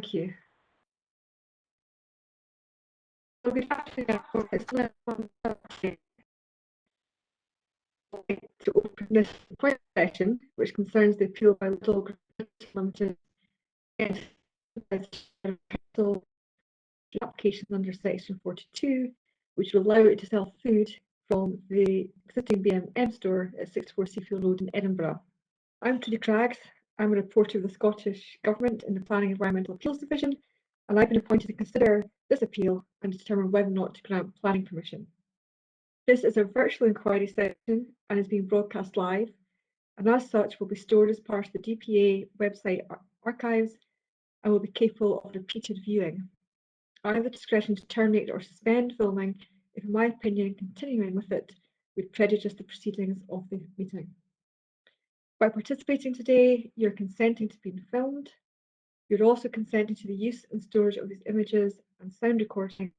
Thank you. So good afternoon, to open this point session, which concerns the appeal by Little Limited applications under Section 42, which will allow it to sell food from the existing B&M store at 64 Seafield Road in Edinburgh. I'm Trudy Craggs. I'm a reporter of the Scottish Government in the Planning and Environmental Appeals Division, and I've been appointed to consider this appeal and determine whether or not to grant planning permission. This is a virtual inquiry session and is being broadcast live, and as such will be stored as part of the DPA website archives and will be capable of repeated viewing. I have the discretion to terminate or suspend filming if, in my opinion, continuing with it would prejudice the proceedings of the meeting. By participating today, you're consenting to being filmed. You're also consenting to the use and storage of these images and sound recordings,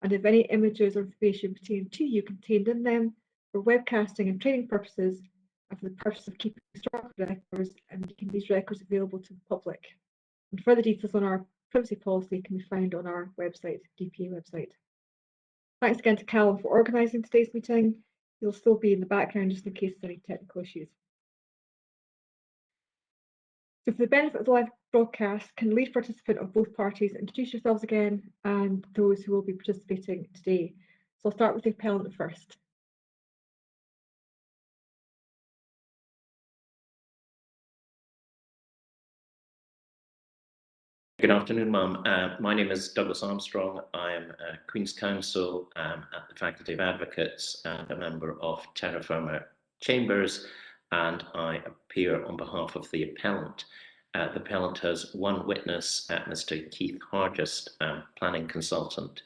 and if any images or information pertaining to you contained in them for webcasting and training purposes, and for the purpose of keeping historical records and making these records available to the public. And further details on our privacy policy can be found on our website, DPA website. Thanks again to Callum for organising today's meeting. He'll still be in the background just in case there's any technical issues. So for the benefit of the live broadcast, can the lead participant of both parties introduce yourselves again and those who will be participating today? So I'll start with the appellant first. Good afternoon, ma'am. My name is Douglas Armstrong. I am Queen's Counsel at the Faculty of Advocates and a member of Terra Firma Chambers, and I appear on behalf of the appellant. The appellant has one witness, Mr. Keith Hargest, planning consultant,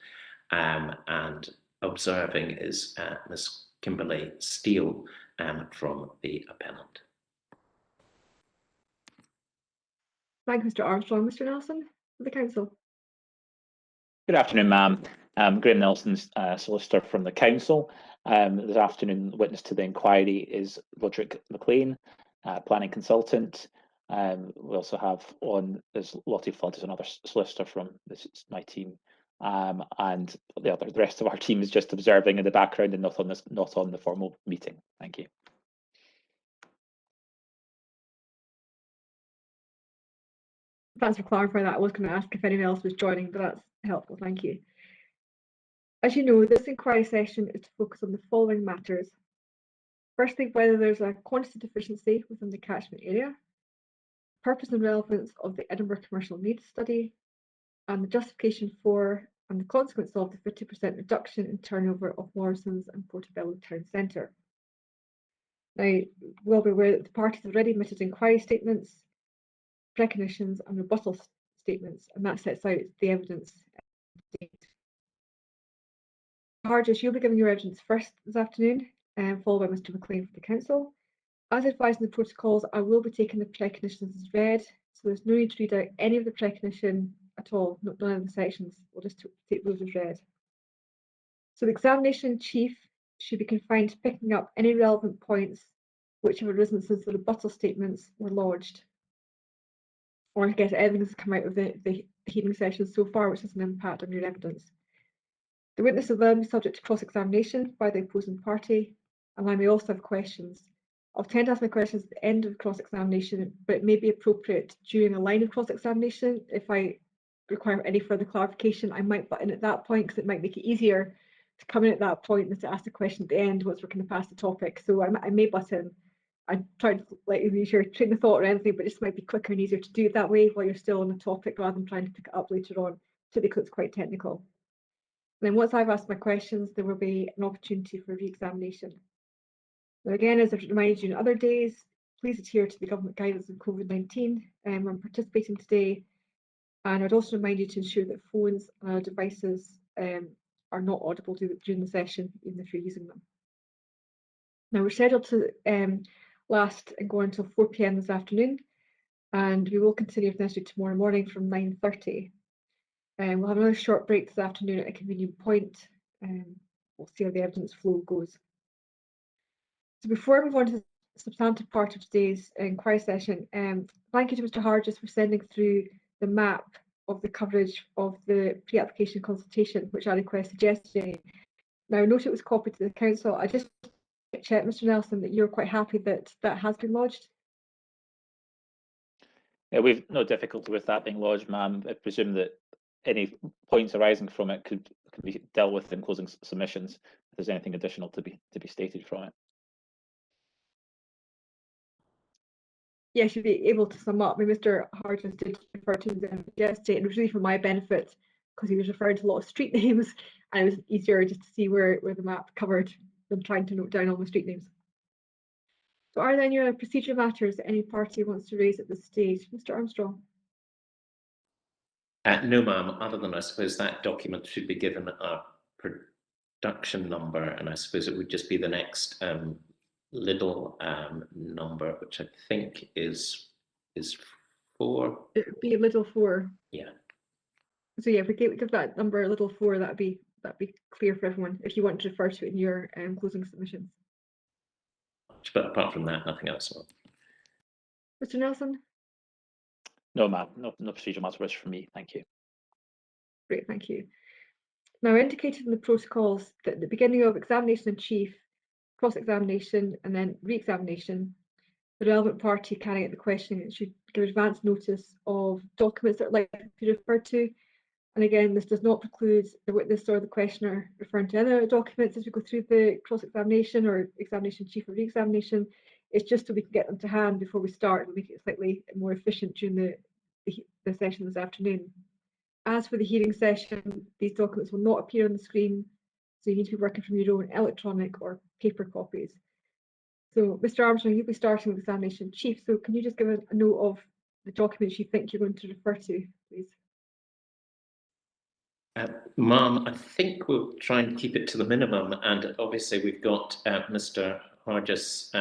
and observing is Ms. Kimberly Steele from the appellant. Thank you, Mr. Armstrong. Mr. Nelson, for the council. Good afternoon, ma'am. Graham Nelson, solicitor from the council. This afternoon, the witness to the inquiry is Roderick McLean, planning consultant. We also have on, there's Lottie Flood, is another solicitor from my team, and the rest of our team is just observing in the background and not on the formal meeting. Thank you. Thanks for clarifying that. I was going to ask if anyone else was joining, but that's helpful. Thank you. As you know, this inquiry session is to focus on the following matters. Firstly, whether there's a quantity deficiency within the catchment area, purpose and relevance of the Edinburgh Commercial Needs Study, and the justification for and the consequence of the 50% reduction in turnover of Morrison's and Portobello Town Centre. Now, we'll be aware that the parties have already admitted inquiry statements, precognitions and rebuttal statements, and that sets out the evidence. Hargest, you'll be giving your evidence first this afternoon, followed by Mr. McLean for the council. As advised in the protocols, I will be taking the precognitions as read, so there's no need to read out any of the precognition at all, none of the sections. We'll just take those as read. So the examination chief should be confined to picking up any relevant points which have arisen since the rebuttal statements were lodged, or I guess evidence has come out of the hearing session so far which has an impact on your evidence. The witness will then be subject to cross-examination by the opposing party, and I may also have questions. I'll tend to ask my questions at the end of cross-examination, but it may be appropriate during a line of cross-examination. If I require any further clarification, I might butt in at that point because it might make it easier to come in at that point than to ask the question at the end once we're kind of past the topic. So I may butt in. I try to let you use your train of thought or anything, but it just might be quicker and easier to do it that way while you're still on the topic rather than trying to pick it up later on, particularly because it's quite technical. And then once I've asked my questions, there will be an opportunity for re-examination. Now again, as I've reminded you in other days, please adhere to the government guidance on COVID-19 when participating today. And I'd also remind you to ensure that phones and other devices are not audible during the session, even if you're using them. Now we're scheduled to last and go until 4 PM this afternoon, and we will continue if necessary tomorrow morning from 9:30. We'll have another short break this afternoon at a convenient point, and we'll see how the evidence flow goes. So before I move on to the substantive part of today's inquiry session, thank you to Mr. Hargest for sending through the map of the coverage of the pre-application consultation, which I requested yesterday. Now, I note it was copied to the council. I just check, Mr. Nelson, that you're quite happy that that has been lodged. Yeah, we've no difficulty with that being lodged, ma'am. I presume that any points arising from it could be dealt with in closing submissions if there's anything additional to be stated from it. Yes, you'd be able to sum up. I mean, Mr. Hargis did refer to them yesterday, and it was really for my benefit because he was referring to a lot of street names, and it was easier just to see where the map covered than trying to note down all the street names. So are there any other procedural matters that any party wants to raise at this stage? Mr. Armstrong? No, ma'am, other than I suppose that document should be given a production number, and I suppose it would just be the next little number, which I think is 4. It would be little 4. Yeah. So yeah, if we give that number little 4, that'd be clear for everyone if you want to refer to it in your closing submissions. But apart from that, nothing else. Mr. Nelson? No, ma'am, no procedural matter from me. Thank you. Great, thank you. Now, indicated in the protocols that at the beginning of examination in chief, cross-examination, and then re-examination, the relevant party carrying out the questioning should give advance notice of documents that are likely to be referred to. And again, this does not preclude the witness or the questioner referring to other documents as we go through the cross-examination or examination chief or re-examination. It's just so we can get them to hand before we start and make it slightly more efficient during the session this afternoon. As for the hearing session, these documents will not appear on the screen, so you need to be working from your own electronic or paper copies. So, Mr. Armstrong, you'll be starting with examination chief, so can you just give a note of the documents you think you're going to refer to, please? Ma'am, I think we'll try and keep it to the minimum, and obviously we've got Mr. Hargis'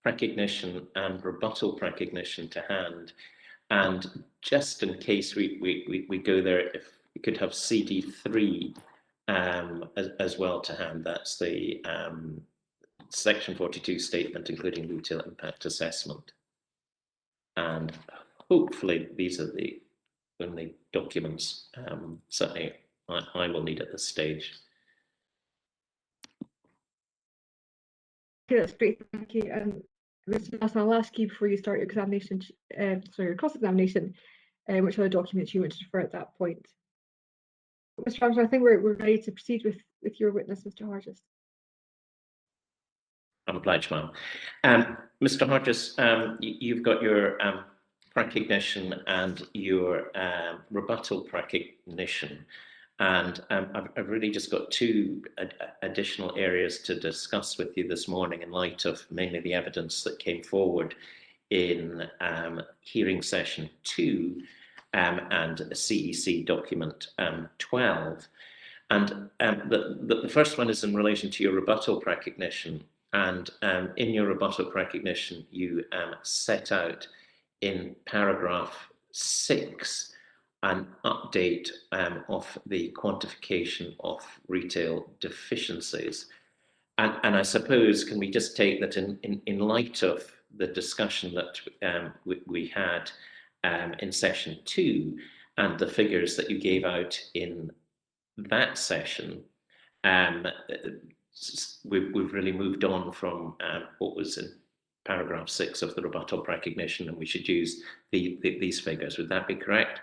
recognition and rebuttal recognition to hand, and just in case we go there, if we could have CD3 as well to hand. That's the Section 42 statement, including retail impact assessment, and hopefully these are the only documents certainly I will need at this stage. Okay, that's great, thank you. And Mr. Nelson, I'll ask you before you start your examination, your cross-examination, which other documents you want to refer at that point. Mr. Armstrong, I think we're ready to proceed with your witness, Mr. Hargis. I'm obliged, ma'am. Mr. Hargis, you've got your recognition and your rebuttal recognition. And I've really just got 2 additional areas to discuss with you this morning in light of mainly the evidence that came forward in hearing session 2 and CEC document 12. And the first one is in relation to your rebuttal recognition. And in your rebuttal recognition, you set out in paragraph 6 an update of the quantification of retail deficiencies. And I suppose, can we just take that in light of the discussion that we had in session 2 and the figures that you gave out in that session, we've really moved on from what was in paragraph 6 of the rebuttal recognition, and we should use these figures. Would that be correct?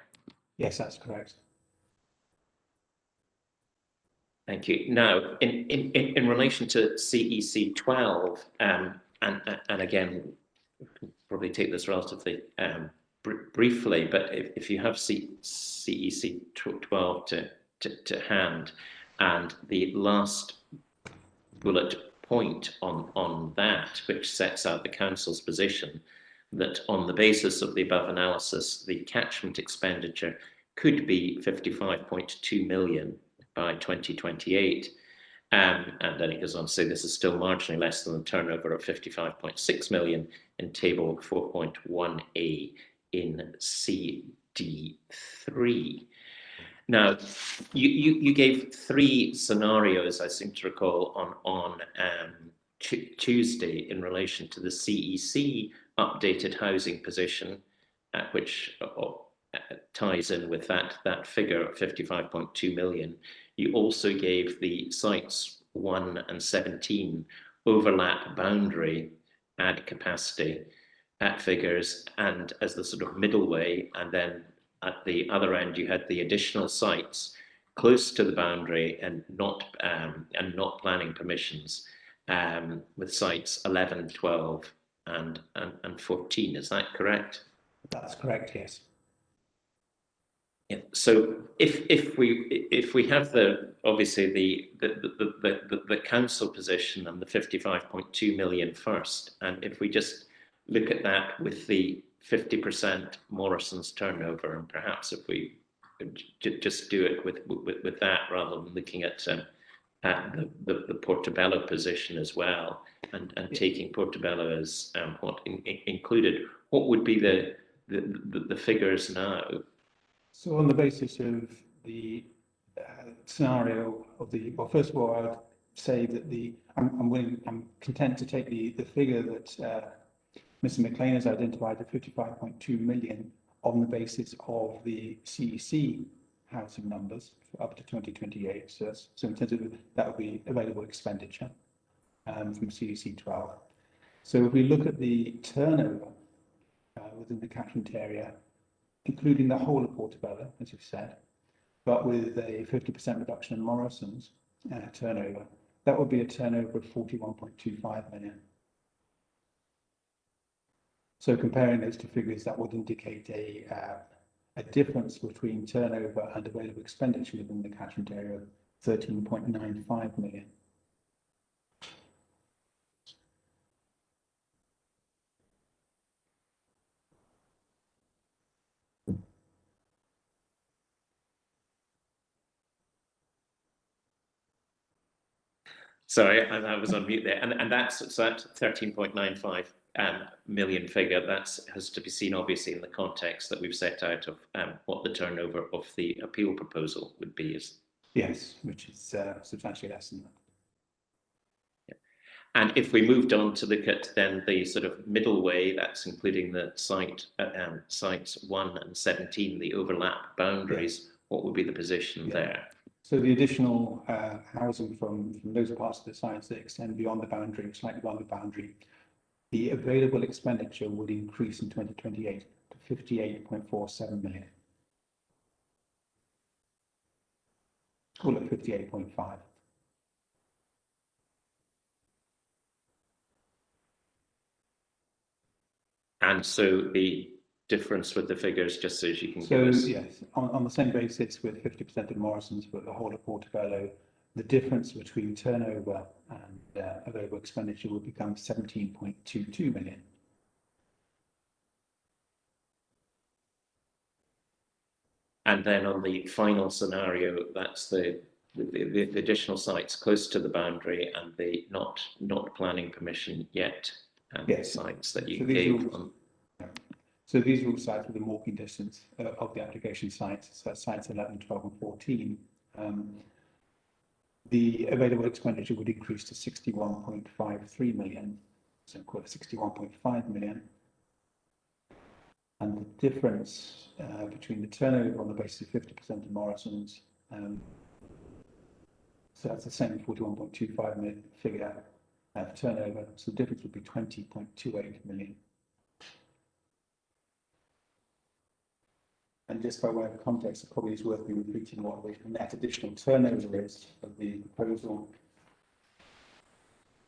Yes, that's correct. Thank you. Now, in relation to CEC 12, and again, probably take this relatively briefly, but if you have CEC 12 to hand, and the last bullet point on that, which sets out the council's position, that on the basis of the above analysis, the catchment expenditure could be 55.2 million by 2028. And then it goes on to say this is still marginally less than the turnover of 55.6 million in table 4.1a in CD3. Now, you gave 3 scenarios, I seem to recall, on Tuesday in relation to the CEC updated housing position, which ties in with that figure of 55.2 million. You also gave the sites 1 and 17 overlap boundary add capacity at figures, and as the sort of middle way, and then at the other end you had the additional sites close to the boundary and not planning permissions, with sites 11, 12 and 14. Is that correct? That's correct, yes. Yeah. So if we have obviously the council position and the 55.2 million first, and if we just look at that with the 50% Morrison's turnover, and perhaps if we just do it with that rather than looking at the Portobello position as well, and taking Portobello as what included, what would be the figures now? So on the basis of the scenario of the, well, first of all, I would say that I'm content to take the figure that Mr. McLean has identified, the 55.2 million, on the basis of the CEC housing numbers up to 2028. So in terms of that would be available expenditure from CEC 12. So if we look at the turnover within the catchment area, including the whole of Portobello, as you've said, but with a 50% reduction in Morrison's turnover, that would be a turnover of 41.25 million. So comparing those two figures, that would indicate a difference between turnover and available expenditure within the catchment area of 13.95 million. Sorry, I was on mute there, and that's 13.95 million figure. That has to be seen obviously in the context that we've set out of what the turnover of the appeal proposal would be. Yes, which is substantially less than that. Yeah. And if we moved on to look at then the sort of middle way, that's including the sites 1 and 17, the overlap boundaries, what would be the position there? So the additional housing from those parts of the sites that extend beyond the boundary, slightly beyond the boundary, the available expenditure would increase in 2028 to 58.47 million. Call it 58.5. And so the difference with the figures, just so as you can give us. Yes, on the same basis with 50% of Morrison's, but the whole of Portobello, the difference between turnover and available expenditure will become 17.22 million. And then on the final scenario, that's the additional sites close to the boundary and the not planning permission yet Yes. sites that you gave on. So these are all sites within walking distance of the application sites. So sites 11, 12 and 14. The available expenditure would increase to 61.53 million. So call it 61.5 million. And the difference between the turnover on the basis of 50% of Morrison's, so that's the same 41.25 million figure turnover. So the difference would be 20.28 million. And just by way of context, it probably is worth me repeating what the net additional turnover is of the proposal.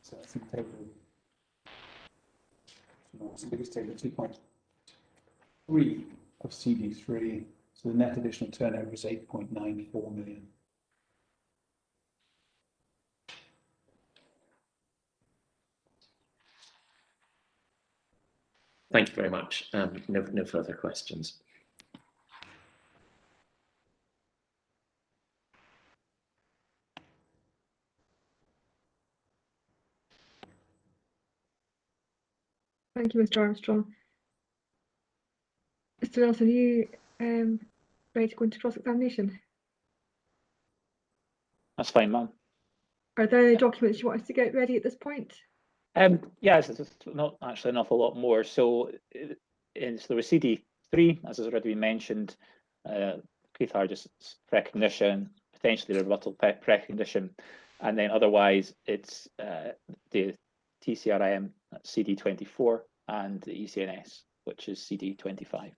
So that's in table. So the biggest table 2.3 of CD3. So the net additional turnover is 8.94 million. Thank you very much. No further questions. Thank you, Mr. Armstrong. Mr. Nelson, are you ready to go into cross-examination? That's fine, ma'am. Are there any documents you want us to get ready at this point? Yes, it's not actually an awful lot more. So there was 2.3, as has already been mentioned, Keith-Hargis recognition, potentially rebuttal recognition, and then otherwise it's the TCRIM CD24 and the ECNS, which is CD25.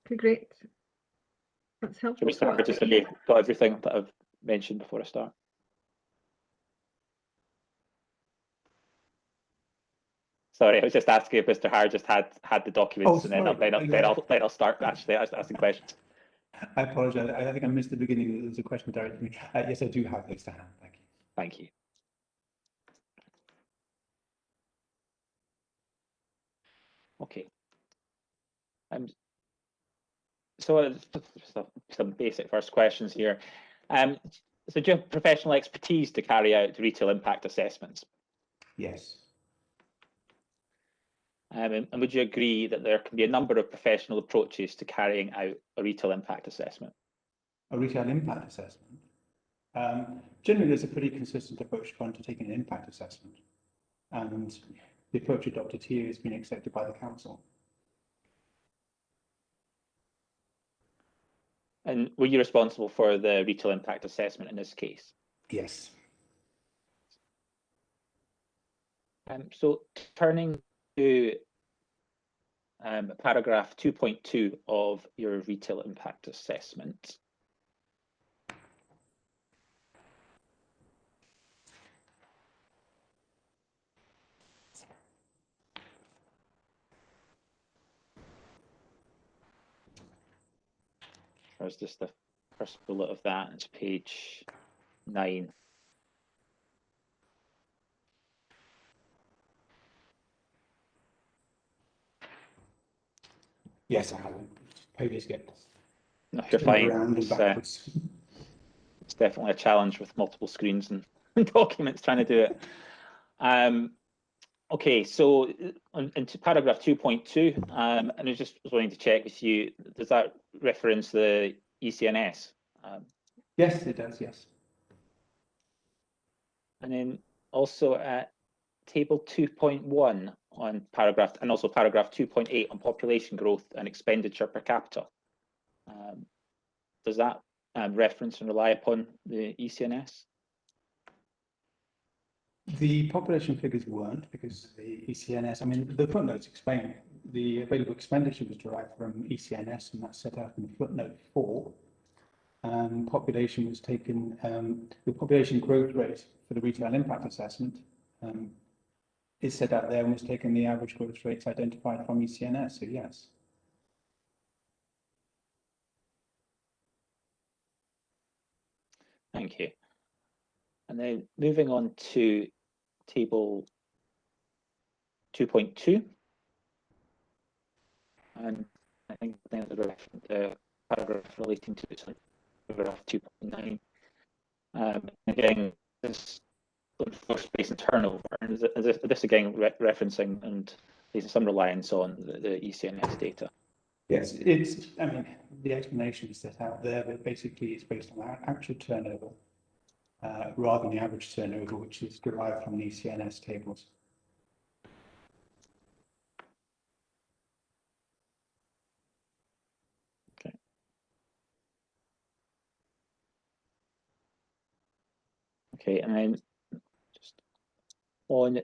Okay, great. That's Should helpful. we start just have got everything that I've mentioned before I start? Sorry, I was just asking if Mr. Harr just had the documents, and then I'll start actually asking questions. I apologise. I think I missed the beginning. There was a question directed to me. Yes, I do have those to hand. Thank you. Thank you. Okay. So some basic first questions here. So do you have professional expertise to carry out retail impact assessments? Yes. And would you agree that there can be a number of professional approaches to carrying out a retail impact assessment? A retail impact assessment? Generally, there's a pretty consistent approach to undertaking an impact assessment. And the approach adopted here has been accepted by the council. And were you responsible for the retail impact assessment in this case? Yes. So turning to paragraph 2.2 of your retail impact assessment. There's just the first bullet of that. It's page 9. Yes, I haven't. Pages get No, you're fine. around and backwards. It's definitely a challenge with multiple screens and documents trying to do it. Okay, so into paragraph 2.2, and I just was wanting to check with you, does that reference the ECNS? Yes, it does, yes. And then also at table 2.1 on paragraph, and also paragraph 2.8 on population growth and expenditure per capita. Does that reference and rely upon the ECNS? The population figures weren't, because the ECNS, I mean, the footnotes explain the available expenditure was derived from ECNS, and that's set out in footnote 4. Population was taken, the population growth rate for the retail impact assessment is set out there and was taken the average growth rates identified from ECNS, so yes. Thank you. And then moving on to table 2.2. And I think then the paragraph relating to it, paragraph 2.9. Again, this floor space and turnover, and this again referencing and there's some reliance on the ECNS data. Yes, it's, I mean, the explanation is set out there, but basically it's based on actual turnover rather than the average turnover, which is derived from the ECNS tables. Okay. Okay, and then just on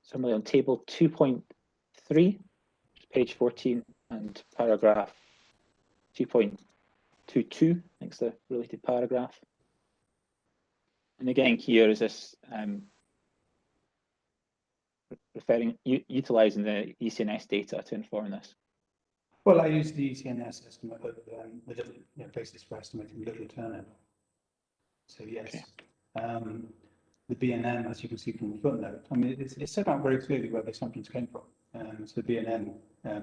similarly on table 2.3, page 14, and paragraph 2.22, I think is the related paragraph. And again, here is this utilizing the ECNS data to inform this. Well, I use the ECNS estimate of the little, basis for estimating little turnover. So yes, okay. The B&M, as you can see from the footnote, I mean, it's set out very clearly where the assumptions came from. So the B&M,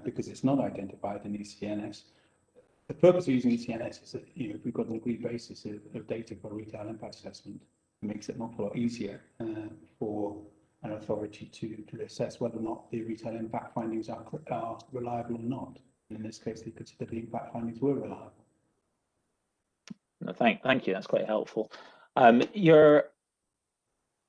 because it's not identified in ECNS, the purpose of using ECNS is that, if we've got an agreed basis of data for retail impact assessment, it makes it an awful lot easier for an authority to assess whether or not the retail impact findings are reliable or not. In this case, they consider the impact findings were reliable. No, thank you. That's quite helpful. Your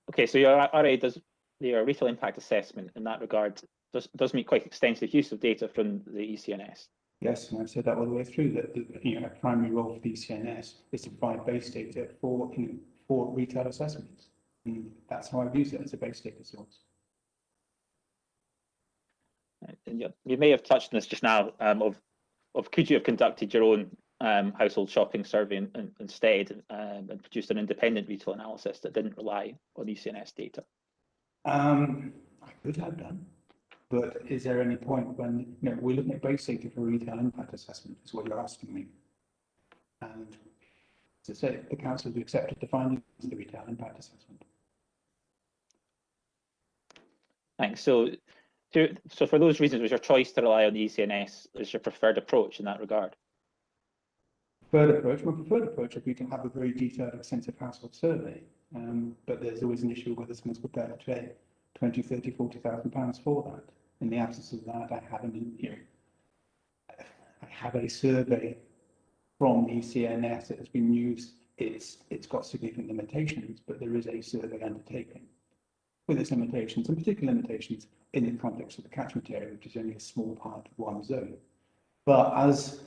Okay, so your RA does your retail impact assessment in that regard does meet quite extensive use of data from the ECNS. Yes, and I've said that all the way through, that a primary role for the ECNS is to provide base data for for retail assessments. And that's how I've used it as a base data source. And you may have touched on this just now, of could you have conducted your own household shopping survey instead and produced an independent retail analysis that didn't rely on ECNS data? I could have done, but is there any point when we're looking at base data for retail impact assessment is what you're asking me? And as I say, the council has accepted the findings of the retail impact assessment. Thanks. So for those reasons, was your choice to rely on the ECNS as your preferred approach in that regard? My preferred approach would be to have a very detailed, extensive household survey, but there's always an issue whether someone's prepared to pay 20, 30, 40,000 pounds for that. In the absence of that, I have a survey from the ECNS that has been used. It's got significant limitations, but there is a survey undertaken with its limitations, and particular limitations in the context of the catchment area, which is only a small part of one zone. But as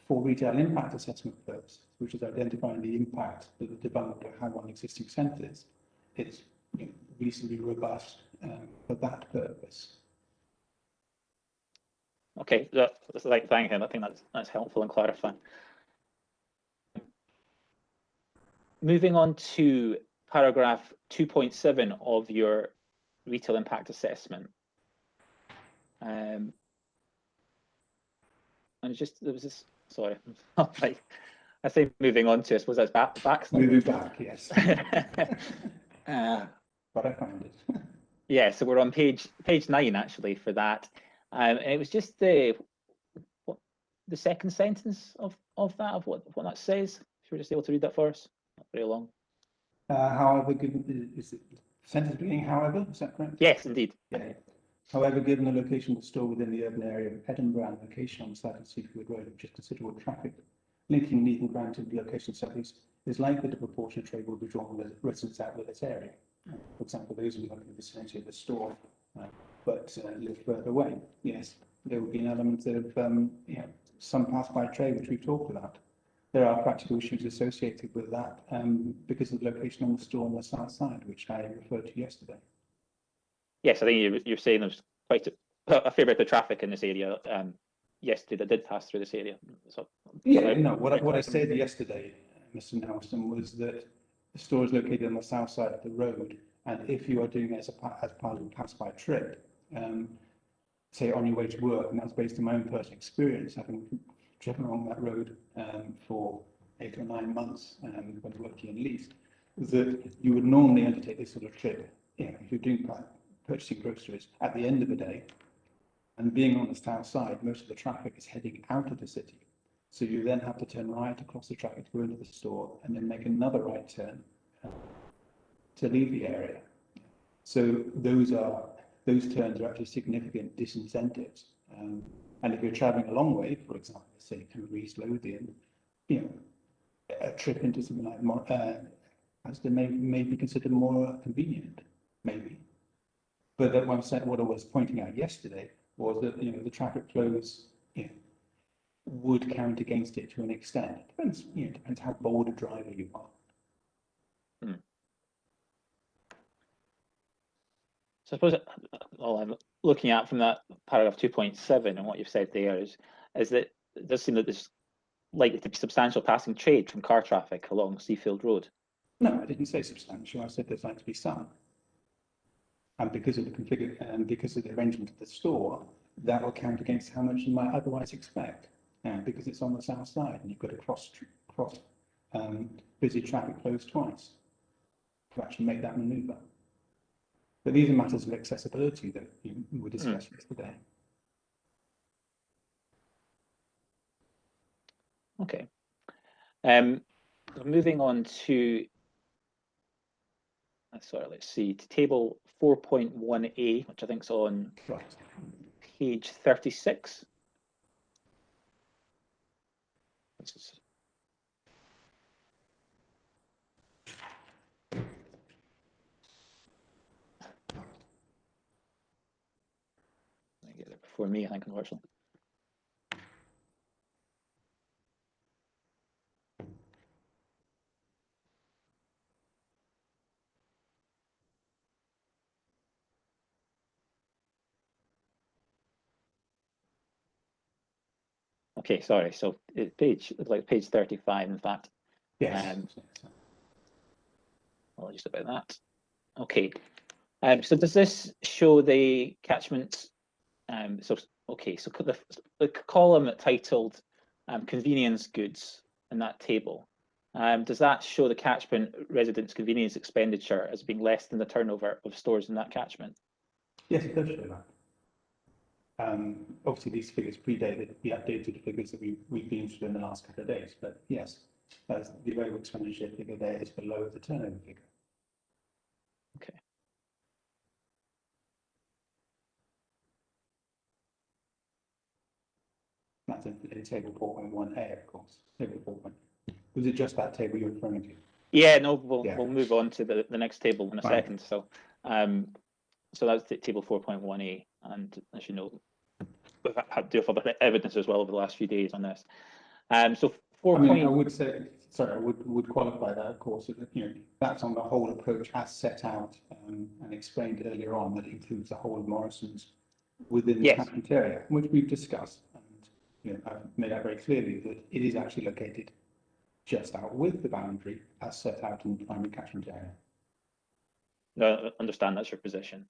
for retail impact assessment purposes, which is identifying the impact that the development will have on existing centres, it's reasonably robust for that purpose. Okay, thank you. I think that's helpful and clarifying. Moving on to paragraph 2.7 of your retail impact assessment. And there was this, sorry, I say moving on to, I suppose that's back. Moving back, yes. But I found it. Yeah, so we're on page 9 actually for that. And it was just the second sentence of what that says. If you were just able to read that for us, not very long. However, given is it sentence beginning, however, is that correct? Yes, indeed. Yeah. However, given the location of the store within the urban area of Edinburgh and location on the side of Seafield Road, which is considerable traffic, linking Neath and Grant to the location southeast, is likely the proportion of trade will be drawn with residents out of this area. For example, those who live in the vicinity of the store, but live further away. Yes, there will be an element of some pass-by trade, which we've talked about. There are practical issues associated with that because of the location on the store on the south side, which I referred to yesterday. Yes, I think you're saying there's quite a fair bit of traffic in this area yesterday that did pass through this area. So, what I said yesterday, Mr. Nelson, was that the store is located on the south side of the road, and if you are doing it as part of a pass-by trip, say on your way to work, and that's based on my own personal experience, having driven along that road for 8 or 9 months when working in Leeds, that you would normally undertake this sort of trip if you're doing purchasing groceries at the end of the day, and being on the south side, most of the traffic is heading out of the city. So you then have to turn right across the traffic to go into the store and then make another right turn to leave the area. So those turns are actually significant disincentives. And if you're traveling a long way, for example, say through East Lothian, a trip into something like Asda may be considered more convenient, maybe. But that what I was pointing out yesterday was that the traffic flows would count against it to an extent. It depends, depends how bold a driver you are. So I suppose all I'm looking at from that paragraph 2.7 and what you've said there is that it does seem that there's likely to be substantial passing trade from car traffic along Seafield Road. No, I didn't say substantial. I said there's likely to be some. And because of the because of the arrangement of the store, that will count against how much you might otherwise expect. Because it's on the south side and you've got to cross busy traffic flows twice to actually make that manoeuvre. But these are matters of accessibility that we discussed yesterday. Okay. Moving on to, sorry, let's see, to table 4.1a, which I think is on page 36. get it before me, I think, unfortunately. Okay, sorry. So page 35, in fact. Yes. Apologies about that. Okay. So does this show the catchments? So the column titled convenience goods in that table, does that show the catchment residents' convenience expenditure as being less than the turnover of stores in that catchment? Yes, it does show that. Obviously, these figures predate the updated figures that we've been through in the last couple of days, but yes, the available expenditure figure there is below the turnover figure. Okay. That's in table 4.1A, of course. Table 4. Was it just that table you're referring to? Yeah, no, we'll move on to the next table in a second. So, so that's table 4.1A, and as you know, we've had to do other evidence as well over the last few days on this. So 4. I would say, sorry, I would qualify that, of course, that, that's on the whole approach as set out and explained earlier on, that includes the whole of Morrison's within the catchment area, which we've discussed. And I've made out very clearly that it is actually located just out with the boundary as set out in the primary catchment area. No, I understand that's your position.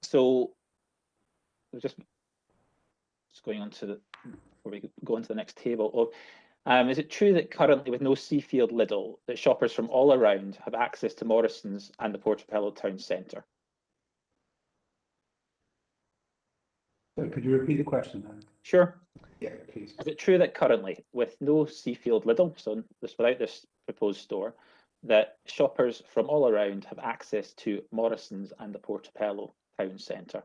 So we're just going on to before we go on to the next table. Is it true that currently, with no Seafield Lidl, that shoppers from all around have access to Morrison's and the Portobello town centre? So could you repeat the question then? Sure. Yeah, please. Is it true that currently, with no Seafield Lidl, so without this proposed store, that shoppers from all around have access to Morrison's and the Portobello town centre?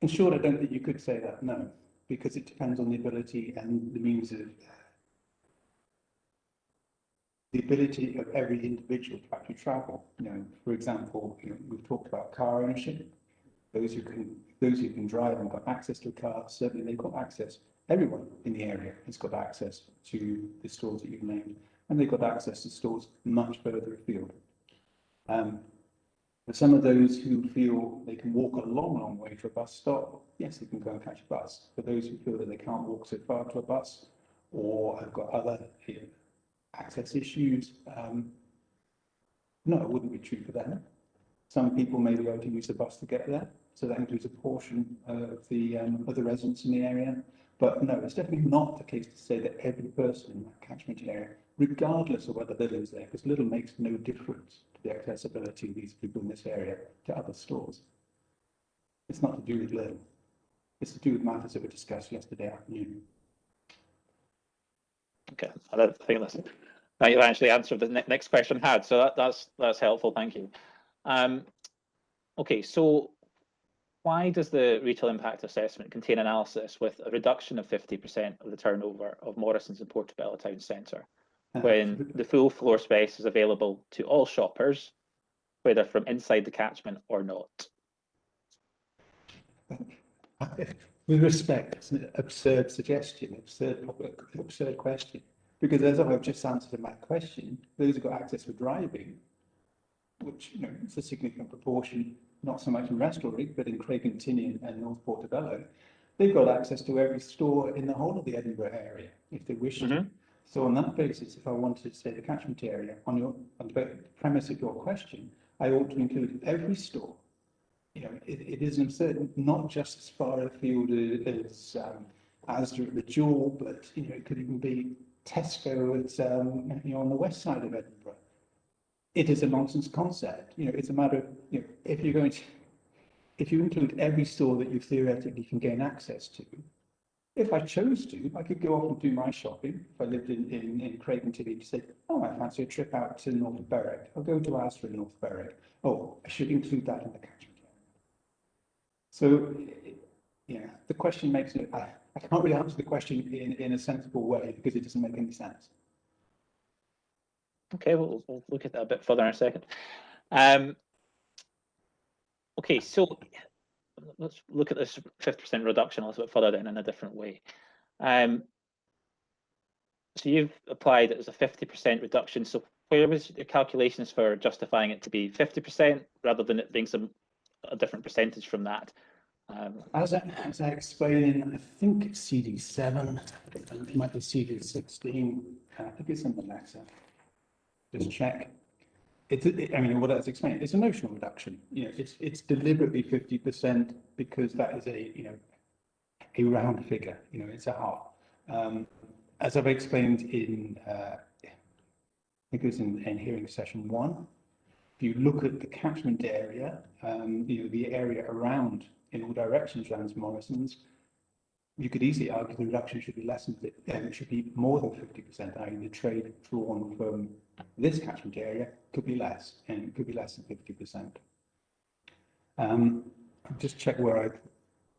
In short, I don't think you could say that, no, because it depends on the ability and the means of every individual to actually travel. For example, we've talked about car ownership. Those who can drive and got access to a car, certainly they've got access. Everyone in the area has got access to the stores that you've named, and they've got access to stores much further afield. For some of those who feel they can walk a long way to a bus stop, yes, they can go and catch a bus. For those who feel that they can't walk so far to a bus, or have got other access issues, no, it wouldn't be true for them. Some people may be able to use the bus to get there, so that includes a portion of the residents in the area. But no, it's definitely not the case to say that every person in that catchment area, regardless of whether Lidl is there, because Lidl makes no difference to the accessibility of these people in this area to other stores. It's not to do with Lidl. It's to do with matters that were discussed yesterday afternoon. Okay, I think you actually answered the next question I had, so that's helpful. Thank you. Okay, so why does the retail impact assessment contain analysis with a reduction of 50% of the turnover of Morrison's and Portobello town centre, when the full floor space is available to all shoppers, whether from inside the catchment or not? With respect, it's an absurd suggestion, absurd question. Because as I've just answered in my question, those who've got access for driving, which it's a significant proportion, not so much in Restalrig, but in Craigentinian and North Portobello, they've got access to every store in the whole of the Edinburgh area if they wish to. So on that basis, if I wanted to say the catchment area on the premise of your question, I ought to include every store. It is absurd, not just as far afield as Asda at the Jewel, but it could even be Tesco at on the west side of Edinburgh. It is a nonsense concept. It's a matter of if you include every store that you theoretically can gain access to. If I chose to, I could go off and do my shopping. If I lived in Craigentinian, to say, oh, I fancy a trip out to North Berwick. I'll go to Asda in North Berwick. Oh, I should include that in the catchment area. So, the question makes it. I can't really answer the question in a sensible way because it doesn't make any sense. Okay, we'll look at that a bit further in a second. Okay, so let's look at this 50% reduction a little bit further in a different way. So you've applied it as a 50% reduction. So where was the calculations for justifying it to be 50% rather than it being a different percentage from that? As I explained in, I think it's CD7, it might be CD16, I think it's in the letter. Just check. I mean, what I was explaining, it's a notional reduction. You know, it's deliberately 50% because that is a round figure. You know, it's a half. As I've explained in, I think it was in hearing session 1. If you look at the catchment area, you know, the area around in all directions around Morrison's, you could easily argue the reduction should be less than it should be more than 50%. I mean, the trade drawn from this catchment area could be less, and it could be less than 50%. I'll just check where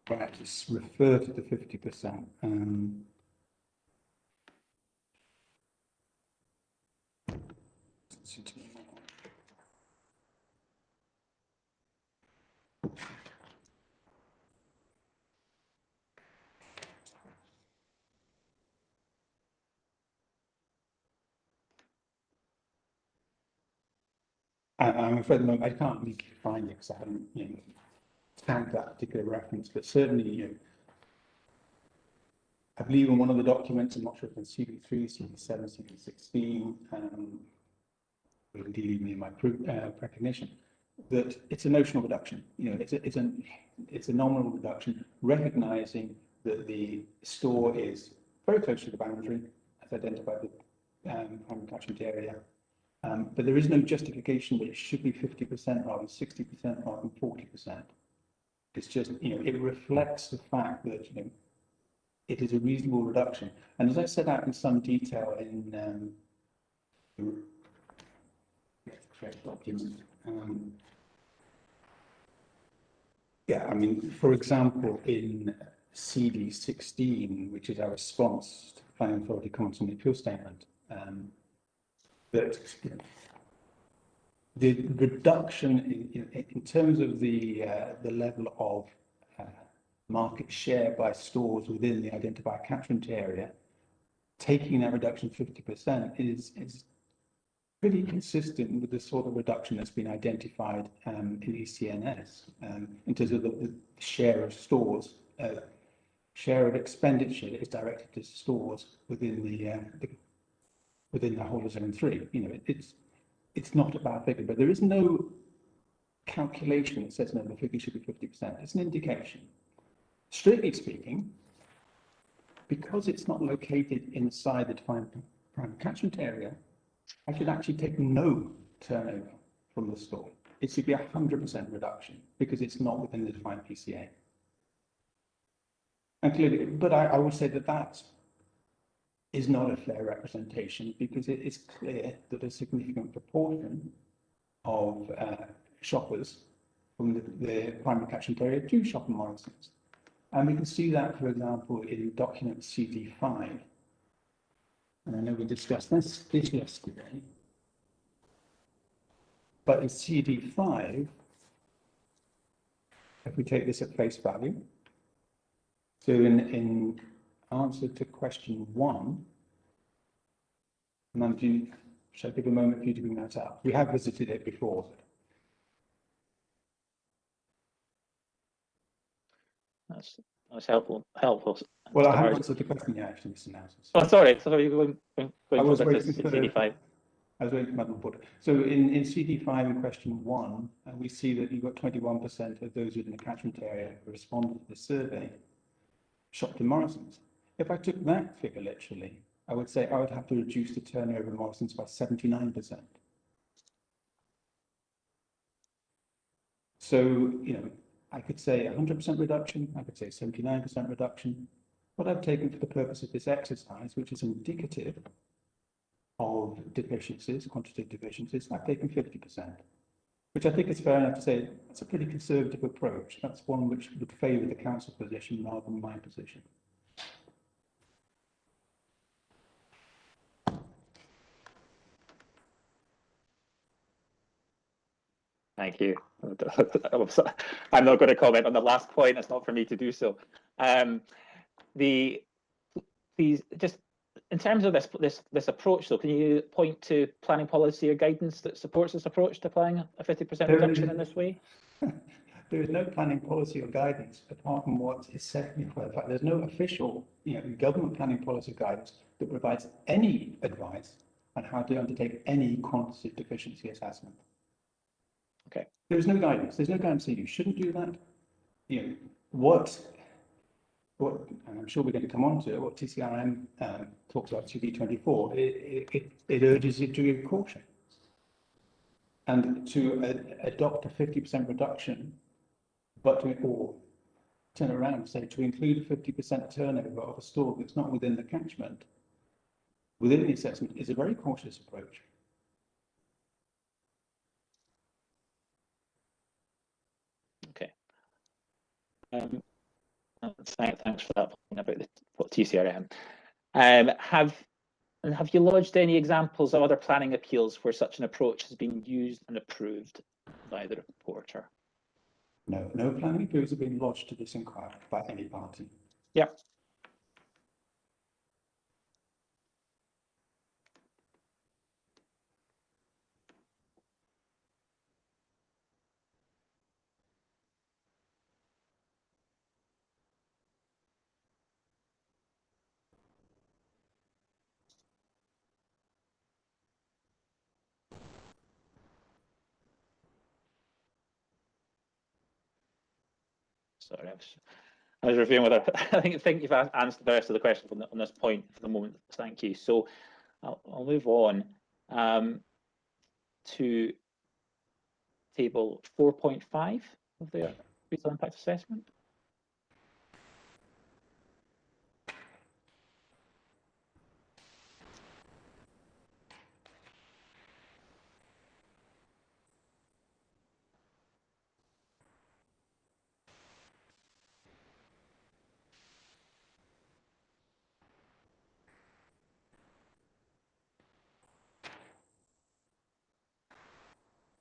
I actually refer to the 50%. I'm afraid I can't really find it because I haven't, you know, found that particular reference, but certainly, you know, I believe in one of the documents, I'm not sure if it's CV3, CV7, CV16, indeed even in my recognition, that it's a notional reduction. You know, it's a nominal reduction, recognizing that the store is very close to the boundary, as identified with primary catchment area. But there is no justification that it should be 50% rather than 60% rather than 40%. It's just, you know, it reflects the fact that, you know, it is a reasonable reduction. And as I set out in some detail in the correct document, yeah, I mean, for example, in CD16, which is our response to the Planning Authority comments on the appeal statement, that the reduction in terms of the level of market share by stores within the identified catchment area, taking that reduction 50% is pretty consistent with the sort of reduction that's been identified in ECNS in terms of the share of stores, share of expenditure that is directed to stores within the whole of Zone 3. You know, it's not a bad figure, but there is no calculation that says no, the figure should be 50%. It's an indication. Strictly speaking, because it's not located inside the defined prime catchment area, I should actually take no turnover from the store. It should be 100% reduction because it's not within the defined PCA. And clearly, but I would say that that is not a fair representation because it is clear that a significant proportion of shoppers from the primary catchment area do shop in Morrison's. And we can see that, for example, in document CD5. And I know we discussed this yesterday. But in CD5, if we take this at face value, so in answer to question 1, and then shall I give a moment for you to bring that up? We have visited it before. That's helpful. Well, I haven't answered the question yet, actually, Mr. Nelson. Oh, sorry. You're going I was waiting for CD5. I was waiting for Madam Porter. So in CD5 in question 1, we see that you've got 21% of those within the catchment area who responded to the survey shopped in Morrison's. If I took that figure literally, I would say I would have to reduce the turnover in Morrison's by 79%. So, you know, I could say 100% reduction, I could say 79% reduction. What I've taken for the purpose of this exercise, which is indicative of deficiencies, quantitative deficiencies, I've taken 50%, which I think is fair enough to say that's a pretty conservative approach. That's one which would favour the council position rather than my position. Thank you. I'm not going to comment on the last point. It's not for me to do so. Please, just in terms of this approach, though, can you point to planning policy or guidance that supports this approach to applying a 50% reduction in this way? There is no planning policy or guidance apart from what is set in the fact. There's no official, government planning policy guidance that provides any advice on how to undertake any quantitative deficiency assessment. Okay. There is no guidance. There's no guidance saying you shouldn't do that. What, and I'm sure we're going to come on to it, what TCRM talks about 2B24, it urges you to give caution. And to adopt a 50% reduction, but or turn around and say to include a 50% turnover of a store that's not within the catchment, within the assessment, is a very cautious approach. Okay. Thanks for that point about the TCRM. Have you lodged any examples of other planning appeals where such an approach has been used and approved by the reporter? No planning appeals have been lodged to this inquiry by any party. Yeah. Sorry, I was reviewing whether I think you've answered the rest of the question on this point for the moment. Thank you. So I'll move on to table 4.5 of the retail impact assessment.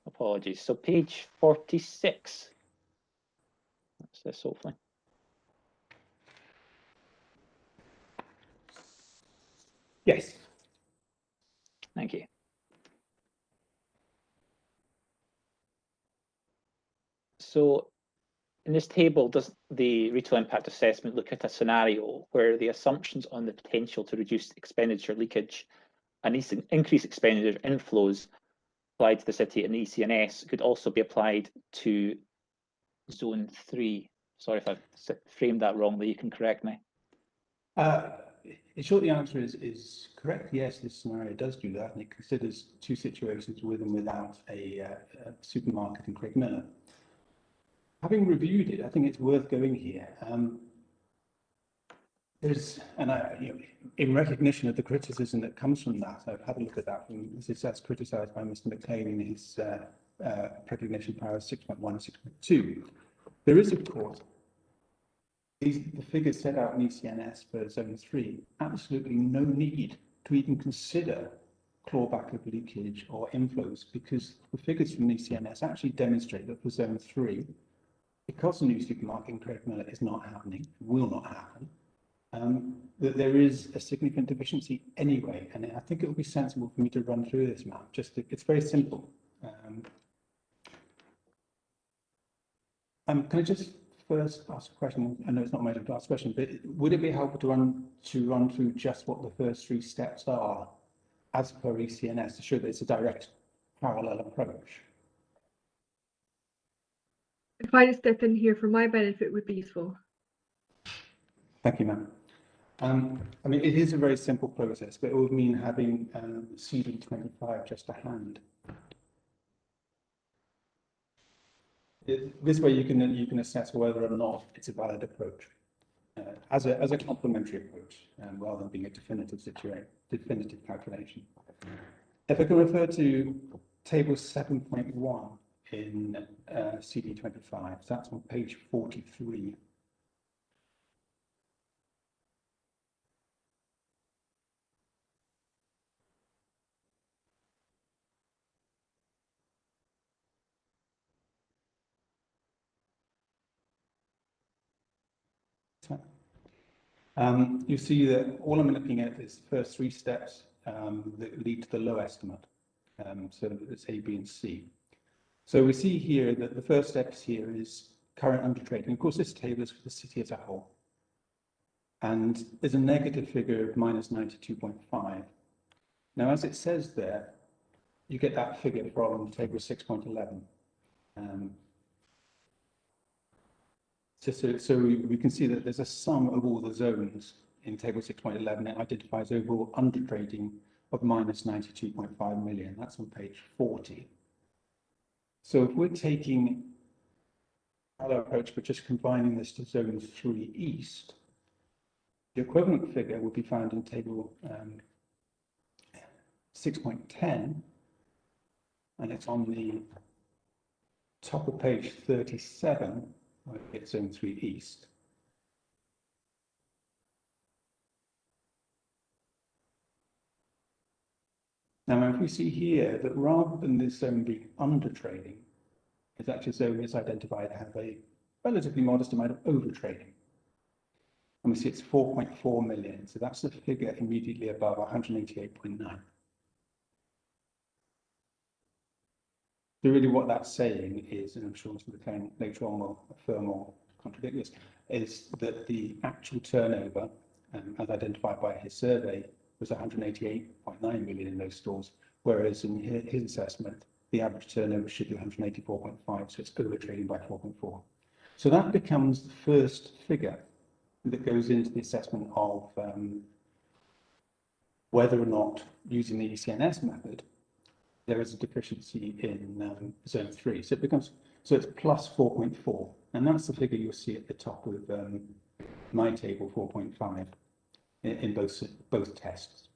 Apologies. So page 46. That's this, hopefully. Yes. Thank you. So in this table, does the retail impact assessment look at a scenario where the assumptions on the potential to reduce expenditure leakage and increase expenditure inflows applied to the city and the ECNS could also be applied to zone 3? Sorry if I've framed that wrongly, you can correct me. In short, the answer is correct. Yes, this scenario does do that, and it considers two situations with and without a supermarket in Craigmillar. Having reviewed it, I think it's worth going here. In recognition of the criticism that comes from that, I've had a look at that. And this is as criticised by Mr. McLean in his recognition power 6.1 and 6.2. There is, of course, the figures set out in ECNS for Zone 3, absolutely no need to even consider clawback of leakage or inflows, because the figures from ECNS actually demonstrate that for Zone 3, because the new supermarket in Craigmillar is not happening, will not happen, that there is a significant deficiency anyway. And I think it would be sensible for me to run through this map. It's very simple. Can I just first ask a question? I know it's not my job to ask a question, but would it be helpful to run through just what the first three steps are as per ECNS to show that it's a direct parallel approach? If I just step in here for my benefit, would be useful. Thank you, ma'am. I mean, it is a very simple process, but it would mean having CD25 just to hand. This way, you can assess whether or not it's a valid approach as a complementary approach, rather than being a definitive calculation. If I can refer to table 7.1 in CD25, so that's on page 43. You see that all I'm looking at is the first three steps that lead to the low estimate. So it's A, B, and C. So we see here that the first steps here is current undertrading. Of course, this table is for the city as a whole. And there's a negative figure of minus 92.5. Now, as it says there, you get that figure from table 6.11. So we can see that there's a sum of all the zones in table 6.11. It identifies overall undertrading of minus 92.5 million. That's on page 40. So if we're taking our approach, but just combining this to zone 3 east, the equivalent figure would be found in table 6.10, and it's on the top of page 37, where we get zone 3 east. Now, if we see here that rather than this zone being undertrading, it's actually a zone that's identified to have a relatively modest amount of overtrading. And we see it's 4.4 million. So that's the figure immediately above 188.9. So really what that's saying is, and I'm sure Mr. McLean later on will affirm or contradict this, is that the actual turnover, as identified by his survey, was 188.9 million in those stores, whereas in his assessment, the average turnover should be 184.5, so it's overtrading by 4.4. So that becomes the first figure that goes into the assessment of whether or not, using the ECNS method, there is a deficiency in zone 3. So it becomes, so it's plus 4.4, and that's the figure you'll see at the top of my table, 4.5, in both tests.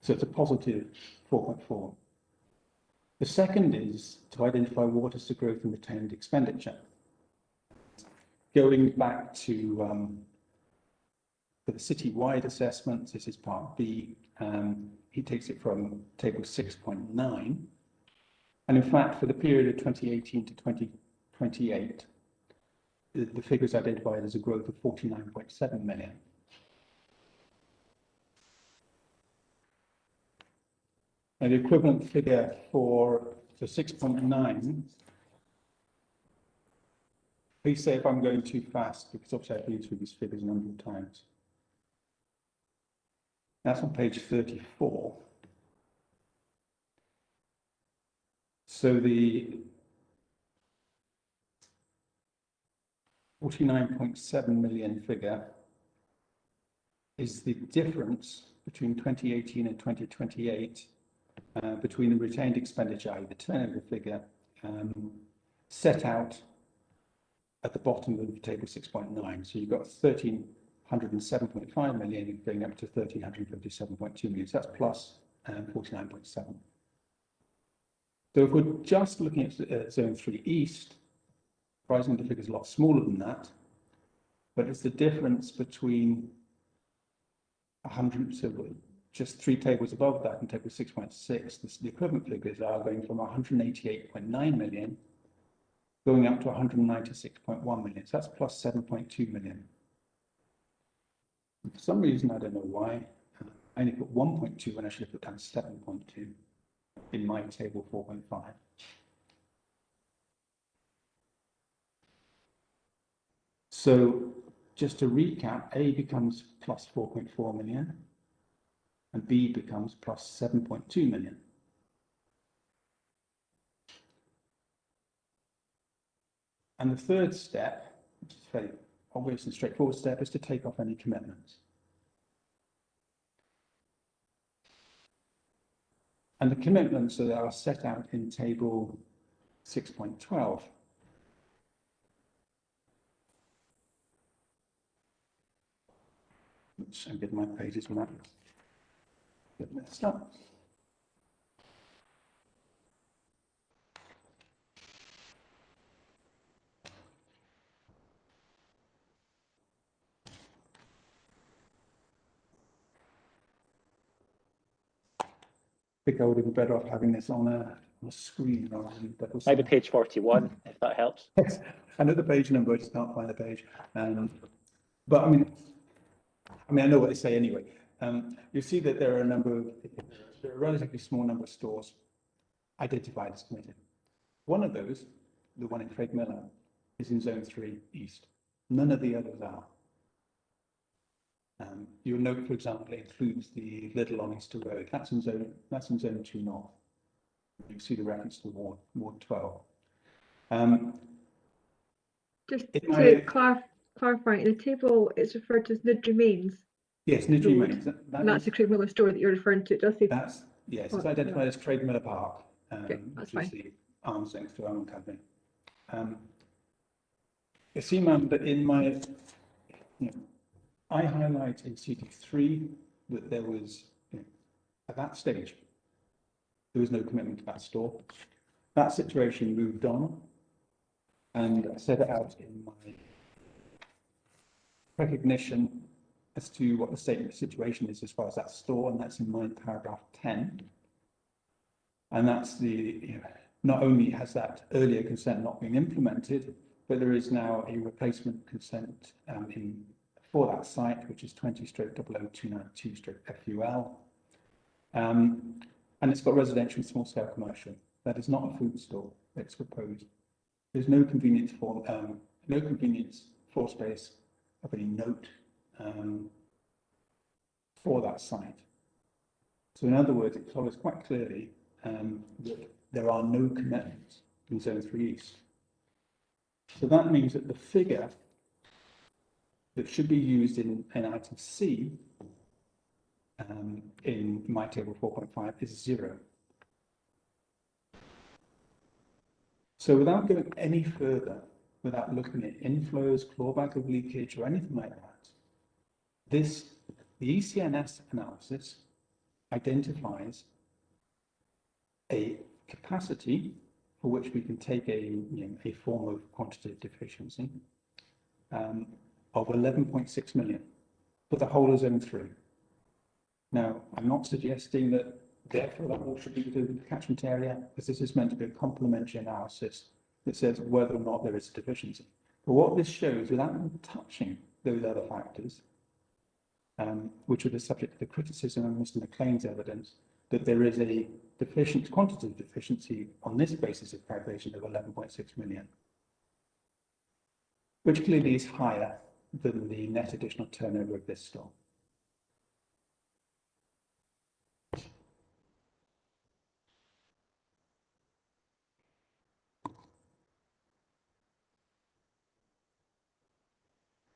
So it's a positive 4.4. The second is to identify what is the growth in retained expenditure. Going back to for the city-wide assessments, this is part B. He takes it from table 6.9. And in fact, for the period of 2018 to 2028, the figures identified as a growth of 49.7 million. And the equivalent figure for the 6.9, please say if I'm going too fast, because obviously I've been through these figures a number of times. That's on page 34. So the 49.7 million figure is the difference between 2018 and 2028 between the retained expenditure, the turnover figure, set out at the bottom of table 6.9. So you've got 1,307.5 million going up to 1,357.2 million. So that's plus 49.7. So if we're just looking at zone 3 east, surprisingly the figure is a lot smaller than that, but it's the difference between 100, so just 3 tables above that in table 6.6, the equivalent figures are going from 188.9 million going up to 196.1 million. So that's plus 7.2 million. For some reason, I don't know why, I only put 1.2 when I should have put down 7.2 in my table 4.5. So just to recap, A becomes plus 4.4 million and B becomes plus 7.2 million. And the third step, which is a very obvious and straightforward step, is to take off any commitments. And the commitments that are set out in table 6.12. Which I'm getting my pages when I get messed up. I think I would have been better off having this on a screen rather than double. Maybe page 41, if that helps. Yes, I know the page number, I just can't find the page. But I mean, I mean, I know what they say anyway. You see that there are a relatively small number of stores identified as committed. One of those, the one in Craig Miller, is in Zone 3 East. None of the others are. You'll note, for example, it includes the Little on Easter Road. That's in Zone 2 North. You see the reference to Ward 12. Just to clarify, in the table it's referred to as Nid Remains. Yes, Nid Remains. And that's the Craig Miller store that you're referring to. It does say yes, it's identified as Craig Miller Park, okay, that's which fine. is the arm's length to Arm Academy. You see, ma'am, that in my, I highlight in CD3 that there was, at that stage, there was no commitment to that store. That situation moved on, and I set it out in my recognition as to what the statement of situation is as far as that store, and that's in my paragraph 10. And that's the, not only has that earlier consent not been implemented, but there is now a replacement consent for that site, which is 20/00292/FUL. And it's got residential and small scale commercial. That is not a food store that's proposed. There's no convenience floor space of any note for that site. So in other words, it follows quite clearly that there are no commitments in Zone 3 East. So that means that the figure that should be used in item C in my table 4.5 is 0. So without going any further, without looking at inflows, clawback of leakage or anything like that, the ECNS analysis identifies a capacity for which we can take a form of quantitative deficiency of 11.6 million for the whole of Zone 3. Now, I'm not suggesting that therefore that all should be included in the catchment area, because this is meant to be a complementary analysis that says whether or not there is a deficiency. But what this shows, without touching those other factors, which are the subject of the criticism of Mr. McLean's evidence, that there is a quantitative deficiency on this basis of calculation of 11.6 million, which clearly is higher than the net additional turnover of this store.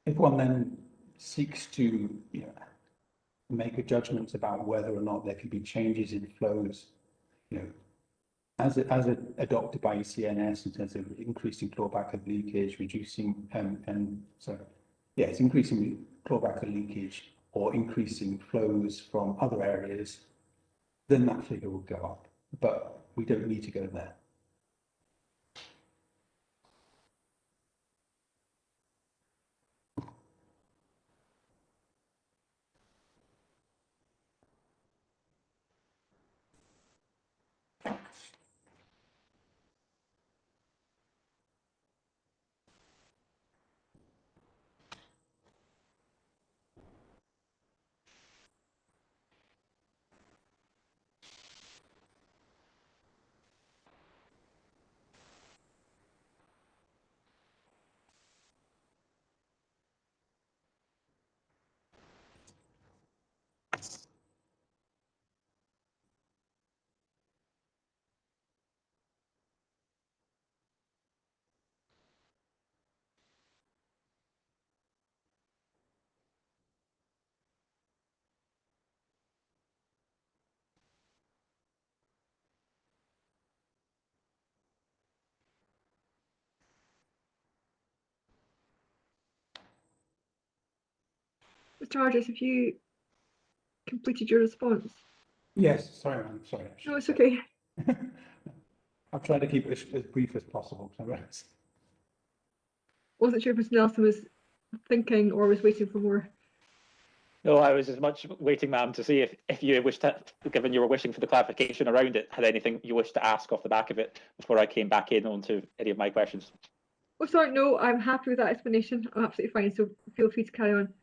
If one then seeks to make a judgment about whether or not there can be changes in flows, as adopted by ECNS in terms of increasing clawback of leakage, reducing increasing clawback of leakage or increasing flows from other areas, then that figure will go up. But we don't need to go there. Mr. Hargis, have you completed your response? Yes, sorry, ma'am. Sorry. No, it's okay. I've tried to keep it as brief as possible. Wasn't sure if Mr. Nelson was thinking or was waiting for more. No, I was as much waiting, ma'am, to see if you wished to, given you were wishing for the clarification around it, had anything you wished to ask off the back of it before I came back in onto any of my questions. Oh, sorry, no, I'm happy with that explanation. I'm absolutely fine, so feel free to carry on.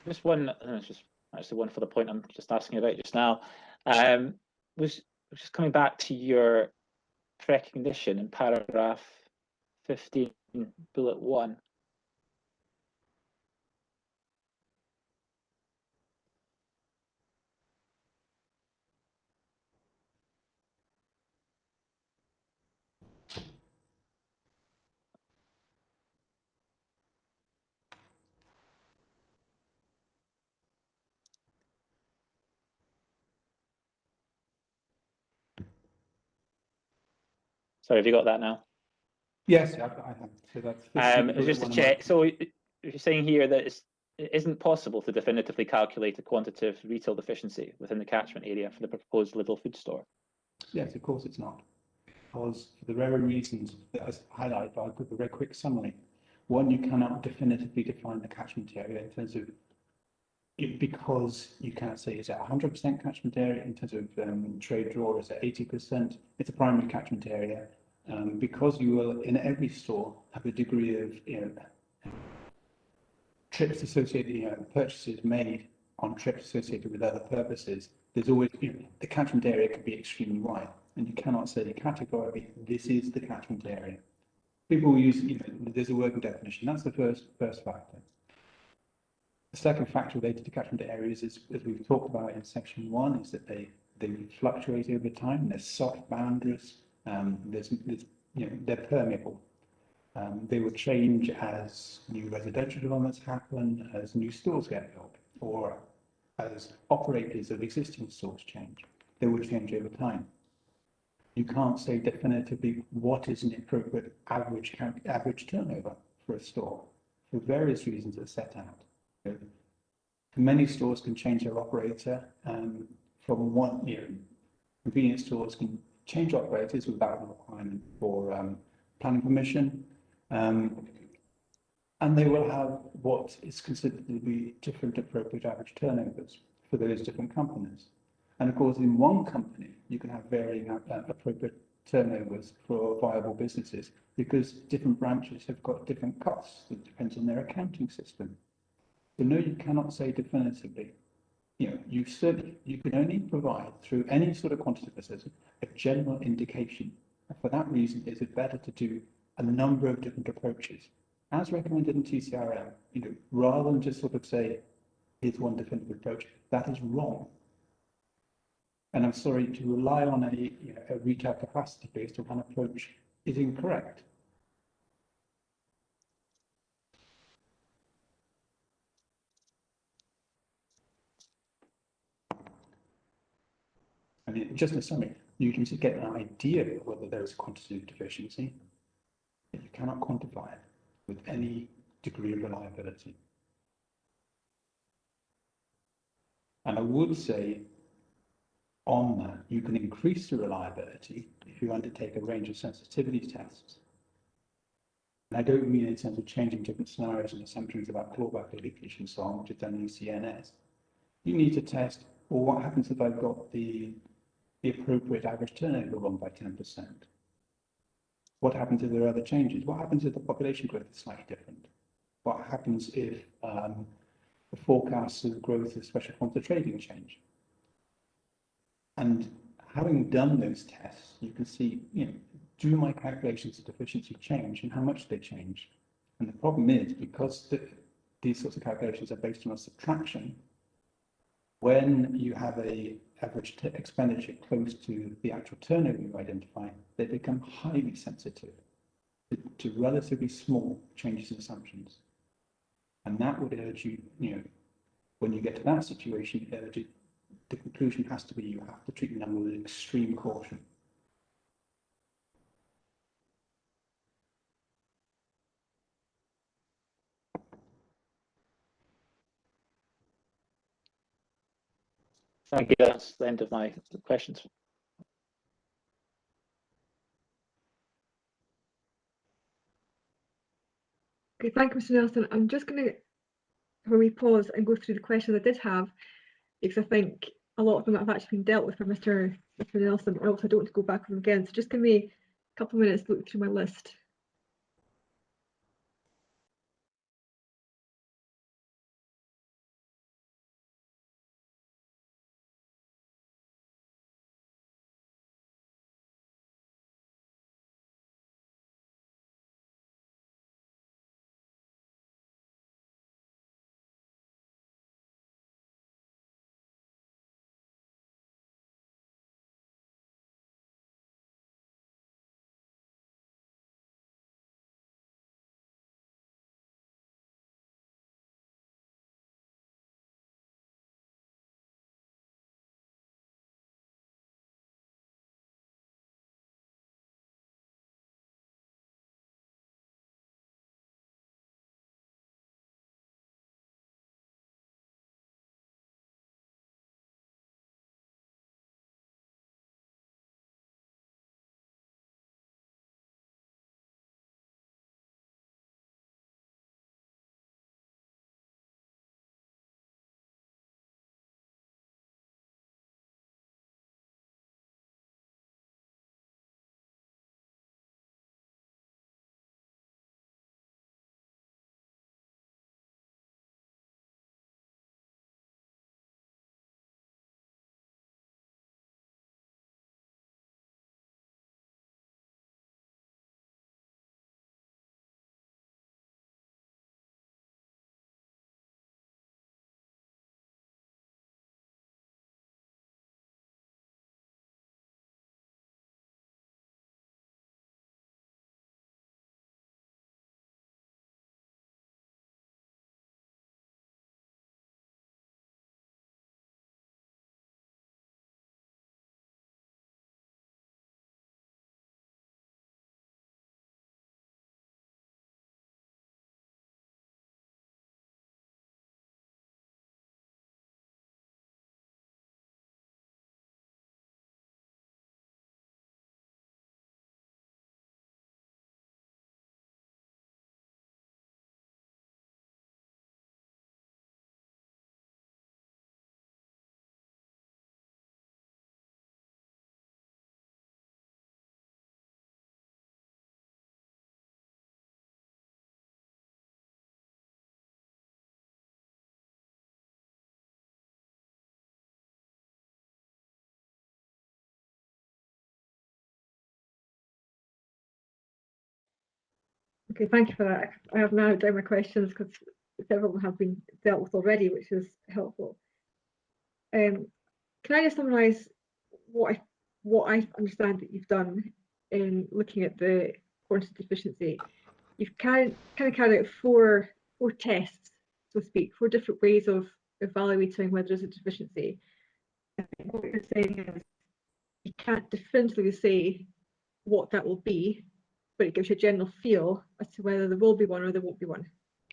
Just one, it's just actually one for the point I'm just asking about just now. Was just coming back to your recognition in paragraph 15, bullet 1. Sorry, have you got that now? Yes, I have. So that's Just to check. So you're saying here that it isn't possible to definitively calculate a quantitative retail deficiency within the catchment area for the proposed Lidl food store? Yes, of course it's not. Because for the very reasons that I highlighted, I'll give a very quick summary. One, you cannot definitively define the catchment area in terms of because you can't say is it 100% catchment area in terms of trade draw, is it 80%? It's a primary catchment area. Because you will in every store have a degree of trips associated, purchases made on trips associated with other purposes. There's always the catchment area can be extremely wide, and you cannot say categorically this is the catchment area. People will use there's a working definition. That's the first factor. The second factor related to catchment areas is, as we've talked about in section 1, is that they fluctuate over time. They're soft boundaries. They're permeable. They will change as new residential developments happen, as new stores get built, or as operators of existing stores change. They will change over time. You can't say definitively what is an appropriate average turnover for a store for various reasons that are set out. Many stores can change their operator from one, convenience stores can change operators without a requirement for planning permission. And they will have what is considered to be different appropriate average turnovers for those different companies. And of course, in one company, you can have varying appropriate turnovers for viable businesses because different branches have got different costs. It depends on their accounting system. So no, you cannot say definitively. You can only provide through any sort of quantitative assessment a general indication. And for that reason, is it better to do a number of different approaches, as recommended in TCRM. Rather than just sort of say, here's one definitive approach. That is wrong. And I'm sorry, to rely on a retail capacity based on one approach is incorrect. I mean, just in summary, you can just get an idea of whether there is a quantitative deficiency, but you cannot quantify it with any degree of reliability. And I would say on that, you can increase the reliability if you undertake a range of sensitivity tests. And I don't mean in terms of changing different scenarios and assumptions about clawback leakage and so on, which is done in CNS. You need to test, well, what happens if I've got the appropriate average turnover wrong by 10%? What happens if there are other changes? What happens if the population growth is slightly different? What happens if the forecasts of growth of special forms of trading change? And having done those tests, you can see, do my calculations of deficiency change and how much they change? And the problem is, because these sorts of calculations are based on a subtraction, when you have a average expenditure close to the actual turnover you identify, they become highly sensitive to relatively small changes in assumptions. And that would urge you, when you get to that situation, the conclusion has to be you have to treat the number with extreme caution. Thank you. That's the end of my questions. Okay, thank you, Mr. Nelson. I'm just going to have a wee pause and go through the questions I did have, because I think a lot of them have actually been dealt with by Mr. Nelson. I also don't want to go back over them again. So just give me a couple of minutes to look through my list. Okay, thank you for that. I have narrowed down my questions because several of them have been dealt with already, which is helpful. Can I just summarise what I understand that you've done in looking at the quantity deficiency? You've kind of carried out four tests, so to speak, 4 different ways of evaluating whether there's a deficiency. I think what you're saying is you can't definitively say what that will be, but it gives you a general feel as to whether there will be one or there won't be one.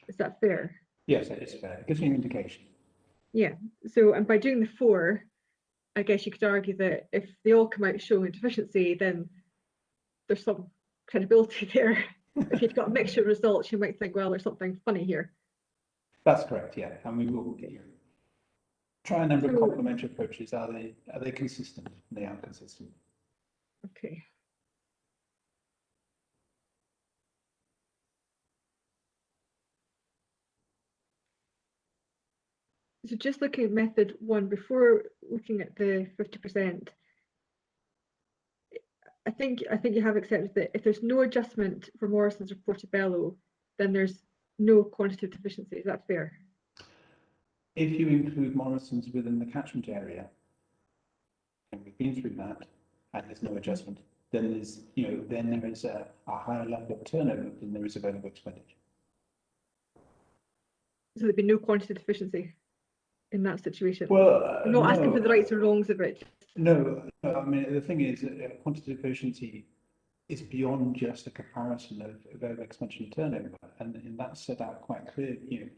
Is that fair? Yes, it is fair. It gives you an indication. Yeah. So, and by doing the 4, I guess you could argue that if they all come out showing a deficiency, then there's some credibility there. If you've got a mixture of results, you might think, well, there's something funny here. That's correct, yeah. And we will get you. Try a number of complementary approaches. Are they consistent? They are consistent. Okay. So just looking at method 1, before looking at the 50%, I think you have accepted that if there's no adjustment for Morrison's or Portobello, then there's no quantitative deficiency. Is that fair? If you include Morrison's within the catchment area, and we've been through that, and there's no adjustment, then there's, then there is a higher level of turnover than there is available expenditure. So there'd be no quantitative deficiency in that situation. Well, I'm not asking for the rights or wrongs of it. No, I mean, the thing is, quantitative efficiency is beyond just a comparison of over expansion and turnover, and that's set out quite clearly.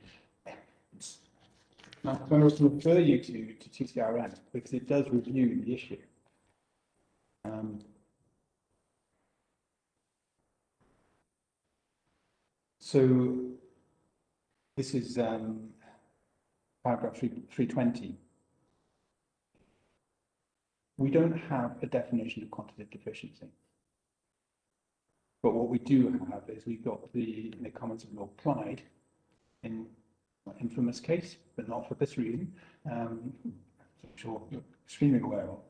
Now, I'm going to refer you to TCRM because it does review the issue. So this is paragraph 320. We don't have a definition of quantitative deficiency. But what we do have is we've got the comments of law applied in an infamous case, but not for this reason, I'm sure you're extremely aware of.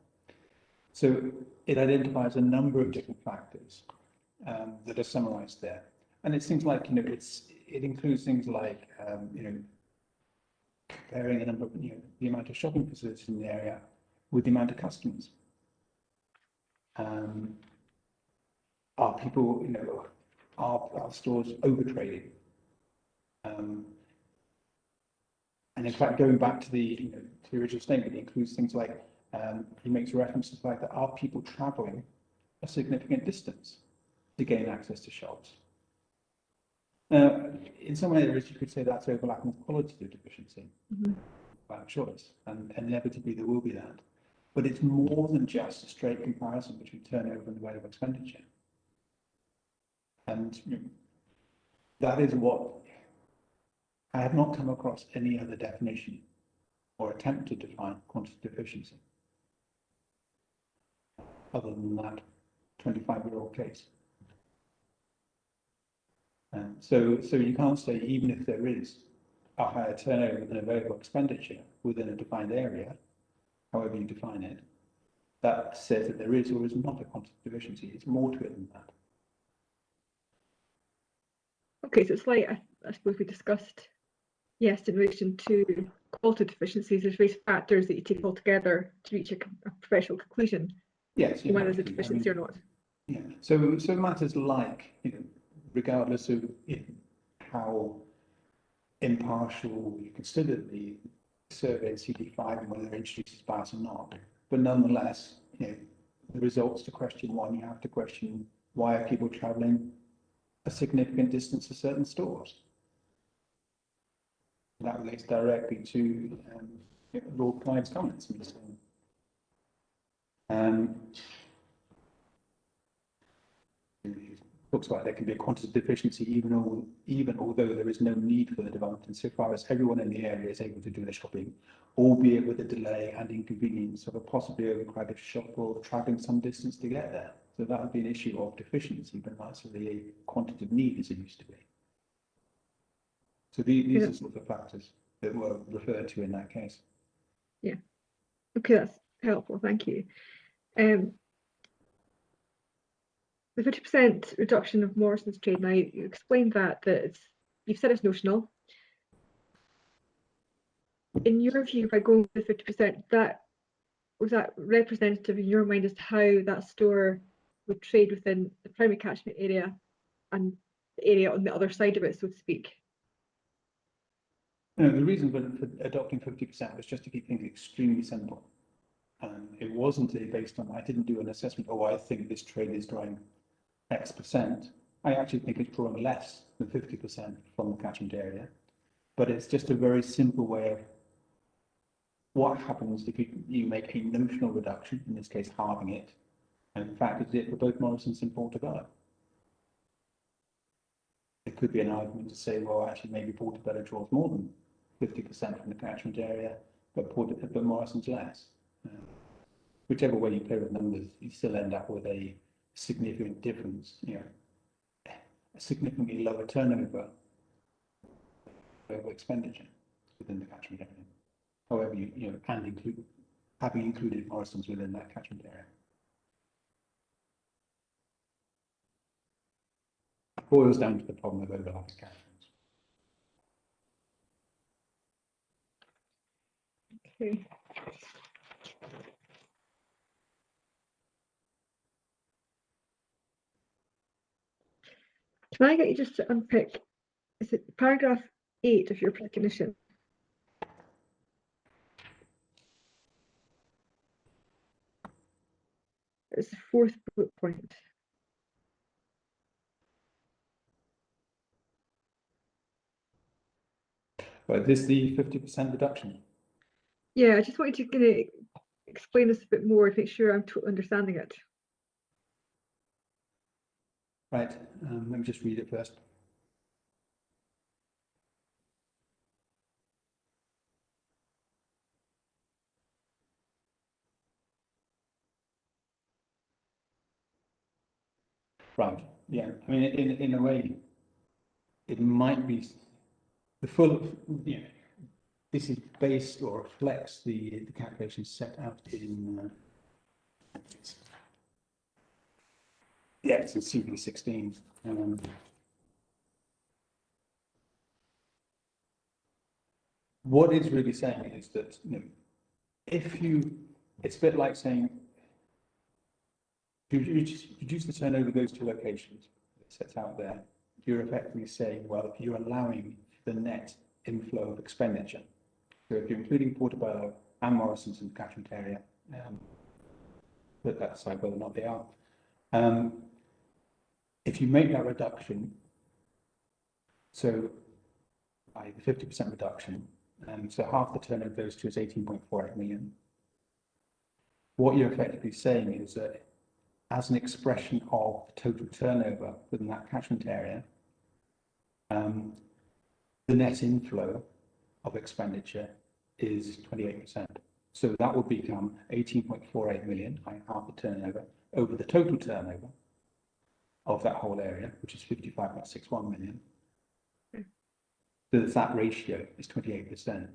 So it identifies a number of different factors that are summarized there. And it's things like, it includes things like, comparing a number of, the amount of shopping facilities in the area with the amount of customers. Are people, are stores overtrading? And in fact, going back to the, to the original statement, it includes things like, he makes reference to the fact that are people travelling a significant distance to gain access to shops? In some areas, you could say that's overlapping with qualitative deficiency by choice, and inevitably there will be that. But it's more than just a straight comparison between turnover and the rate of expenditure. And that is what I have not come across any other definition or attempt to define quantitative deficiency other than that 25-year-old case. So you can't say, even if there is a higher turnover than available expenditure within a defined area, however you define it, that says that there is or is not a quantitative deficiency. It's more to it than that. Okay, so it's like, I suppose we discussed, yes, in relation to qualitative deficiencies, there's various factors that you take all together to reach a professional conclusion. Yes, whether there's a deficiency or not. Yeah. So matters like, regardless of how impartial you consider the survey in CD5 and whether it introduces bias or not, but nonetheless, the results to question 1, you have to question, why are people travelling a significant distance to certain stores? That relates directly to Lord Clyde's comments. It looks like there can be a quantitative deficiency even although there is no need for the development, insofar as everyone in the area is able to do their shopping, albeit with a delay and inconvenience of a possibly overcrowded shop or travelling some distance to get there. So that would be an issue of deficiency, but not necessarily a quantitative need as it used to be. So these are sort of factors that were referred to in that case. Yeah. Okay, that's helpful. Thank you. the 50% reduction of Morrison's trade. Now you explained that you've said it's notional. In your view, by going with 50%, was that representative in your mind as to how that store would trade within the primary catchment area and the area on the other side of it, so to speak? No, the reason for adopting 50% was just to keep things extremely simple. It wasn't based on, I didn't do an assessment, oh, I think this trade is drawing X percent. I actually think it's drawing less than 50% from the catchment area. But it's just a very simple way of what happens if you make a notional reduction, in this case halving it, and in fact it's it for both Morrisons and Portobello. It could be an argument to say, well, actually maybe Portobello draws more than 50% from the catchment area, but Morrison's less. Whichever way you play with numbers, you still end up with a significant difference, a significantly lower turnover over expenditure within the catchment area. However, having included Morrison's within that catchment area. It boils down to the problem of overlapping catchments. Okay. Can I get you just to unpick, is it paragraph 8 of your recognition? It's the 4th bullet point. But this is the 50% reduction. Yeah, I just wanted you to explain this a bit more to make sure I'm understanding it. Right, let me just read it first. Right, yeah, I mean, in a way, it might be the full, this is based or reflects the calculations set out in, it's in CV16. What it's really saying is that, it's a bit like saying, if you reduce the turnover of those two locations, it's set out there, you're effectively saying, well, you're allowing the net inflow of expenditure. So if you're including Portobello and Morrison's in the catchment area, put that aside whether or not they are. If you make that reduction, so by the 50% reduction, so half the turnover of those two is 18.48 million. What you're effectively saying is that as an expression of the total turnover within that catchment area, the net inflow of expenditure is 28%. So that would become 18.48 million, half the turnover, over the total turnover of that whole area, which is 55.61 million. So that ratio is 28%.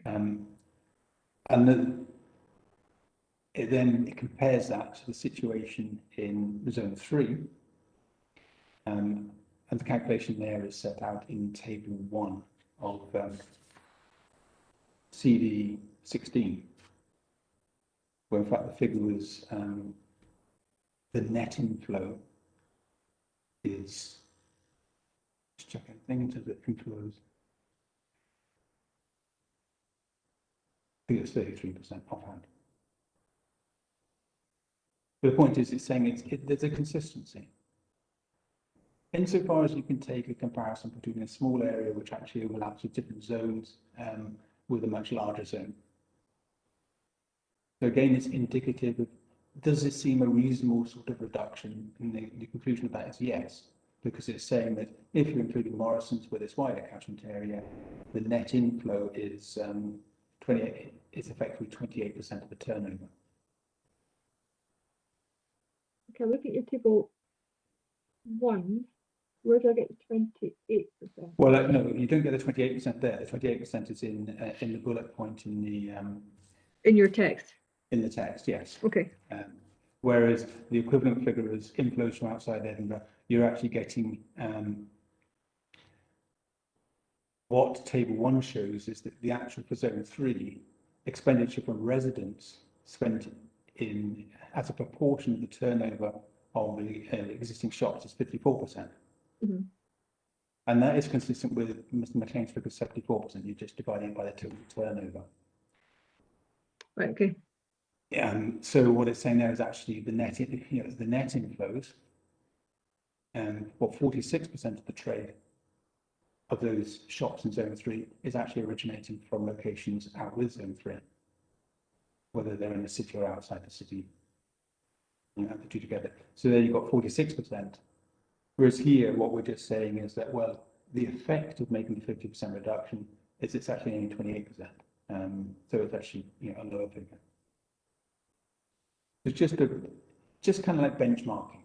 And then it compares that to the situation in zone 3. And the calculation there is set out in table 1 of CV16, where in fact the figure was the net inflow is, just checking things as it inflows. I think it's 33% offhand. But the point is, it's saying there's a consistency. Insofar as you can take a comparison between a small area which actually overlaps with different zones with a much larger zone. So again, it's indicative of, does it seem a reasonable sort of reduction? And the conclusion of that is yes, because it's saying that if you're including Morrison's with its wider catchment area, the net inflow is effectively 28% of the turnover. Okay, look at your table 1. Where do I get the 28%? Well, no, you don't get the 28% there. The 28% is in the bullet point in the in your text. in the text, yes. Okay. Whereas the equivalent figure is inflows from outside Edinburgh, you're actually getting what table 1 shows is that the actual for zone 3 expenditure from residents spent in as a proportion of the turnover of the existing shops is 54%. Mm-hmm. And that is consistent with Mr. McLean's figure 74%. You're just dividing it by the total turnover. Right, okay. So what it's saying there is actually the net, the net inflows, and 46% of the trade of those shops in zone 3 is actually originating from locations out with zone 3, whether they're in the city or outside the city, the two together. So there you've got 46%. Whereas here, what we're just saying is that, well, the effect of making the 50% reduction is it's actually only 28%. So it's actually a lower figure. It's just kind of like benchmarking.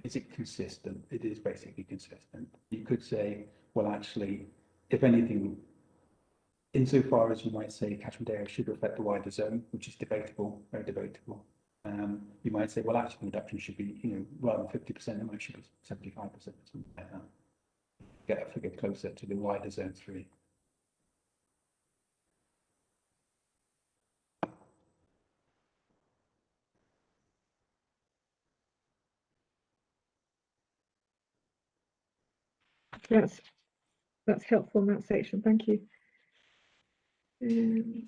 Is it consistent? It is basically consistent. You could say, well, actually, if anything, insofar as you might say catchment area should reflect the wider zone, which is debatable, very debatable. You might say, well, actually, the reduction should be, rather than 50%, it might should be 75% or something like that. Get a figure closer to the wider zone 3. That's helpful in that section. Thank you. Can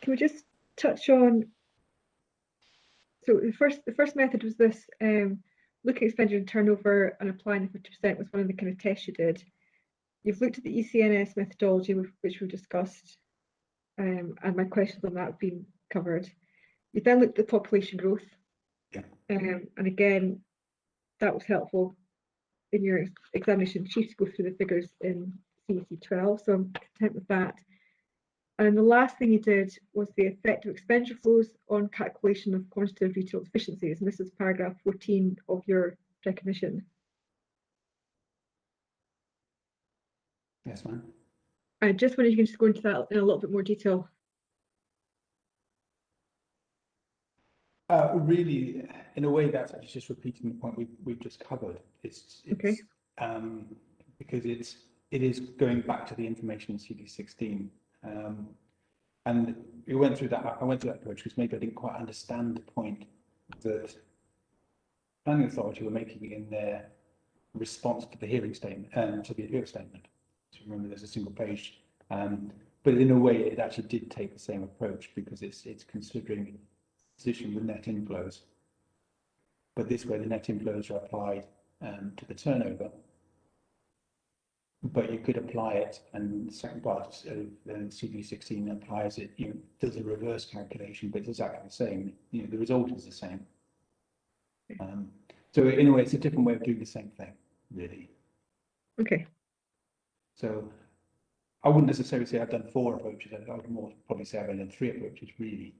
we just touch on? So the first method was this: looking at expenditure and turnover and applying the 50% was one of the kind of tests you did. You've looked at the ECNS methodology, which we discussed, and my questions on that have been covered. You then looked at population growth, and again, that was helpful in your examination chief to go through the figures in CEC 12, so I'm content with that. And the last thing you did was the effect of expenditure flows on calculation of quantitative retail efficiencies, and this is paragraph 14 of your recognition. Yes, ma'am. I just wonder if you can just go into that in a little bit more detail. Really, in a way, that's actually just repeating the point we've just covered. It's okay. Because it is going back to the information in CD 16, and we went through that. I went through that approach because maybe I didn't quite understand the point that planning authority were making in their response to the hearing statement, to the appeal statement. So remember, there's a single page, but in a way, it actually did take the same approach because it's considering position with net inflows, but this way the net inflows are applied to the turnover, but you could apply it, and the second part of CD 16 applies it, does a reverse calculation, but it's exactly the same, the result is the same. So in a way, it's a different way of doing the same thing, really. Okay. So I wouldn't necessarily say I've done 4 approaches, I would more probably say I've done 3 approaches, really.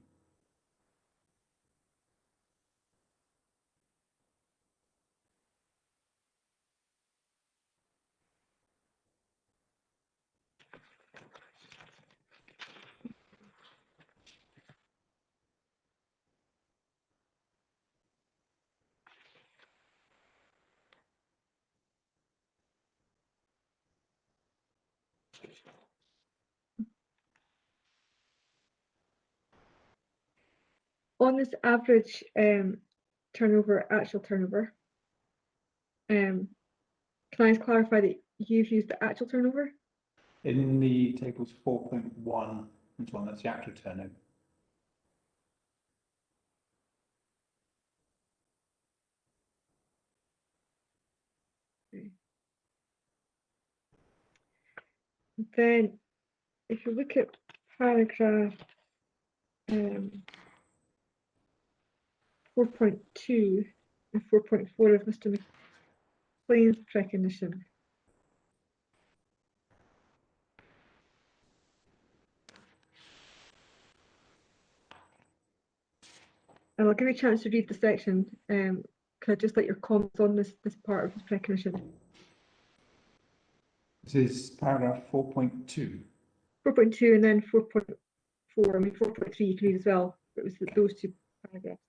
On this average turnover, actual turnover, can I just clarify that you've used the actual turnover? In the tables 4.1 and so on, that's the actual turnover. Okay. Then, if you look at paragraph 4.2 and 4.4 of Mr. McLean's recognition, and I'll give you a chance to read the section. Could I just let your comments on this part of his recognition? This is paragraph 4.2. 4.2 and then 4.4. I mean, 4.3 you can read as well. But it was those two paragraphs.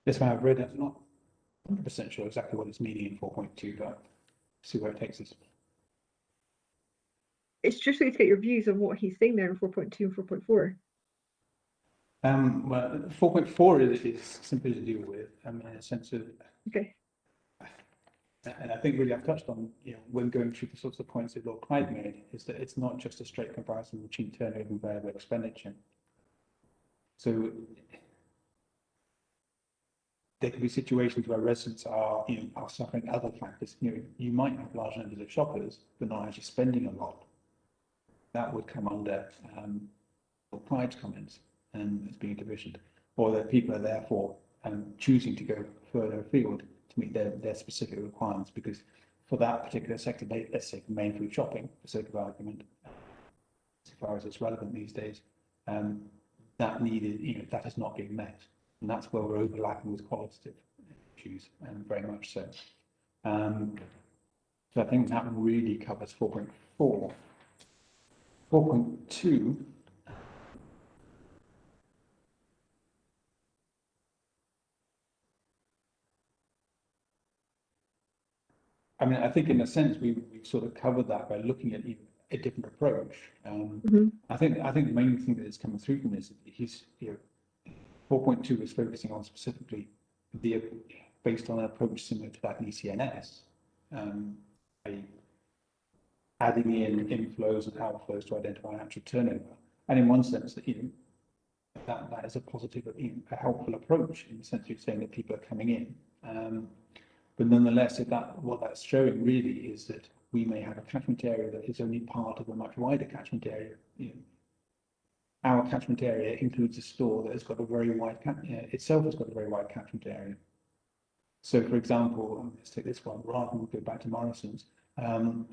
This one I've read it, I'm not 100% sure exactly what it's meaning in 4.2, but see where it takes us. It's just really to get your views on what he's saying there in 4.2 and 4.4. Well, 4.4 is simply to deal with, in a sense of, Okay. and I think really I've touched on, when going through the sorts of points that Lord Clyde made, is that it's not just a straight comparison between turnover and variable expenditure. So there could be situations where residents are, are suffering other factors. You might have large numbers of shoppers, but not actually spending a lot. That would come under Lord Clyde's comments as being deficient, or that people are therefore choosing to go further afield to meet their specific requirements, because for that particular sector, let's say main food shopping, for sake of argument, as far as it's relevant these days, that needed, that is not being met. And that's where we're overlapping with qualitative issues, very much so. So I think that really covers 4.4. 4.2. I mean, I think in a sense we've sort of covered that by looking at a different approach. I think the main thing that is coming through from this is 4.2 is focusing on specifically based on an approach similar to that in ECNS, adding in inflows and outflows to identify actual turnover. And in one sense, that that is a positive, a helpful approach in the sense you're saying that people are coming in. But nonetheless, what that's showing really is that we may have a catchment area that is only part of a much wider catchment area. Our catchment area includes a store that has got a very wide itself has got a very wide catchment area. So, for example, let's take this one. Rather than go back to Morrison's, from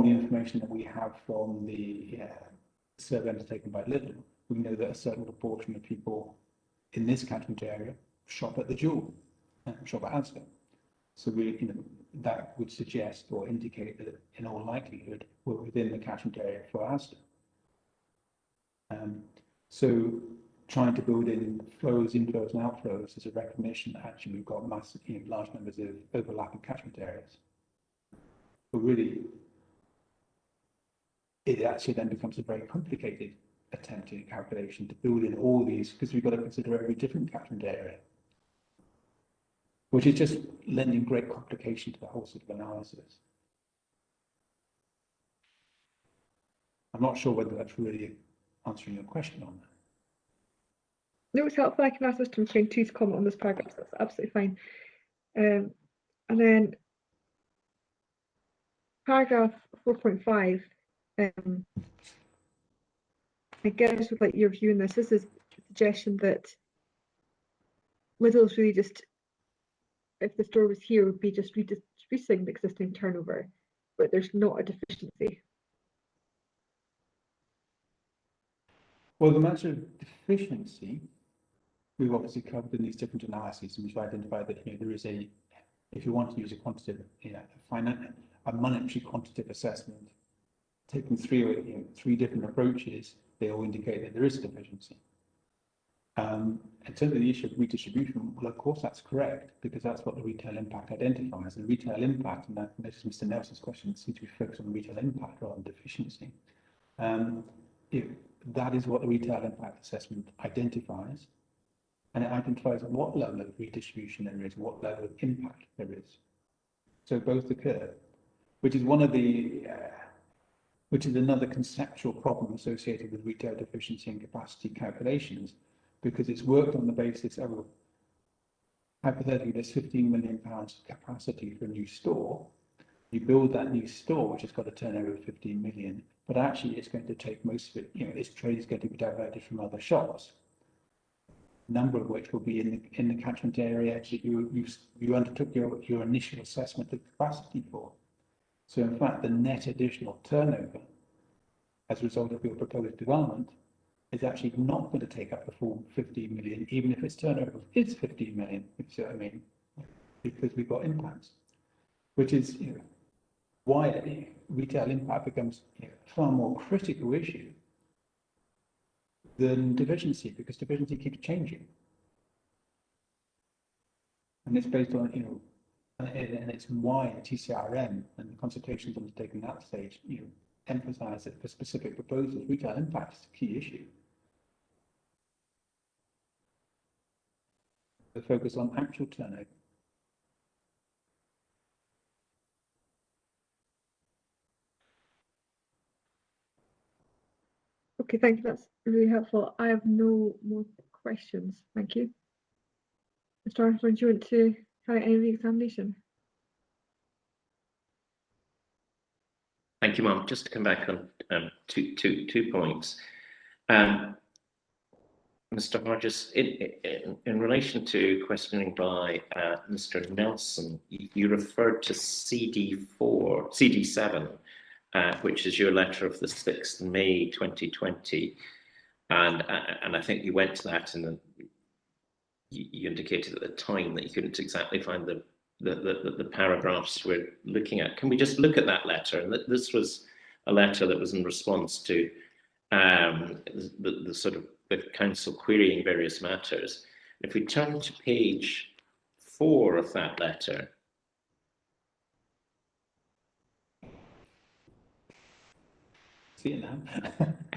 the information that we have from the survey undertaken by Lidl, we know that a certain proportion of people in this catchment area shop at the Jewel, shop at Asda. So that would suggest or indicate that in all likelihood we're within the catchment area for Asda. So trying to build in flows, inflows and outflows is a recognition that actually we've got massive, large numbers of overlapping catchment areas. But really, it actually then becomes a very complicated attempt in calculation to build in all these, because we've got to consider every different catchment area, which is just lending great complication to the whole sort of analysis. I'm not sure whether that's really answering your question on that. No, it's helpful. I can ask Mr. McLean too to comment on this paragraph. So that's absolutely fine. And then paragraph 4.5. I guess with like your view on this is a suggestion that Lidl's really just, if the store was here, would be just redistributing the existing turnover, but there's not a deficiency. Well, the matter of deficiency, we've obviously covered in these different analyses, and we've identified that there is if you want to use a quantitative, a monetary quantitative assessment, taking three different approaches, they all indicate that there is a deficiency. In terms of the issue of redistribution, well, of course that's correct, because that's what the retail impact identifies. And retail impact, and that notice Mr. Nelson's question seems to be focused on retail impact rather than deficiency. that is what the retail impact assessment identifies. And it identifies what level of redistribution there is, what level of impact there is. So both occur, which is one of the, which is another conceptual problem associated with retail deficiency and capacity calculations, because it's worked on the basis of, hypothetically, there's £15 million capacity for a new store. You build that new store, which has got a turnover of 15 million, but actually it's going to take most of it, its trade is going to be diverted from other shops, a number of which will be in the catchment area that you undertook your initial assessment of capacity for. So in fact, the net additional turnover as a result of your proposed development is actually not going to take up the full 15 million, even if its turnover is 15 million, if you see what I mean, because we've got impacts, which is, why retail impact becomes a far more critical issue than deficiency, because deficiency keeps changing. And it's based on, and it's why TCRM and the consultations undertaken at that stage, emphasize that for specific proposals, retail impact is a key issue. The focus on actual turnover. Okay, thank you. That's really helpful. I have no more questions. Thank you. Mr. Armstrong, do you want to carry out any re-examination? Thank you, Mum. Just to come back on two points. Mr. Hodges, in relation to questioning by Mr. Nelson, you referred to CD7, which is your letter of the 6th May 2020, and I think you went to that, and you indicated at the time that you couldn't exactly find the paragraphs we're looking at. Can we just look at that letter? And this was a letter that was in response to the sort of the council querying various matters. If we turn to page 4 of that letter, See it now.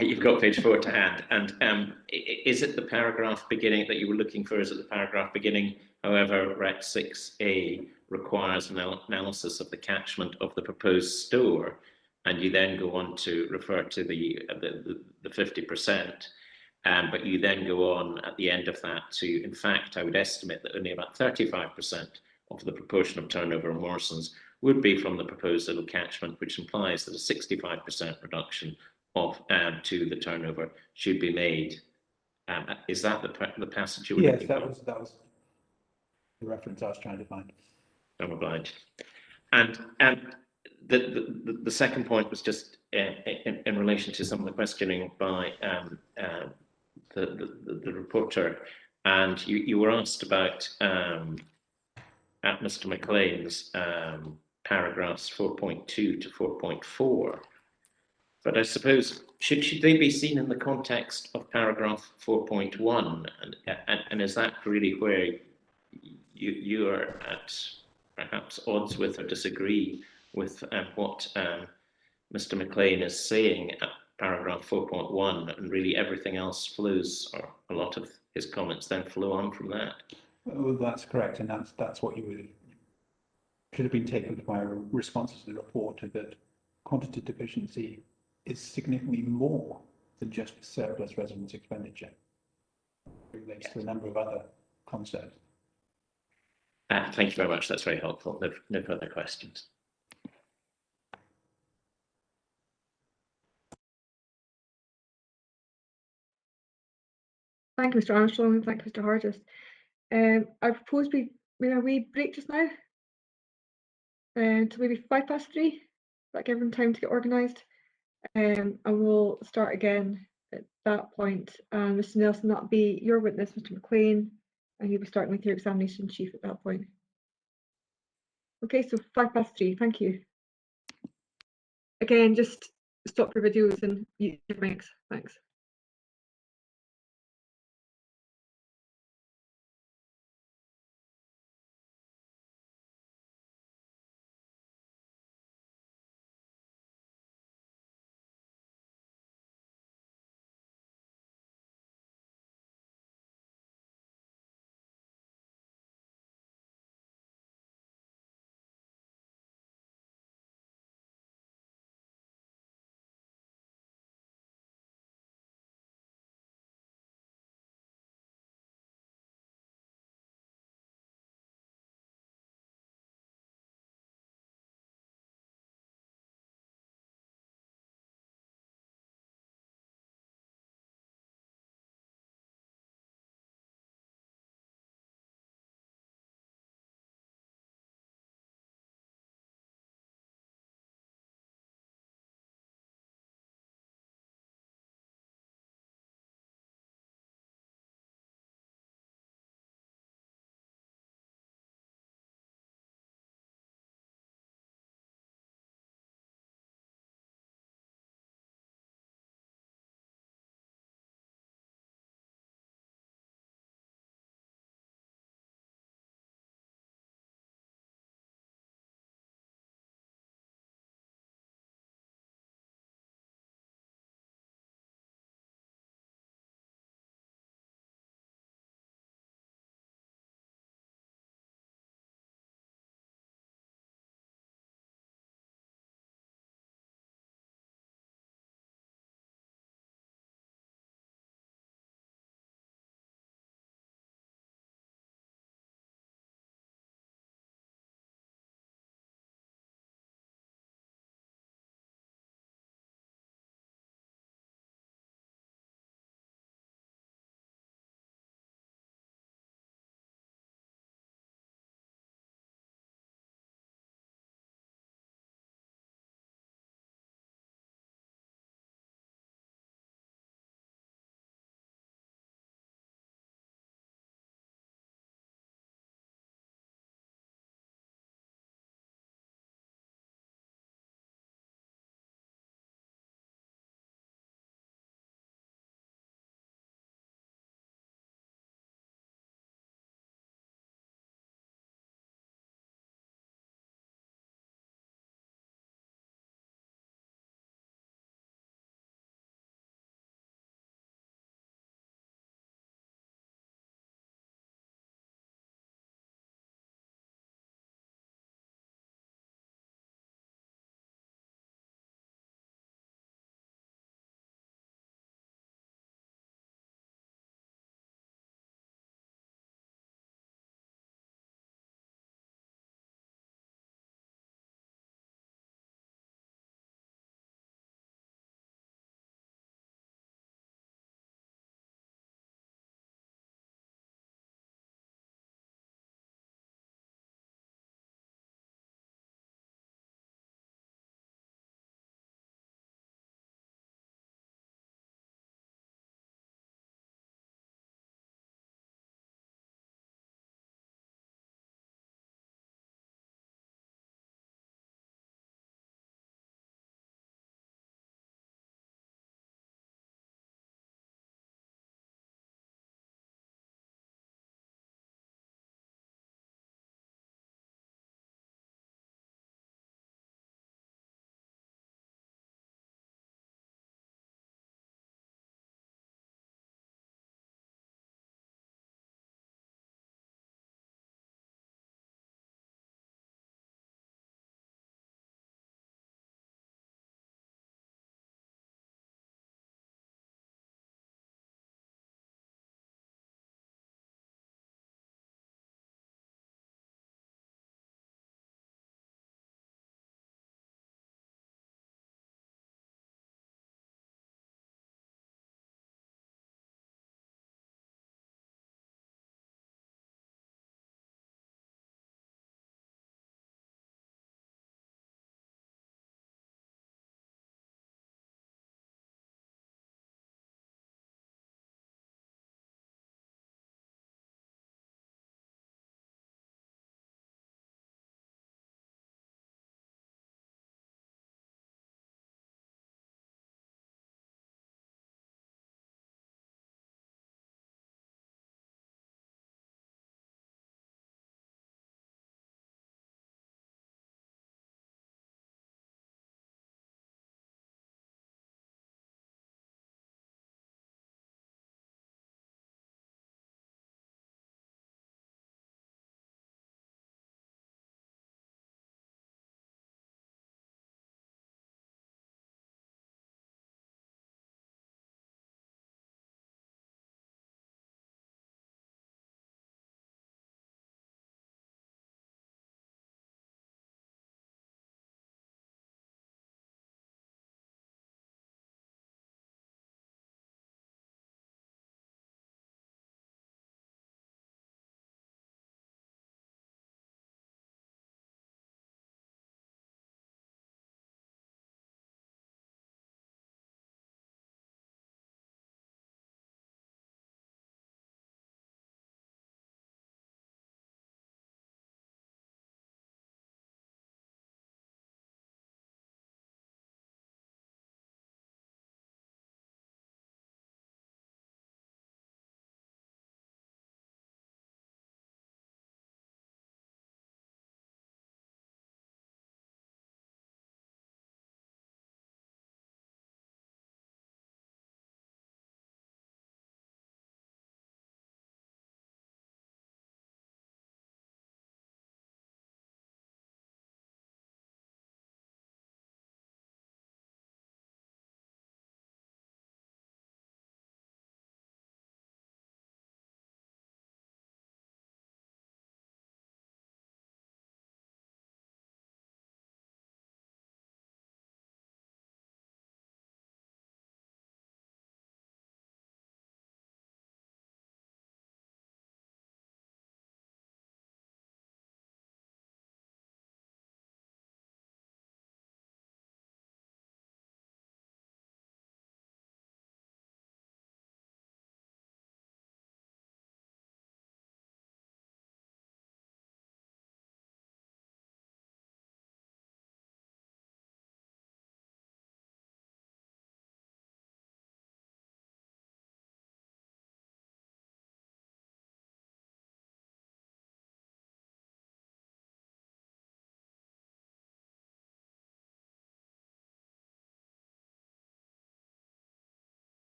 you've got page 4 to hand, and is it the paragraph beginning that you were looking for? Is it the paragraph beginning, however, Rec 6A requires an analysis of the catchment of the proposed store, and you then go on to refer to the 50%, but you then go on at the end of that to, in fact, I would estimate that only about 35% of the proportion of turnover in Morrison's would be from the proposed little catchment, which implies that a 65% reduction of to the turnover should be made. Is that the passage you were looking for? Yes, that was the reference I was trying to find. I'm obliged. And the second point was just in relation to some of the questioning by the reporter, and you were asked about at Mr. McLean's paragraphs 4.2 to 4.4, but I suppose should they be seen in the context of paragraph 4.1, and is that really where you are at perhaps odds with or disagree with what Mr. McLean is saying at paragraph 4.1, and really everything else flows, or a lot of his comments then flow on from that? Well, that's correct, and that's what should have been taken by responses to the report, that quantity deficiency is significantly more than just surplus residence expenditure. It relates to a number of other concepts. Thank you very much. That's very helpful. No further questions. Thank you, Mr. Armstrong, and thank you, Mr. Hodges. I propose we break just now to maybe 3:05. That give them time to get organised, and we'll start again at that point. And Mr. Nelson, that'll be your witness, Mr. McLean, and you'll be starting with your examination chief at that point. Okay, so 3:05. Thank you. Again, just stop your videos and mute your mics. Thanks.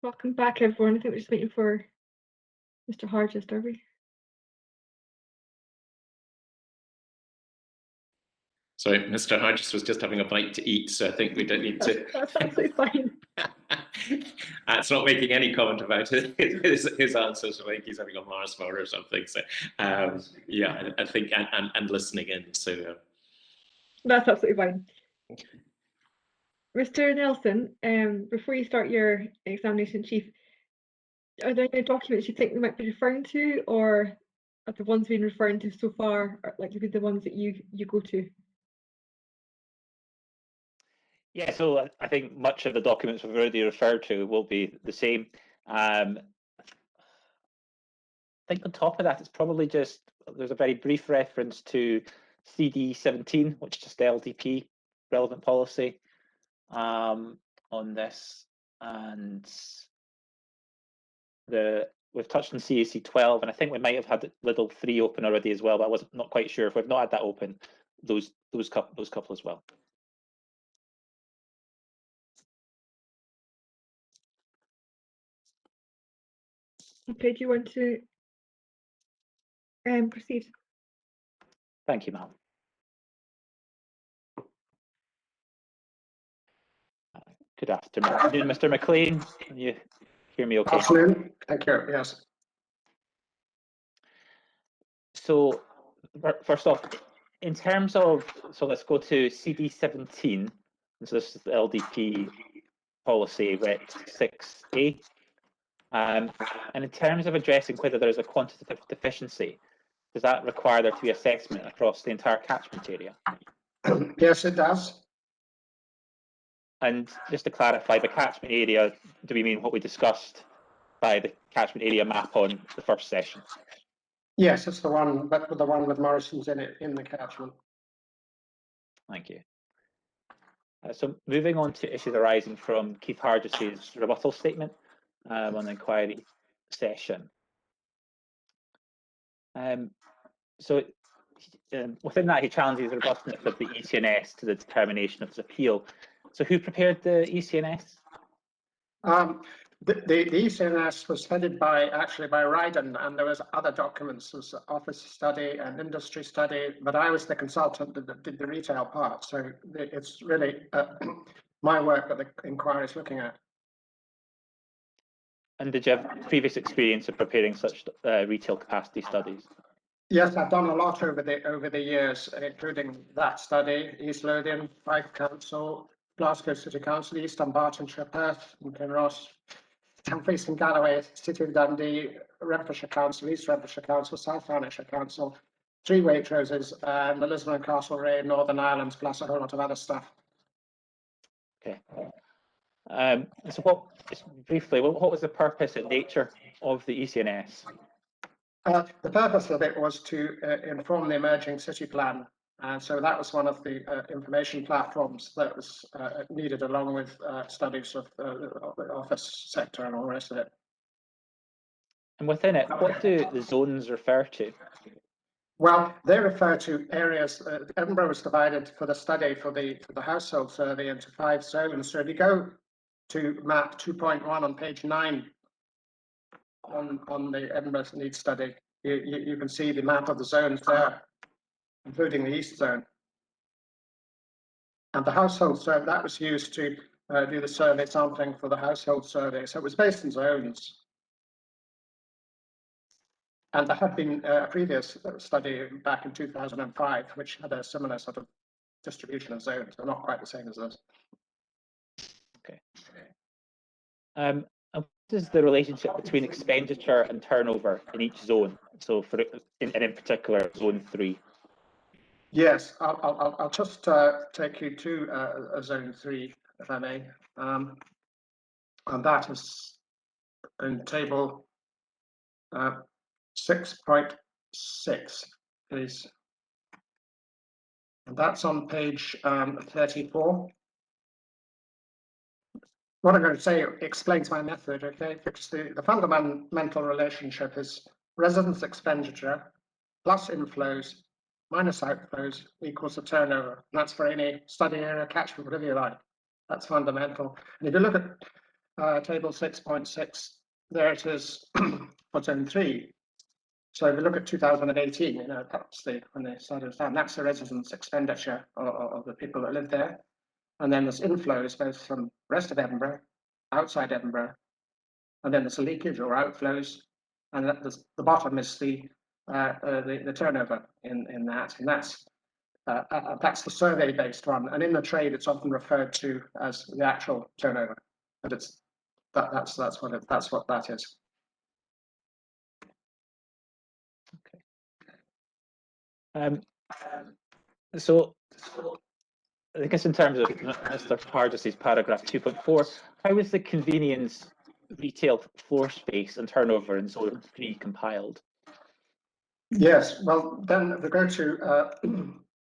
Welcome back, everyone. I think we're just waiting for Mr. Hargis, are we? Sorry, Mr. Hargis was just having a bite to eat, so I think we don't need to. That's absolutely fine. It's not making any comment about his answers. I think he's having a Mars bar or something. So, yeah, I think, and listening in. So, That's absolutely fine. Mr. Nelson, before you start your examination in chief, are there any documents you think we might be referring to, or are the ones we've been referring to so far likely to be the ones that you go to? Yeah, so I think much of the documents we've already referred to will be the same. I think on top of that, it's probably just, there's a very brief reference to CD 17, which is just the LDP relevant policy on this. And we've touched on CAC 12, and I think we might have had little 3 open already as well, but I was not quite sure if we've not had that open, those couple as well. Okay, do you want to proceed? Thank you, ma'am. Good afternoon, Mr. McLean. Can you hear me okay? Afternoon. Thank you. Yes. So first off, in terms of, so let's go to CD 17. So this is the LDP policy REC 6A. And in terms of addressing whether there's a quantitative deficiency, does that require there to be assessment across the entire catchment area? Yes, it does. And just to clarify, the catchment area, do we mean what we discussed by the catchment area map on the first session? Yes, it's the one, but with the one with Morrison's in it in the catchment. Thank you. So moving on to issues arising from Keith Hargis's rebuttal statement on the inquiry session. So within that, he challenges the robustness of the ECNS to the determination of his appeal. So who prepared the ECNS? The ECNS was headed actually by Ryden, and there was other documents, as office study and industry study, but I was the consultant that did the retail part. So it's really my work that the inquiry is looking at. And did you have previous experience of preparing such retail capacity studies? Yes, I've done a lot over the years, including that study, East Lothian, Fife Council, Glasgow City Council, East Dunbartonshire, Perth, and Kinross, Dumfries and Galloway, City of Dundee, Renfrewshire Council, East Renfrewshire Council, South Lanarkshire Council, 3 Waitroses, and the Lisbon and Castlereagh, Northern Ireland, plus a whole lot of other stuff. Okay. So just briefly, what was the purpose and nature of the ECNS? The purpose of it was to inform the emerging city plan. And so that was one of the information platforms that was needed, along with studies of the office sector and all the rest of it. And within it, what do the zones refer to? Well, they refer to areas. Edinburgh was divided for the study for the household survey into 5 zones. So if you go to map 2.1 on page 9 on the Edinburgh needs study, you can see the map of the zones there, including the East Zone. And the household survey, that was used to do the survey sampling for the household survey. So it was based in zones. And there had been a previous study back in 2005, which had a similar sort of distribution of zones, but not quite the same as this. Okay. And what is the relationship between expenditure and turnover in each zone? So in particular, zone 3. Yes, I'll just take you to zone 3, if I may. And that is in table 6.6, please. And that's on page 34. What I'm going to say explains my method, okay? Because the fundamental relationship is residence expenditure plus inflows minus outflows equals the turnover. And that's for any study area, catchment, whatever you like. That's fundamental. And if you look at table 6.6, there it is for zone 3. So if we look at 2018, you know, that's when they started down, that's the residence expenditure of the people that live there. And then there's inflows both from the rest of Edinburgh, outside Edinburgh, and then there's a leakage or outflows, and at the bottom is the turnover in that, and that's the survey-based one. And in the trade, it's often referred to as the actual turnover, but that's what that is. So I guess in terms of Mr. Hardis's paragraph 2.4, how is the convenience retail floor space and turnover in zone 3 compiled? Yes, well, then if we go to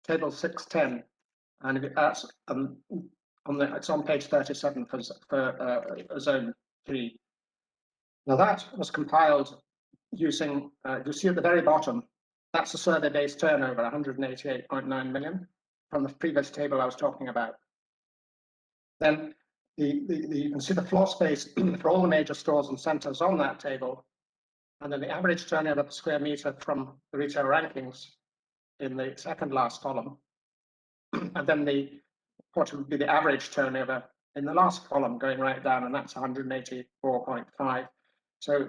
table 610, and if that's it's on page 37 for zone 3. Now that was compiled using, you see at the very bottom, that's the survey-based turnover, 188.9 million from the previous table I was talking about. Then you can see the floor space for all the major stores and centres on that table, and then the average turnover per square metre from the retail rankings in the second last column, and then what would be the average turnover in the last column going right down, and that's 184.5. So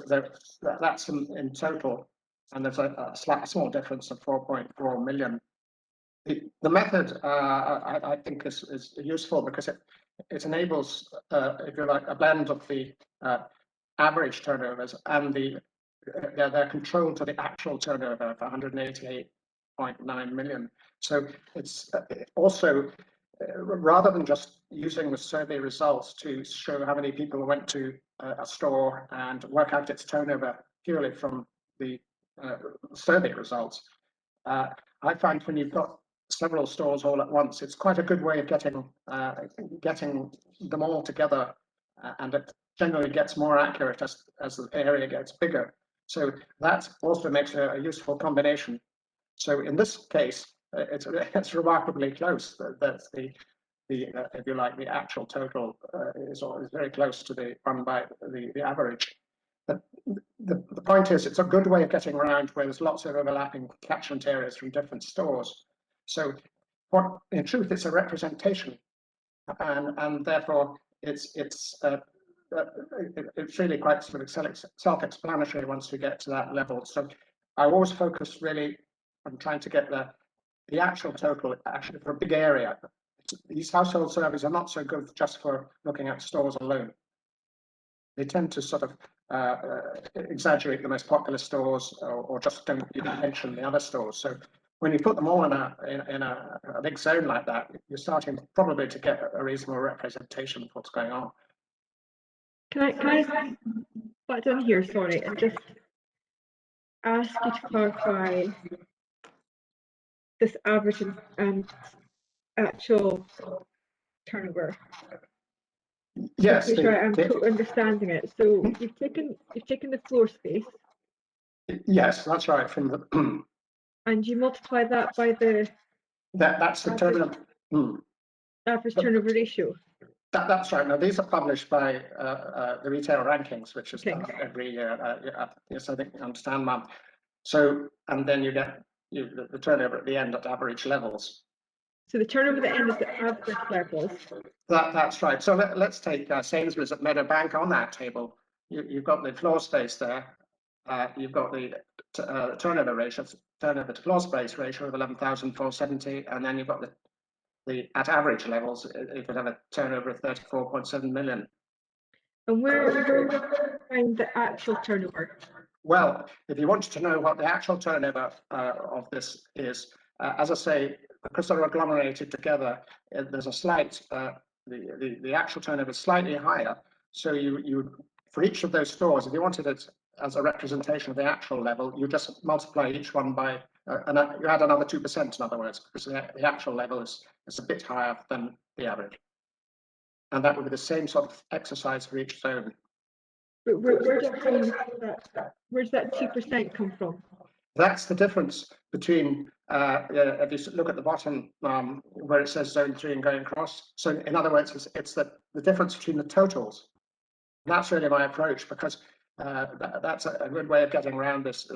that's in total, and there's a small difference of 4.4 million. The method I think is useful because it enables, if you like, a blend of the average turnovers and they're controlled to the actual turnover of 188.9 million. So it's also, rather than just using the survey results to show how many people went to a store and work out its turnover purely from the survey results, I find when you've got several stores all at once, it's quite a good way of getting them all together, and it generally gets more accurate as the area gets bigger. So that also makes a useful combination. So in this case, it's remarkably close. That's the if you like, the actual total is very close to the one by the average. But the point is, it's a good way of getting around where there's lots of overlapping catchment areas from different stores. So what, in truth, it's a representation, and therefore it's really quite sort of self-explanatory once we get to that level. So I always focus really on trying to get the actual total actually for a big area. These household surveys are not so good just for looking at stores alone. They tend to sort of exaggerate the most popular stores, or just don't even mention the other stores. So when you put them all in a big zone like that, you're starting probably to get a reasonable representation of what's going on. Can I back down here, sorry, and just ask you to clarify this average and actual turnover? Yes, I'm totally understanding it. So you've taken the floor space. Yes, that's right. From the and you multiply that by the that's the turnover. average turnover ratio. That's right. Now these are published by the retail rankings, which is done every year. Yes, I think you understand, ma'am. So, and then you get the turnover at the end at average levels. So the turnover at the end is the average levels. That's right. So let's take Sainsbury's at Meadowbank on that table. You've got the floor space there. You've got the turnover ratio, turnover to floor space ratio of 11,470, and then you've got the at average levels, it would have a turnover of 34.7 million. And where do you find the actual turnover? Well, if you wanted to know what the actual turnover of this is, as I say, because they're agglomerated together, there's a slight, the actual turnover is slightly higher. So you for each of those stores, if you wanted it as a representation of the actual level, you just multiply each one by, and you add another 2%, in other words, because the actual level is a bit higher than the average. And that would be the same sort of exercise for each zone. But where does that 2% come from? That's the difference between, if you look at the bottom where it says zone 3 and going across. So in other words, it's the difference between the totals. That's really my approach, because that's a good way of getting around this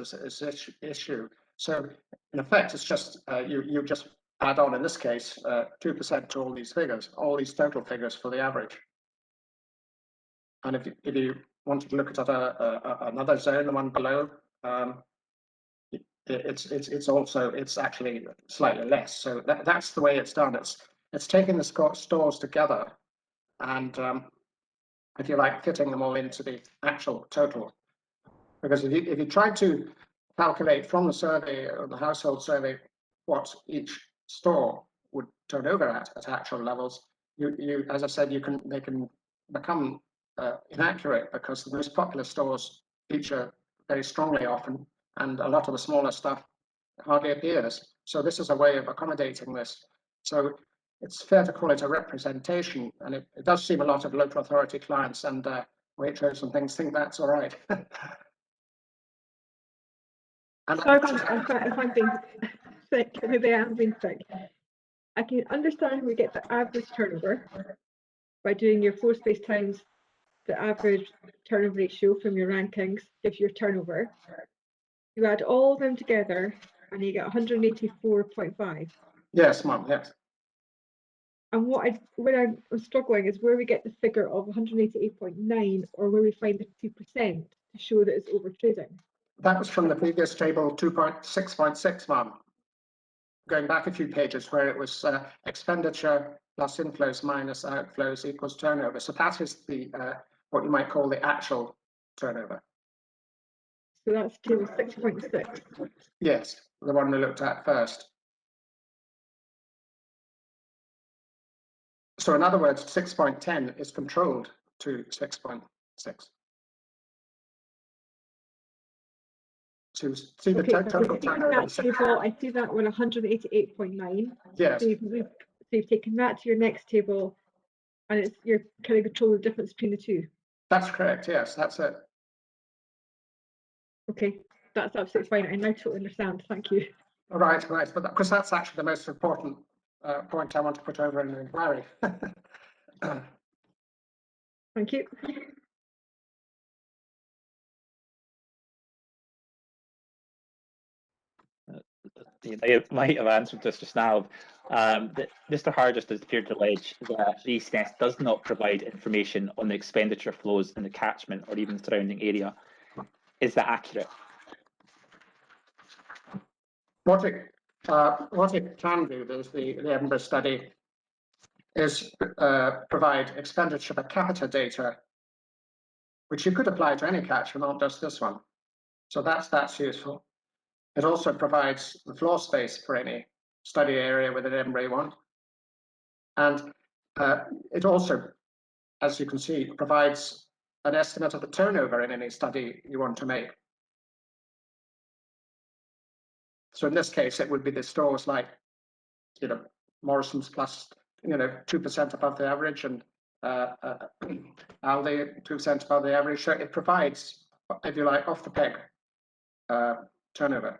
issue. So in effect, it's just you just add on, in this case, 2% to all these figures, all these total figures for the average. And if you wanted to look at another zone, the one below, it's actually slightly less. So that's the way it's done. It's taking the stores together and, if you like, fitting them all into the actual total. Because if you try to calculate from the survey or the household survey what each store would turn over at actual levels, you as I said, they can become inaccurate, because the most popular stores feature very strongly often, and a lot of the smaller stuff hardly appears. So this is a way of accommodating this. So it's fair to call it a representation, and it does seem a lot of local authority clients and Waitrose and things think that's all right. Sorry if I'm being sick, maybe I am being sick. I can understand we get the average turnover by doing your floor space times the average turnover ratio from your rankings gives your turnover. You add all of them together and you get 184.5. Yes, ma'am, yes. And where I'm struggling is where we get the figure of 188.9, or where we find the 2% to show that it's over trading. That was from the previous table 2.6.6, ma'am. Going back a few pages where it was expenditure plus inflows minus outflows equals turnover. So that is the what you might call the actual turnover. So that's table 6.6. Yes, the one we looked at first. So in other words, 6.10 is controlled to 6.6. So see the total turnover. I see that one 188.9. Yes. So you've taken that to your next table, and you're kind of controlling the difference between the two. That's correct. Yes, that's it. Okay, that's absolutely fine. I now totally understand. Thank you. Right, but because that's actually the most important point I want to put over in the inquiry. Thank you. You might have answered this just now. Mr. Hargis has appeared to allege that the ECNS does not provide information on the expenditure flows in the catchment or even surrounding area. Is that accurate? What it can do, the Edinburgh study, is provide expenditure per capita data, which you could apply to any catchment, not just this one. So that's useful. It also provides the floor space for any study area within Edinburgh you want. And it also, as you can see, provides an estimate of the turnover in any study you want to make. So in this case, it would be the stores like, Morrison's plus, 2% above the average, and Aldi 2% above the average. So it provides, if you like, off the peg turnover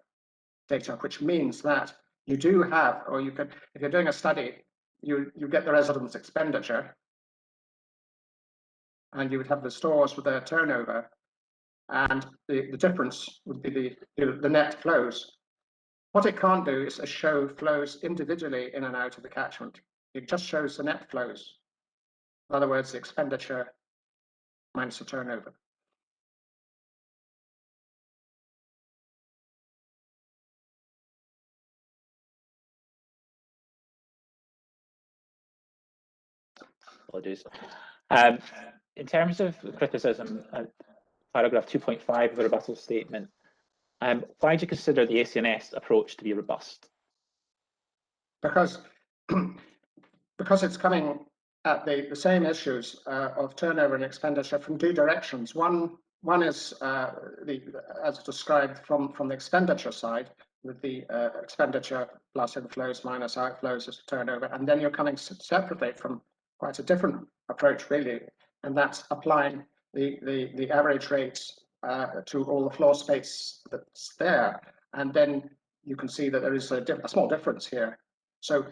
data, which means that you do have, or you can, if you're doing a study, you get the residents' expenditure, and you would have the stores with their turnover, and the difference would be the net flows. What it can't do is show flows individually in and out of the catchment. It just shows the net flows. In other words, the expenditure minus the turnover. Apologies. In terms of criticism, paragraph 2.5 of the rebuttal statement, why do you consider the ACNS approach to be robust? Because it's coming at the same issues of turnover and expenditure from two directions. One is as described from the expenditure side, with the expenditure plus inflows minus outflows as turnover, and then you're coming separately from quite a different approach, really, and that's applying the average rates to all the floor space that's there, and then you can see that there is a small difference here. So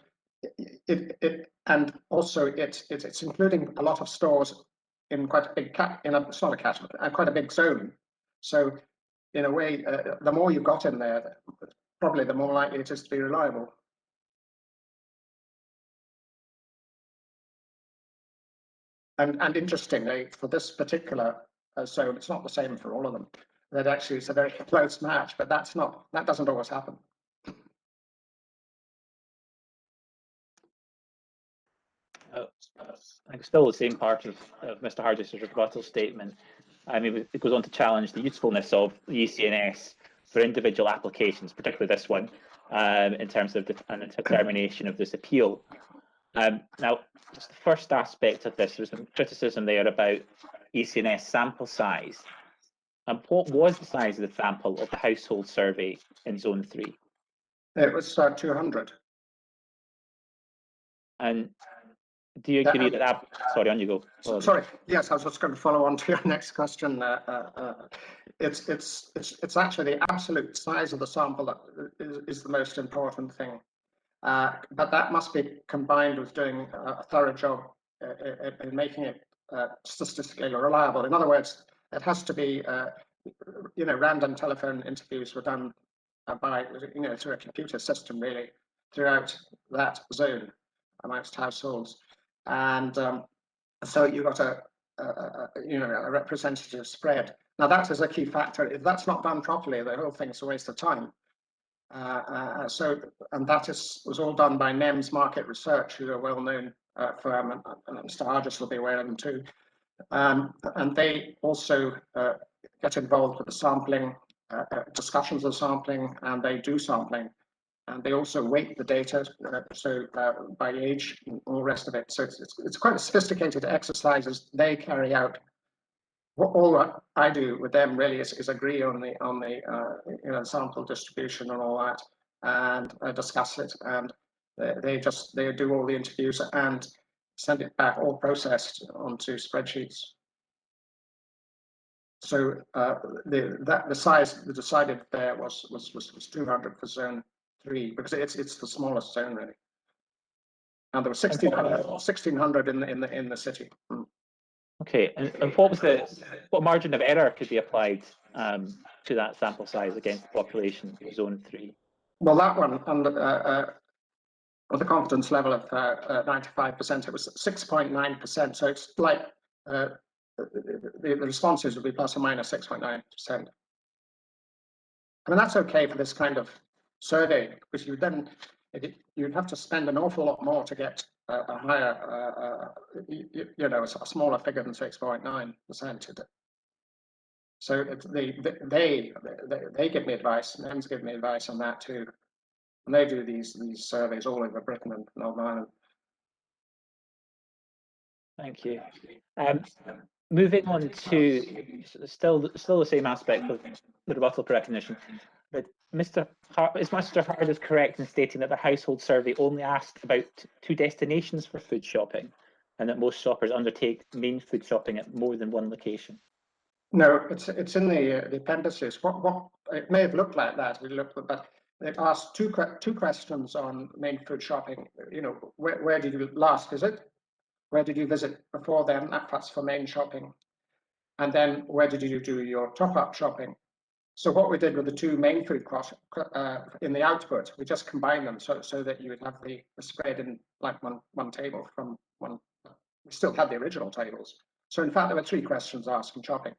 and also it's including a lot of stores in quite a big it's not a catchment, quite a big zone. So in a way, the more you've got in there, probably the more likely it is to be reliable. And interestingly, for this particular zone, it's not the same for all of them. That actually is a very close match, but that doesn't always happen. I think still the same part of Mr. Hargis's rebuttal statement. I mean, it goes on to challenge the usefulness of the ECNS for individual applications, particularly this one, in terms of the determination of this appeal. Now, just the first aspect of this, there's some criticism there about ECNS sample size. And what was the size of the sample of the household survey in Zone 3? It was 200. And do you agree that sorry, on you go. Sorry, yes, I was just going to follow on to your next question. It's actually the absolute size of the sample that is the most important thing. But that must be combined with doing a thorough job in making it statistically reliable. In other words, it has to be, random telephone interviews were done by, through a computer system really throughout that zone amongst households. And so you got a representative spread. Now that is a key factor. If that's not done properly, the whole thing's a waste of time. And that was all done by NEMS Market Research, who are a well-known firm, and Mr. Hargis will be aware of them too. And they also get involved with the sampling, discussions of sampling, and they do sampling. And they also weight the data, by age and all the rest of it. So it's quite a sophisticated exercises they carry out. All I do with them really is agree on the sample distribution and all that, and discuss it. And they do all the interviews and send it back all processed onto spreadsheets. So the size decided there was 200 for Zone 3 because it's the smallest zone really. And there were 1,600 in the city. Okay, and what margin of error could be applied to that sample size against the population in Zone 3? Well, that one under the confidence level of 95%, it was 6.9%. So it's like the responses would be plus or minus 6.9%. I mean, that's okay for this kind of survey because you'd have to spend an awful lot more to get a higher, a smaller figure than 6.9%. So they give me advice, and NEMS give me advice on that too, and they do these surveys all over Britain and Northern Ireland. Thank you. Moving on to still the same aspect of the rebuttal recognition, but is Mr. Hargis correct in stating that the household survey only asked about 2 destinations for food shopping, and that most shoppers undertake main food shopping at more than one location? No, it's in the appendices. What it may have looked like that. But it asked two questions on main food shopping. Where did you last visit? Where did you visit before then? That's for main shopping. And then where did you do your top-up shopping? So what we did with the 2 main food in the output, we just combined them so that you would have the spread in like one table from one. We still had the original tables. So in fact, there were 3 questions asked in shopping.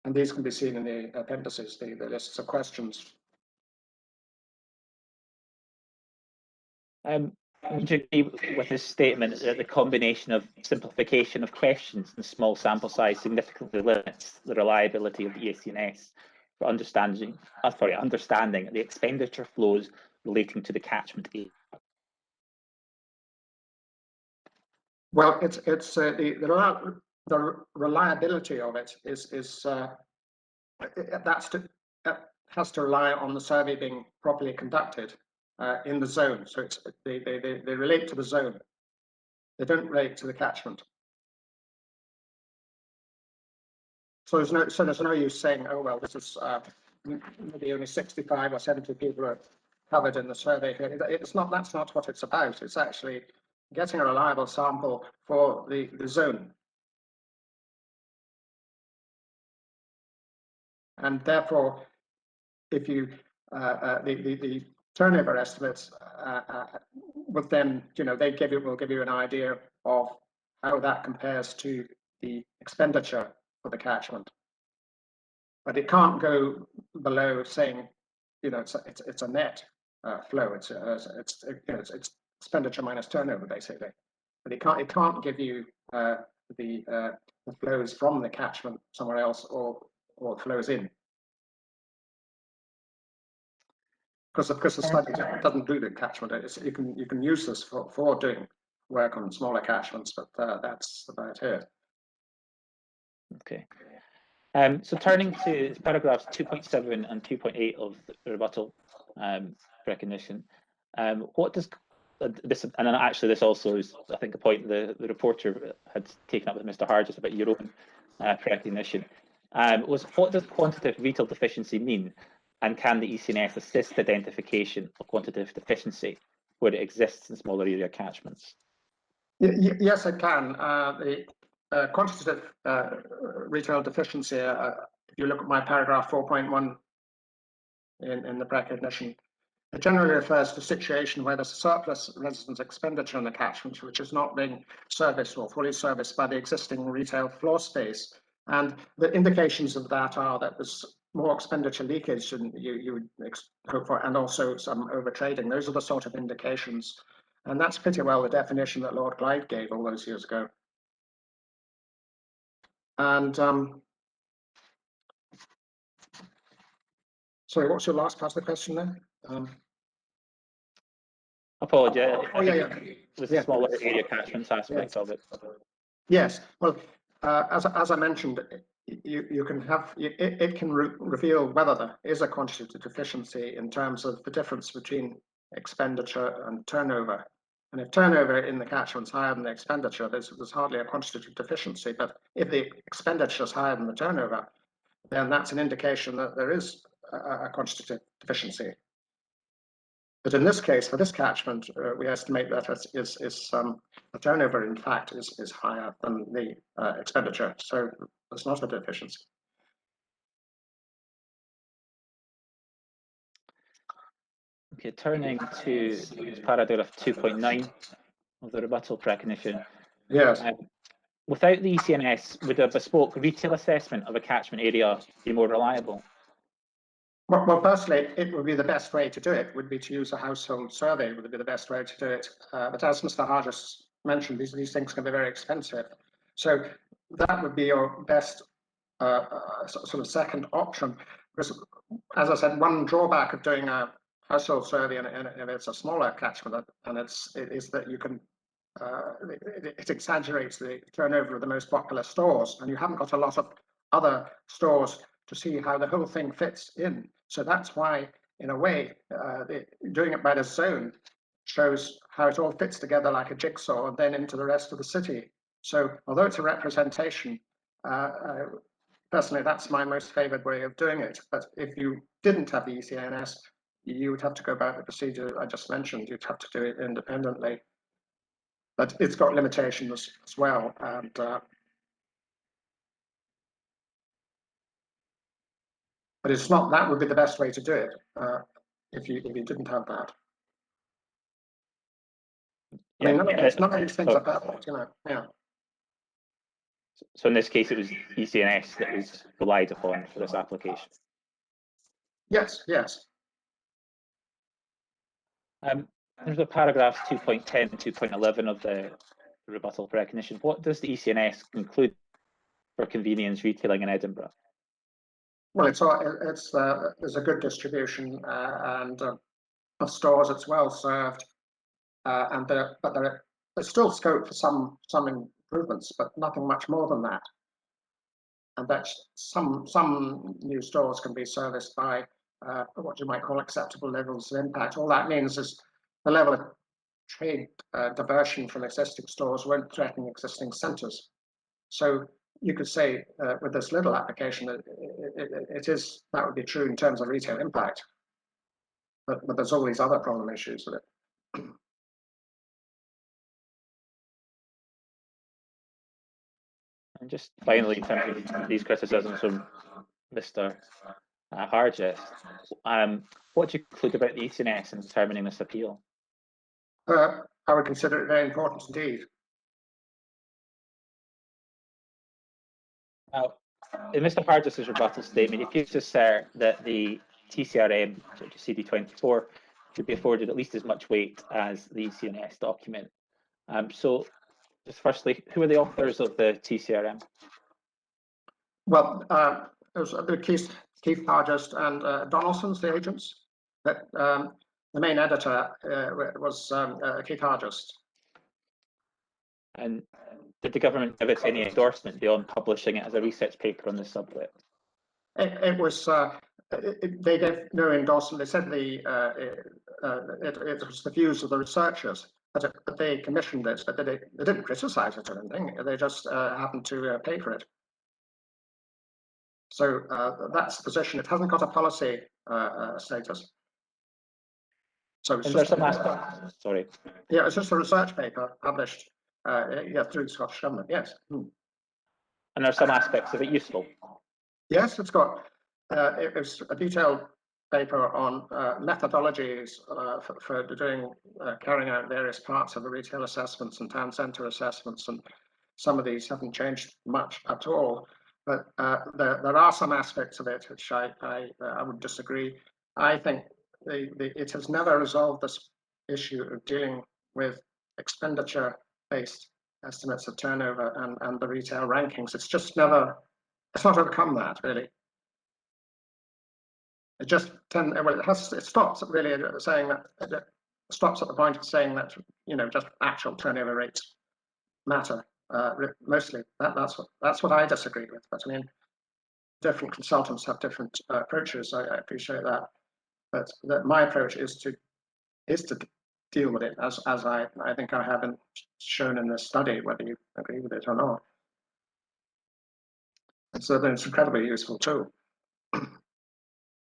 And these can be seen in the appendices, the lists of questions. Would you agree with his statement that the combination of simplification of questions and small sample size significantly limits the reliability of the ECNS for understanding the expenditure flows relating to the catchment area? Well, the reliability of it has to rely on the survey being properly conducted in the zone. So they relate to the zone. They don't relate to the catchment. So there's no use saying, oh well, this is maybe only 65 or 70 people covered in the survey here. That's not what it's about. It's actually getting a reliable sample for the zone. And therefore, if you the turnover estimates would then, will give you an idea of how that compares to the expenditure for the catchment. But it can't go below saying, it's a net flow. It's expenditure minus turnover, basically. But it can't give you the flows from the catchment somewhere else or flows in. Because the study doesn't do the catchment. You can use this for doing work on smaller catchments, but that's about it. Okay. So turning to paragraphs 2.7 and 2.8 of the rebuttal recognition, what does this, and then actually this also is, I think, a point the reporter had taken up with Mr. Hargis about your own recognition, was what does quantitative retail deficiency mean, and can the ECNS assist identification of quantitative deficiency where it exists in smaller area catchments? Yes, it can. The quantitative retail deficiency, if you look at my paragraph 4.1 in the recognition, it generally refers to a situation where there's a surplus residence expenditure in the catchment, which is not being serviced or fully serviced by the existing retail floor space. And the indications of that are that there's more expenditure leakage than you would hope for, and also some overtrading. Those are the sort of indications. And that's pretty well the definition that Lord Glyde gave all those years ago. And sorry, what's your last part of the question there? Apologize. Oh, yeah. The smaller area catchments aspect of it. Yes. Well, as I mentioned, you can have it can reveal whether there is a quantitative deficiency in terms of the difference between expenditure and turnover. And if turnover in the catchment is higher than the expenditure, there's hardly a quantitative deficiency. But if the expenditure is higher than the turnover, then that's an indication that there is a quantitative deficiency. But in this case, for this catchment, we estimate that the turnover, in fact, is higher than the expenditure. So there's not a deficiency. Okay, turning to paragraph 2.9 of the rebuttal recognition. Yes. Without the ECNS, would a bespoke retail assessment of a catchment area be more reliable? Well, personally, it would be the best way to do it, would be to use a household survey, would be the best way to do it. But as Mr. Hargis mentioned, these things can be very expensive. So that would be your best sort of second option. Because, as I said, one drawback of doing a household survey, and it's a smaller catchment, and it is that you can it exaggerates the turnover of the most popular stores, and you haven't got a lot of other stores to see how the whole thing fits in. So that's why, in a way, doing it by the zone shows how it all fits together like a jigsaw and then into the rest of the city. So although it's a representation, personally, that's my most favored way of doing it. But if you didn't have the ECNS, you would have to go about the procedure I just mentioned. You'd have to do it independently. But it's got limitations as well. And but it's not, that would be the best way to do it if you didn't have that. I mean, none of these things are perfect, yeah. So in this case, it was ECNS that was relied upon for this application. Yes, yes. There's a paragraphs 2.10 and 2.11 of the rebuttal recognition. What does the ECNS include for convenience retailing in Edinburgh? Well, there's a good distribution and of stores. It's well served, but there's still scope for some improvements, but nothing much more than that. And that some new stores can be serviced by what you might call acceptable levels of impact. All that means is the level of trade diversion from existing stores won't threaten existing centres. So you could say with this little application that that would be true in terms of retail impact. but there's all these other problem issues with it. And just finally, in terms of these criticisms from Mr. Hargis, what do you conclude about the ECNS in determining this appeal? I would consider it very important indeed. Now, in Mr. Hargis's rebuttal statement, he used to assert that the TCRM, which is CD24, should be afforded at least as much weight as the ECNS document. So, just firstly, who are the authors of the TCRM? Well, it was Keith Hargis and Donaldson's the agents. But the main editor was Keith Hargis. And did the government give it any endorsement beyond publishing it as a research paper on this subject? It was. They gave no endorsement. They said it was the views of the researchers, but they commissioned it, but they didn't criticize it or anything. They just happened to pay for it. So that's the position. It hasn't got a policy status. So it's just some aspects. Sorry. Yeah, it's just a research paper published through the Scottish Government. Yes. And are some aspects of it useful? Yes, it's got. It was a detailed paper on methodologies for doing carrying out various parts of the retail assessments and town centre assessments, and some of these haven't changed much at all. But there are some aspects of it which I would disagree. I think it has never resolved this issue of dealing with expenditure-based estimates of turnover and the retail rankings. It's just never. It's not overcome that really. It just it stops at really saying that it stops at the point of saying that just actual turnover rates matter mostly. That's what I disagree with. But I mean, different consultants have different approaches. I appreciate that, but my approach is to deal with it as I think I haven't shown in this study, whether you agree with it or not. And so then it's incredibly useful too.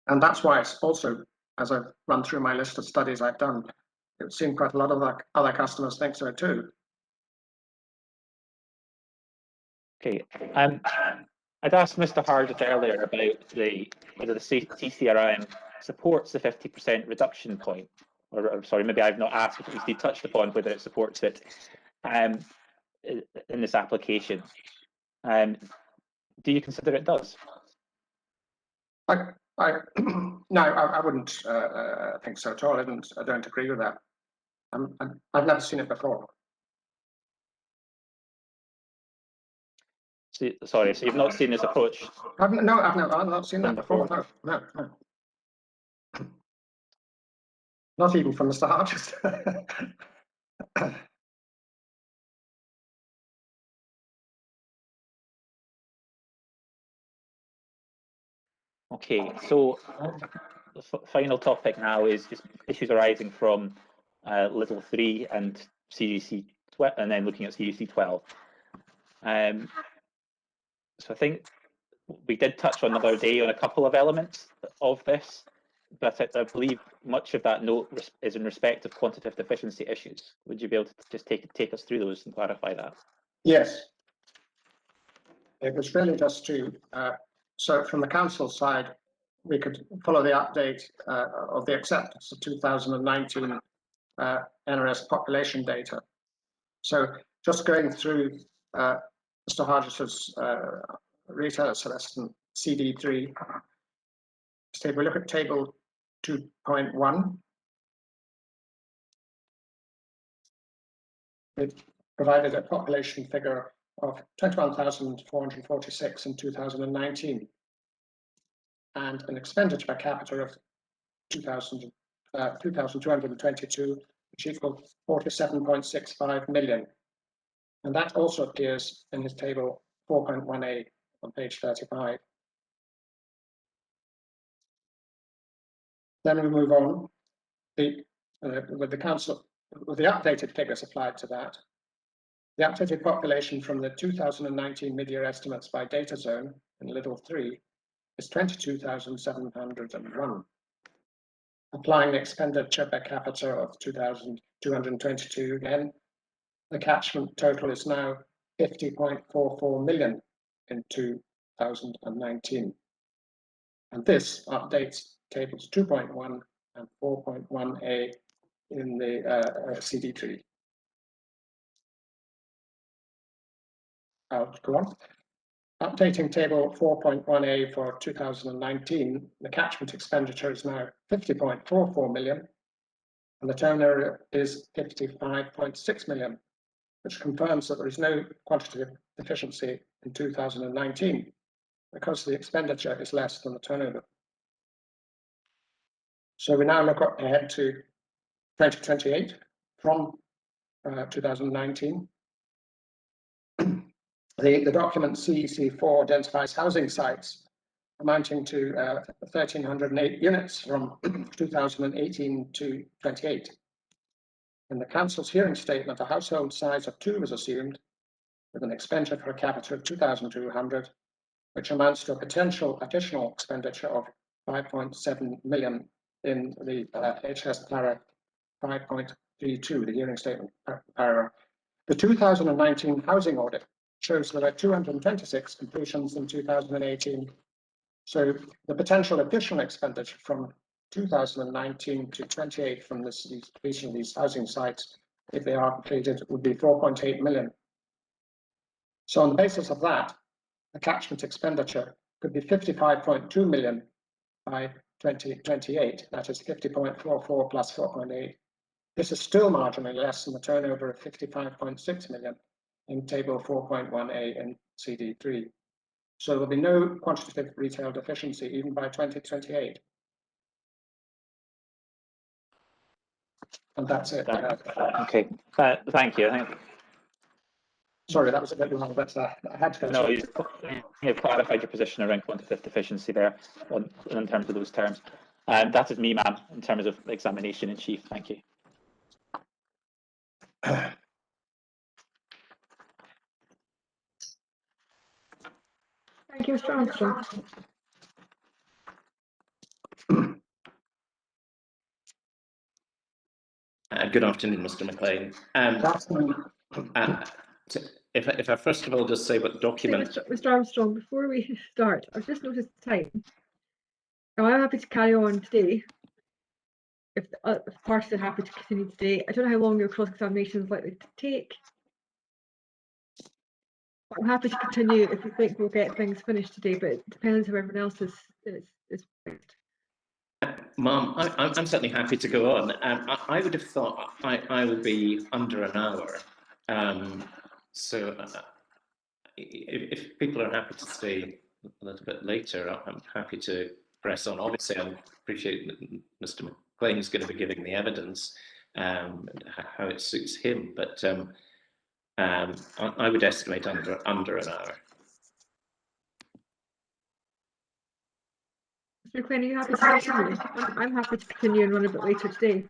And that's why it's also, as I've run through my list of studies I've done, it would seem quite a lot of other customers think so too. Okay. I'd asked Mr. Hargis earlier about whether the TCRM supports the 50% reduction point, or sorry, maybe I've not asked, but at least he touched upon whether it supports it in this application. Do you consider it does? No, I wouldn't think so at all. I don't agree with that. I've never seen it before. Sorry, so you've not seen this approach? I've not seen that before. No. Not even from Mr. Hargis. Okay, so the final topic now is just issues arising from Little 3 and CUC 12, and then looking at CUC 12. So I think we did touch on the other day on a couple of elements of this, but I believe much of that note is in respect of quantitative deficiency issues. Would you be able to just take us through those and clarify that? Yes. It was really just to, so from the council side, we could follow the update of the acceptance of 2019 NRS population data. So just going through Mr. Hargis's retail assessment CD3, so we look at table 2.1. It provided a population figure of 21,446 in 2019 and an expenditure per capita of 2,222, which equals 47.65 million. And that also appears in his table 4.1a on page 35. Then we move on with the council, with the updated figures applied to that. The updated population from the 2019 mid-year estimates by data zone in Little 3 is 22,701. applying the expenditure per capita of 2,222 again, the catchment total is now 50.44 million in 2019. And this updates tables 2.1 and 4.1a in the CD3. I'll go on. Updating table 4.1a for 2019, the catchment expenditure is now 50.44 million, and the turnover is 55.6 million, which confirms that there is no quantitative deficiency in 2019 because the expenditure is less than the turnover. So we now look ahead to 2028 from 2019. The document CEC4 identifies housing sites amounting to 1,308 units from 2018 to 28. In the council's hearing statement, a household size of 2 was assumed, with an expenditure per capita of 2,200, which amounts to a potential additional expenditure of 5.7 million in the HS para 5.32, the hearing statement paragraph. The 2019 housing audit shows there were 226 completions in 2018. So the potential additional expenditure from 2019 to 28 from this completion of these housing sites, if they are completed, would be 4.8 million. So on the basis of that, the catchment expenditure could be 55.2 million by 2028. That is 50.44 plus 4.8. This is still marginally less than the turnover of 55.6 million in table 4.1a in CD3. So there'll be no quantitative retail deficiency even by 2028. And that's it. Okay, thank you. Sorry, that was a bit long, but I had to go. No, you've clarified your position around quantitative deficiency there in terms of those terms. That is me, ma'am, in terms of examination in chief. Thank you. Thank you, Mr. Armstrong. Good afternoon, Mr. McLean. If I first of all just say what document... Mr. Armstrong, before we start, I've just noticed the time. Now, I'm happy to carry on today. If parties are happy to continue today, I don't know how long your cross-examination is likely to take. I'm happy to continue if you think we'll get things finished today, but it depends how everyone else is fixed. Ma'am, I'm certainly happy to go on. I would have thought I will be under an hour. So if people are happy to stay a little bit later, I'm happy to press on. Obviously, I appreciate that Mr. McLean is going to be giving the evidence, how it suits him, but I would estimate under an hour. Mr. McLean, are you happy to continue? I'm happy to continue and run a bit later today.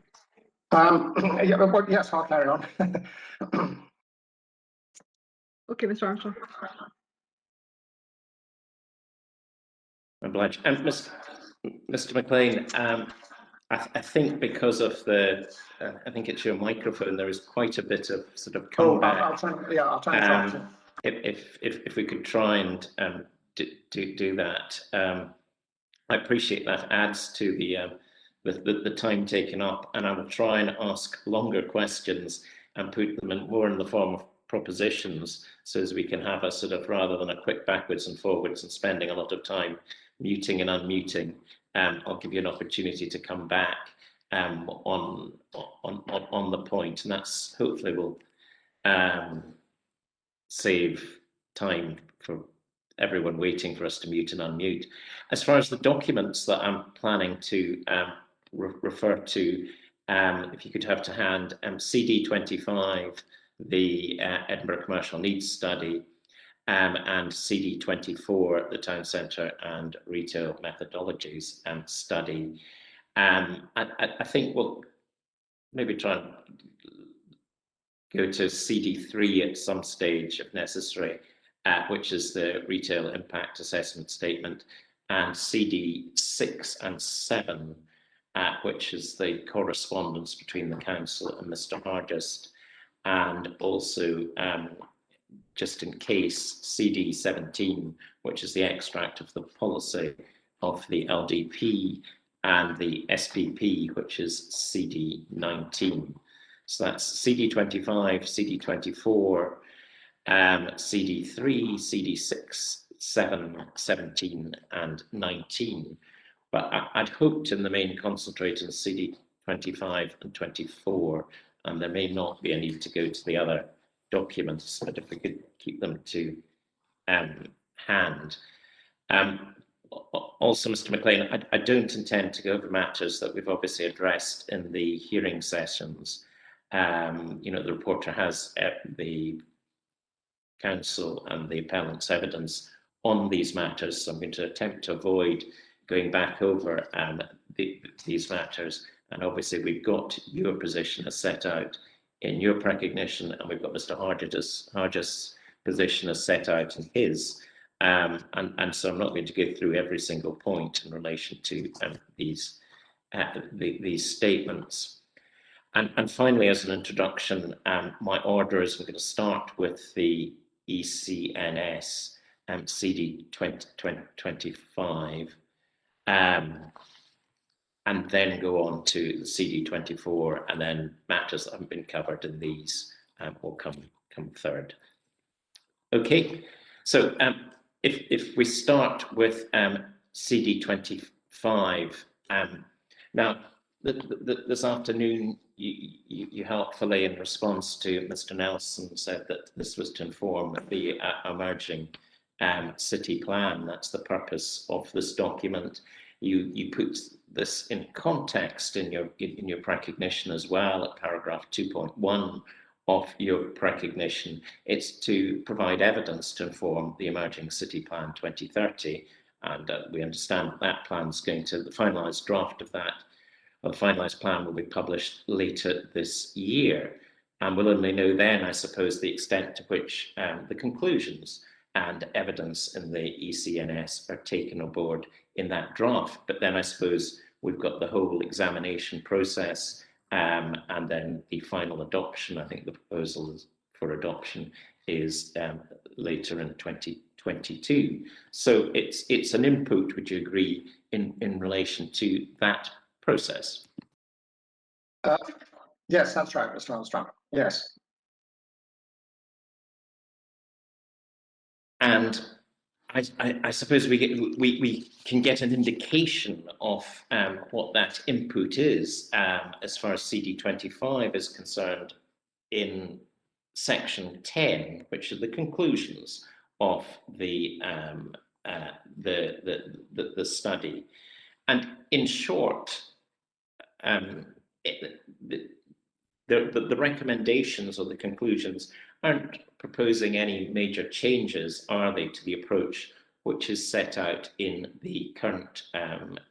Yes, I'll carry on. Okay, Mr. Armstrong. Obliged. And Mr. McLean, I think because of the, I think it's your microphone, there is quite a bit of sort of comeback. I'll try and try. If we could try and do that, I appreciate that adds to the time taken up, and I will try and ask longer questions and put them more in the form of propositions, so as we can have a sort of, rather than a quick backwards and forwards and spending a lot of time muting and unmuting. I'll give you an opportunity to come back on the point, and that's hopefully will save time for everyone waiting for us to mute and unmute. As far as the documents that I'm planning to refer to, if you could have to hand CD25, the Edinburgh Commercial Needs Study, and CD24, the Town Centre and Retail Methodologies Study. I think we'll maybe try and go to CD3 at some stage if necessary, which is the Retail Impact Assessment Statement, and CD6 and 7, which is the correspondence between the council and Mr. Hargest, and also just in case CD 17, which is the extract of the policy of the LDP, and the SPP, which is CD 19. So that's CD 25, CD 24, CD 3, CD 6, 7, 17, and 19. But I'd hoped in the main concentrate on CD 25 and 24, and there may not be a need to go to the other documents, but if we could keep them to hand. Also, Mr. McLean, I don't intend to go over matters that we've obviously addressed in the hearing sessions. The reporter has the council and the appellant's evidence on these matters, so I'm going to attempt to avoid going back over these matters. And obviously, we've got your position as set out in your recognition, and we've got Mr. Hargest's position as set out in his. And so I'm not going to go through every single point in relation to these statements. And finally, as an introduction, my order is we're going to start with the ECNS CD 2025, and then go on to the CD 24, and then matters that haven't been covered in these will come third. Okay, so if we start with CD 25, now this afternoon you helpfully, in response to Mr. Nelson, said that this was to inform the emerging city plan. That's the purpose of this document. You put this in context in your recognition as well at paragraph 2.1 of your recognition. It's to provide evidence to inform the emerging city plan 2030, and we understand that plan's going to, the finalised draft of that, the finalised plan will be published later this year, and we'll only know then, I suppose, the extent to which the conclusions and evidence in the ECNS are taken on board in that draft. But then I suppose we've got the whole examination process, and then the final adoption. I think the proposal for adoption is later in 2022. So it's an input, would you agree, in relation to that process? Yes, that's right, Mr. Armstrong. Yes. And I suppose we can get an indication of what that input is as far as CD 25 is concerned in section 10, which are the conclusions of the study. And in short, the recommendations or the conclusions aren't proposing any major changes, are they, to the approach which is set out in the current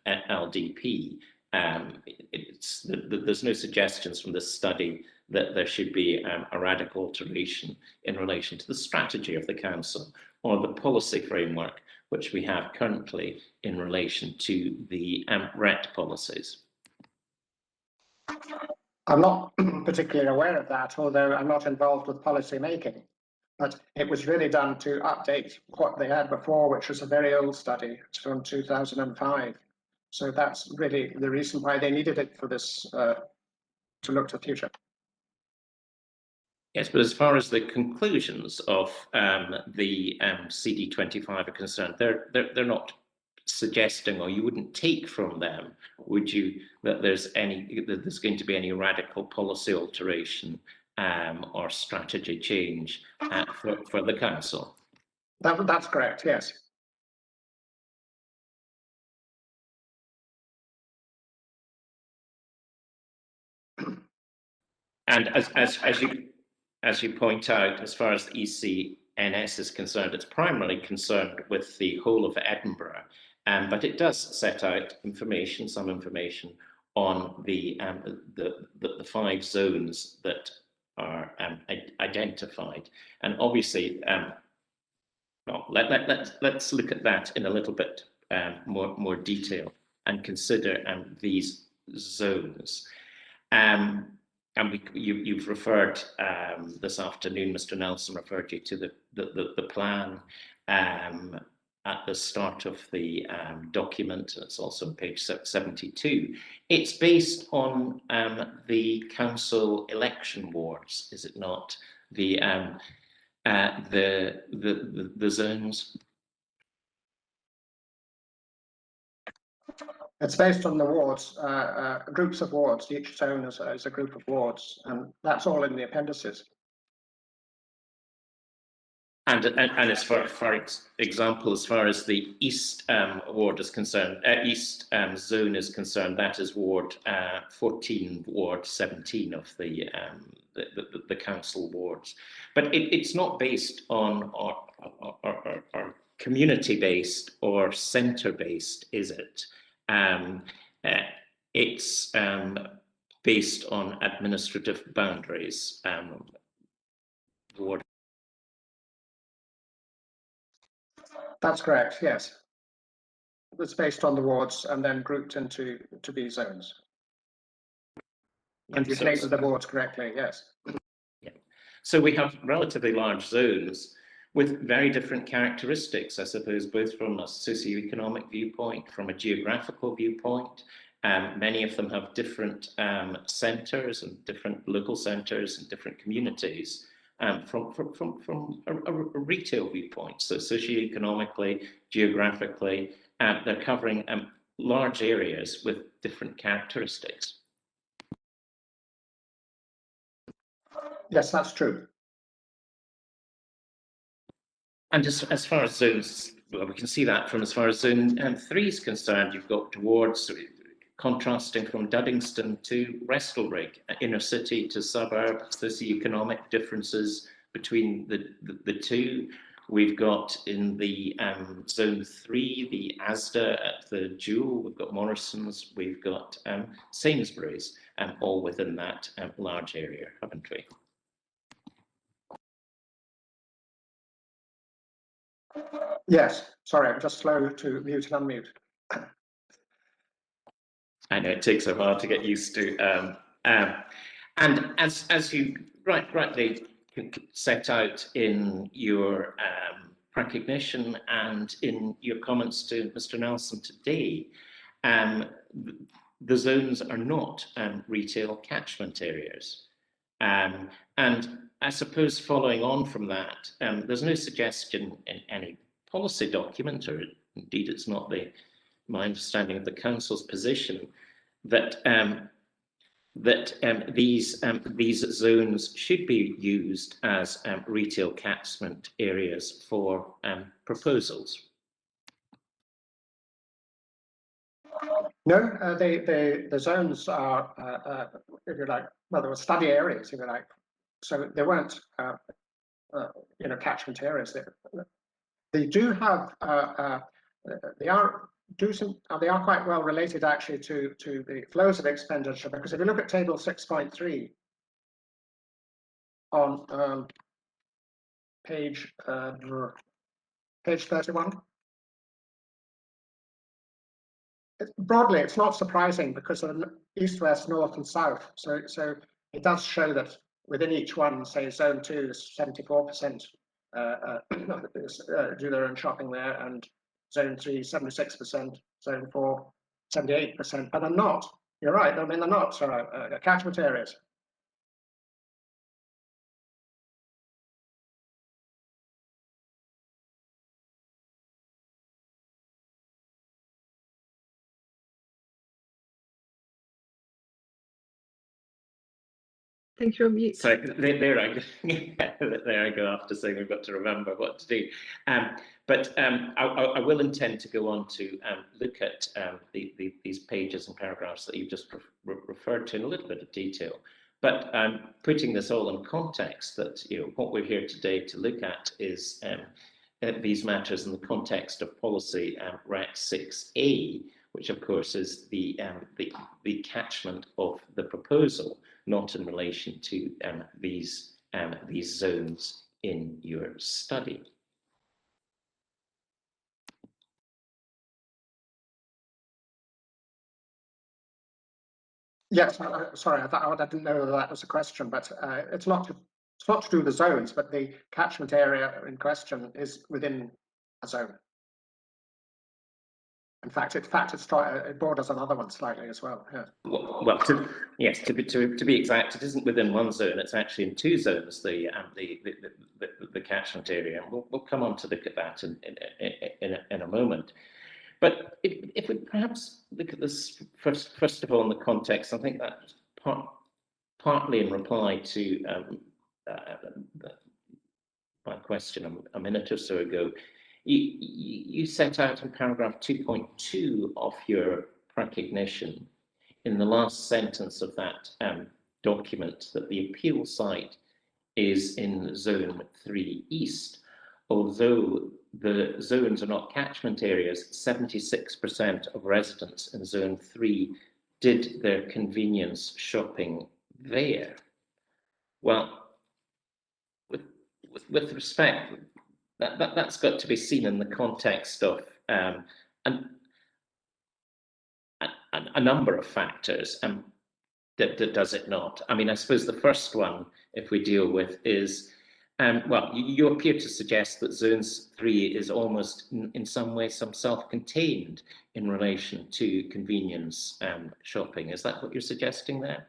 LDP? There's no suggestions from this study that there should be a radical alteration in relation to the strategy of the council or the policy framework which we have currently in relation to the RET policies. I'm not particularly aware of that, although I'm not involved with policy making. But it was really done to update what they had before, which was a very old study. It's from 2005. So that's really the reason why they needed it for this, to look to the future. Yes, but as far as the conclusions of the CD 25 are concerned, they're not suggesting, or you wouldn't take from them, would you, that there's going to be any radical policy alteration or strategy change for the council? That's correct, yes. And as you point out, as far as the ECNS is concerned, it's primarily concerned with the whole of Edinburgh, but it does set out information, some information on the 5 zones that are identified. And obviously, well, let's look at that in a little bit more detail and consider these zones. And you've referred this afternoon, Mr. Nelson referred you to the plan at the start of the document. It's also on page 72. It's based on the council election wards, is it not? The zones. It's based on the wards, groups of wards. Each zone is a group of wards, and that's all in the appendices. And as for example, as far as the East ward is concerned, East zone is concerned, that is Ward 14, Ward 17 of the council wards. But it's not based on or community-based or centre-based, is it? It's based on administrative boundaries. Ward. That's correct, yes. It's based on the wards and then grouped into these zones. And you've labelled the wards correctly, yes. Yeah. So we have relatively large zones with very different characteristics, I suppose, both from a socioeconomic viewpoint, from a geographical viewpoint. Many of them have different centres and different local centres and different communities. From a retail viewpoint, so socioeconomically, geographically, they're covering large areas with different characteristics. Yes, that's true. And as far as zones, well, we can see that from as far as zone 3 is concerned, you've got wards contrasting from Duddingston to Restalrig, inner city to suburb, socioeconomic differences between the two. We've got in the zone 3, the Asda at the Jewel, we've got Morrison's, we've got Sainsbury's, all within that large area, haven't we? Yes, sorry, I'm just slow to mute and unmute. I know it takes a while to get used to. And as you rightly set out in your recognition and in your comments to Mr. Nelson today, the zones are not retail catchment areas. And I suppose following on from that, there's no suggestion in any policy document, or indeed it's not my understanding of the council's position, that these zones should be used as retail catchment areas for proposals. No, the zones are, if you like, well, they were study areas, if you like. So they weren't, catchment areas. They do have, they are quite well related actually to the flows of expenditure, because if you look at table 6.3 on page 31, broadly it's not surprising because of east, west, north and south. So it does show that within each one, say zone 2 is 74% do their own shopping there, and zone 3 76%, zone 4 78%, but they're not, you're right, I mean they're not catchment areas. Thank you, mute. So there I go after saying we've got to remember what to do. But I will intend to go on to look at these pages and paragraphs that you've just referred to in a little bit of detail. But putting this all in context, that what we're here today to look at is these matters in the context of policy REC 6A, which of course is the catchment of the proposal, not in relation to these zones in your study. Yes, sorry, I didn't know that was a question, but it's not to do with the zones, but the catchment area in question is within a zone. In fact, it borders another one slightly as well. Yeah. Well, yes, to be exact, it isn't within one zone. It's actually in two zones. The catchment area, and we'll come on to look at that in a moment. But if we perhaps look at this first of all in the context, I think that partly in reply to my question a minute or so ago. You set out in paragraph 2.2 of your recognition in the last sentence of that document that the appeal site is in Zone 3 East. Although the zones are not catchment areas, 76% of residents in Zone 3 did their convenience shopping there. Well, with respect, that's got to be seen in the context of a number of factors, that does it not? I mean, I suppose the first one, if we deal with, is well, you appear to suggest that Zones 3 is almost in some way self-contained in relation to convenience shopping. Is that what you're suggesting there?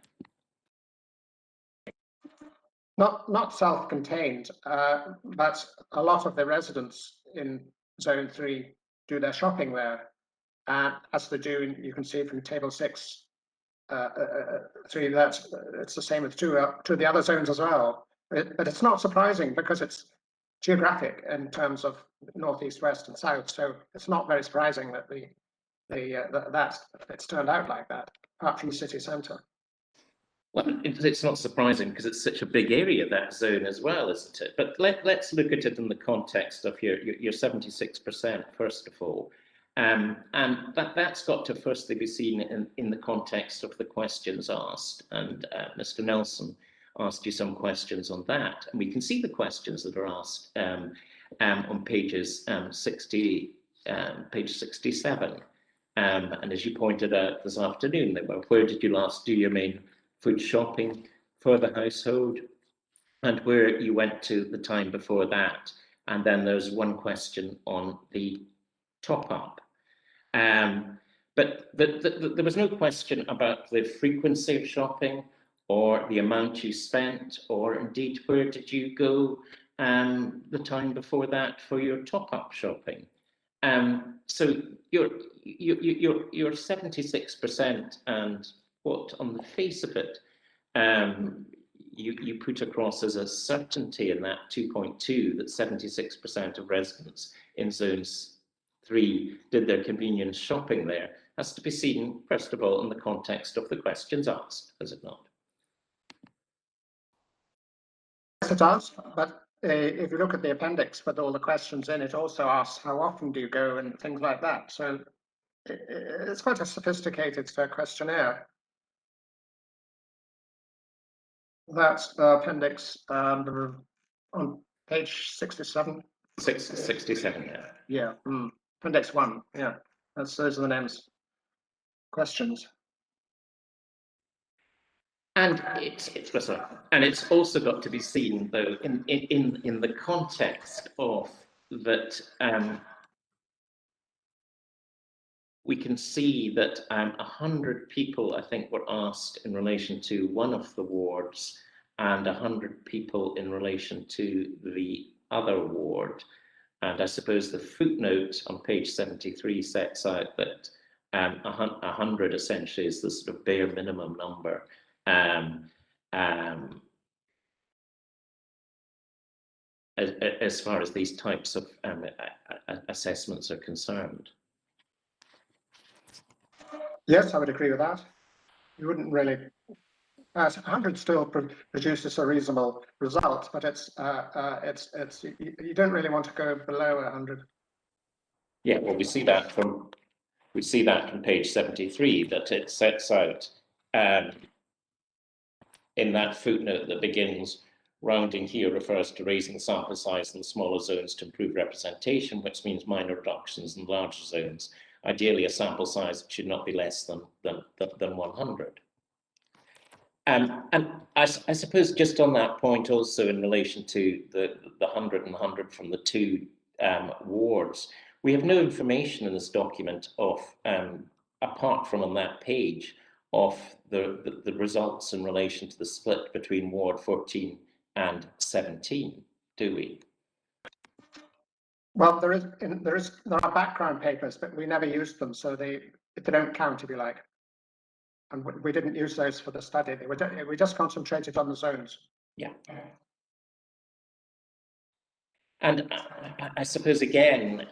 Not self-contained, but a lot of the residents in Zone 3 do their shopping there, as they do. You can see from Table 6, 3 that it's the same with two of the other zones as well. But it's not surprising because it's geographic in terms of north, east, west, and south. So it's not very surprising that that it's turned out like that, apart from the city centre. Well, it's not surprising because it's such a big area, that zone as well, isn't it? But let's look at it in the context of your 76%, first of all. And that's got to firstly be seen in the context of the questions asked. And Mr. Nelson asked you some questions on that. And we can see the questions that are asked on pages page 67. And as you pointed out this afternoon, they were, where did you last do your main food shopping for the household, and where you went to the time before that. And then there's one question on the top up. But there was no question about the frequency of shopping or the amount you spent, or indeed where did you go the time before that for your top up shopping. So you're 76%, and what on the face of it you put across as a certainty in that 2.2 that 76% of residents in Zones 3 did their convenience shopping there, has to be seen first of all in the context of the questions asked, does it not? Yes, it does, but if you look at the appendix with all the questions in, it also asks how often do you go and things like that. So it's quite a sophisticated questionnaire. That's the appendix on page 67. 67, yeah. Yeah, appendix 1, yeah. Those are the names. Questions. And it's also got to be seen, though, in the context of that. We can see that 100 people, I think, were asked in relation to one of the wards, and 100 people in relation to the other ward. And I suppose the footnote on page 73 sets out that 100 essentially is the sort of bare minimum number as far as these types of assessments are concerned. Yes, I would agree with that. You wouldn't really. 100 still produces a reasonable result, but you don't really want to go below 100. Yeah, well, we see that from page 73 that it sets out in that footnote that begins, rounding here refers to raising sample size in smaller zones to improve representation, which means minor reductions in larger zones. Ideally, a sample size should not be less than 100. And I suppose just on that point also in relation to the 100 and 100 from the two wards, we have no information in this document of, apart from on that page, of the results in relation to the split between Ward 14 and 17, do we? Well, there are background papers, but we never used them, so they don't count, if you like. And we didn't use those for the study. We just concentrated on the zones. Yeah. And I suppose again,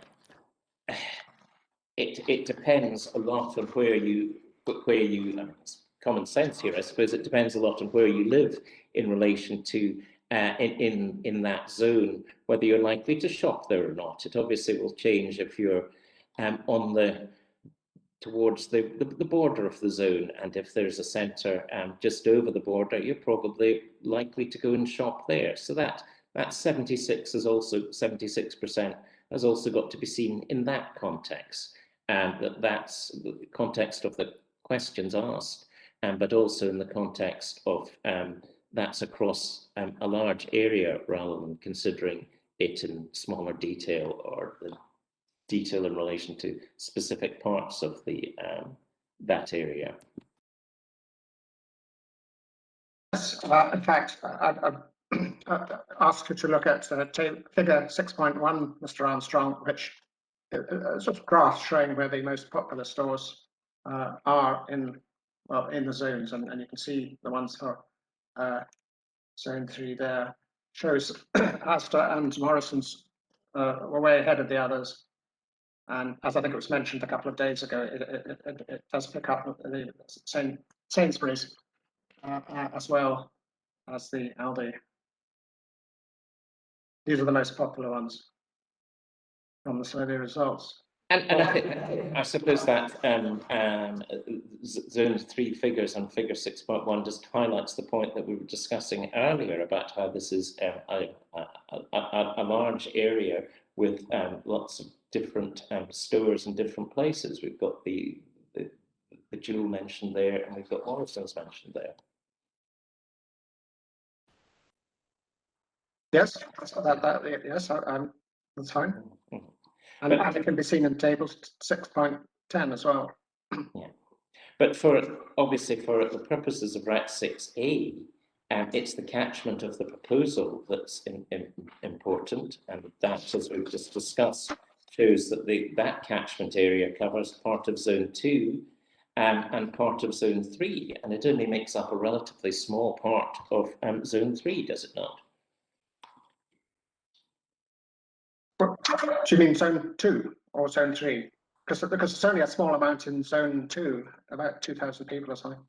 it depends a lot on where you common sense here. I suppose it depends a lot on where you live in relation to in that zone, whether you're likely to shop there or not. It obviously will change if you're on the towards the border of the zone, and if there's a centre just over the border, you're probably likely to go and shop there. So that 76 is also 76% has also got to be seen in that context, and that's the context of the questions asked, but also in the context of that's across a large area rather than considering it in smaller detail or the detail in relation to specific parts of the that area. Yes, in fact, I'd ask you to look at figure 6.1, Mr. Armstrong, which sort of graph showing where the most popular stores are in the zones, and you can see the ones for zone 3 there. Shows Asda and Morrison's were way ahead of the others. And as I think it was mentioned a couple of days ago, it does pick up the Sainsbury's as well as the Aldi. These are the most popular ones from the survey results. And I suppose that zone 3 figures and figure 6.1 just highlights the point that we were discussing earlier about how this is a large area with lots of different stores in different places. We've got the Jewel mentioned there, and we've got Morrison's mentioned there. Yes, yes, that's fine. Mm-hmm. And it can be seen in tables 6.10 as well. Yeah, but for obviously for the purposes of RAT 6A, it's the catchment of the proposal that's important, and that, as we've just discussed, shows that that catchment area covers part of Zone 2 and part of Zone 3, and it only makes up a relatively small part of Zone 3, does it not? Do you mean Zone 2 or Zone 3? Because it's only a small amount in Zone 2, about 2,000 people or something.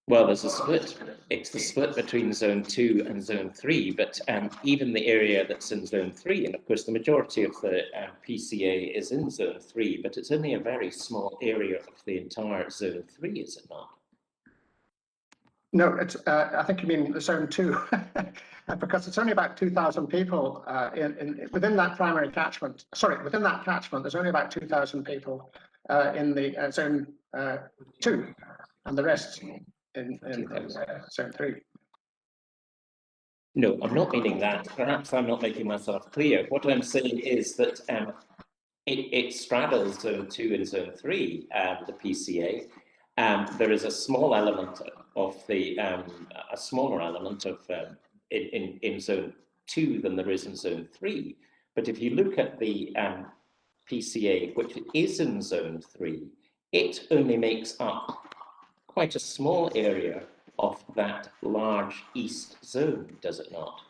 Well, there's a split. It's the split between Zone 2 and Zone 3, but even the area that's in Zone 3, and of course the majority of the PCA is in Zone 3, but it's only a very small area of the entire Zone 3, is it not? No, it's. I think you mean Zone 2, because it's only about 2,000 people within that primary catchment. Sorry, within that catchment, there's only about 2,000 people in the Zone 2, and the rest in Zone 3. No, I'm not meaning that. Perhaps I'm not making myself clear. What I'm saying is that it straddles Zone 2 and Zone 3, the PCA. There is a small element of the a smaller element of in Zone 2 than there is in Zone 3. But if you look at the PCA, which is in Zone 3, it only makes up quite a small area of that large east zone, does it not?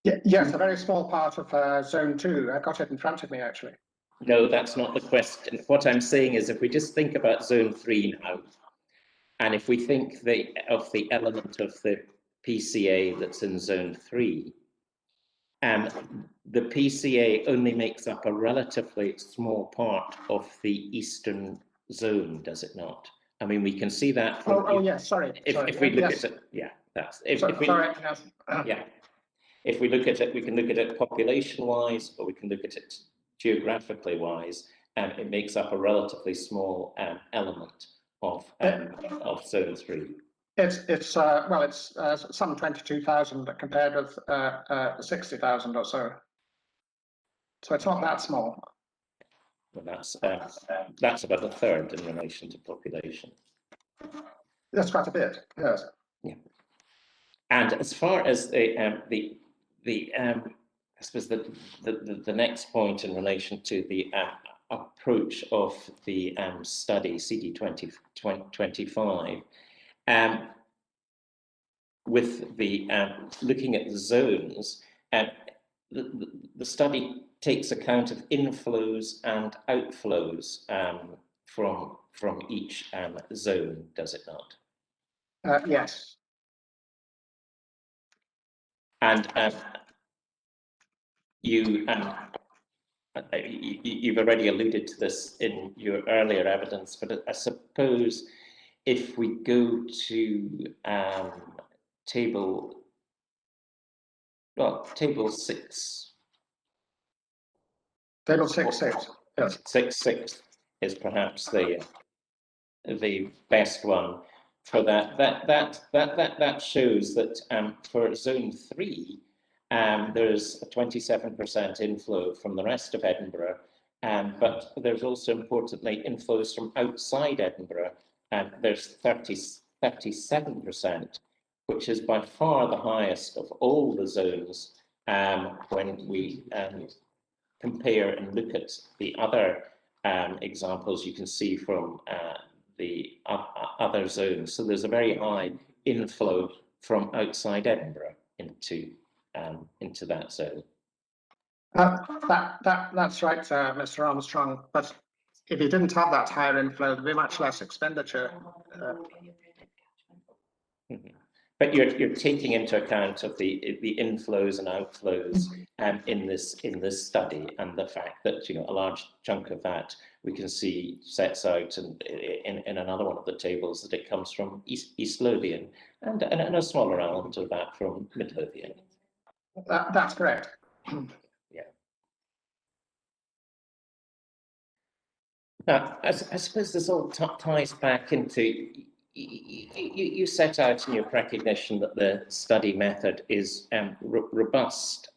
Yeah, yes, a very small part of Zone 2. I've got it in front of me, actually. No, that's not the question. What I'm saying is, if we just think about Zone 3 now, and if we think of the element of the PCA that's in Zone 3, the PCA only makes up a relatively small part of the eastern zone, does it not? I mean, we can see that from. Oh yes, sorry. If we look at it, yeah, that's. If we look at it, we can look at it population-wise, or we can look at it geographically-wise, and it makes up a relatively small element zone 3? It's well, it's some 22,000 compared with 60,000 or so. So it's not that small. Well, that's about a third in relation to population. That's quite a bit, yes. Yeah. And as far as I suppose the next point in relation to the approach of the study CD 2025, with the looking at the zones, the study takes account of inflows and outflows from each zone, does it not? Yes. And you've already alluded to this in your earlier evidence, but I suppose if we go to table 6. Table 6.6. Yes. 6.6 is perhaps the best one for that. That shows that for zone 3, there's a 27% inflow from the rest of Edinburgh, but there's also importantly inflows from outside Edinburgh, and there's 37%, which is by far the highest of all the zones when we compare and look at the other examples you can see from the other zones. So there's a very high inflow from outside Edinburgh into that zone. That's right, Mr. Armstrong. But if you didn't have that higher inflow, there'd be much less expenditure. But you're taking into account of the inflows and outflows in this study, and the fact that a large chunk of that we can see sets out in another one of the tables that it comes from East Lothian, and a smaller element of that from Mid Lothian. That's correct. Yeah. Now, I suppose this all ties back into. You set out in your recognition that the study method is robust,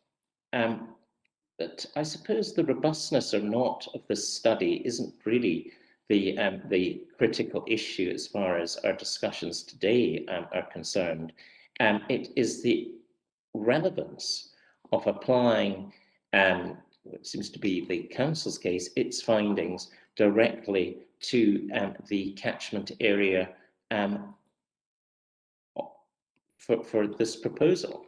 but I suppose the robustness or not of the study isn't really the critical issue as far as our discussions today are concerned. It is the relevance of applying what seems to be the council's case, its findings directly to the catchment area for this proposal,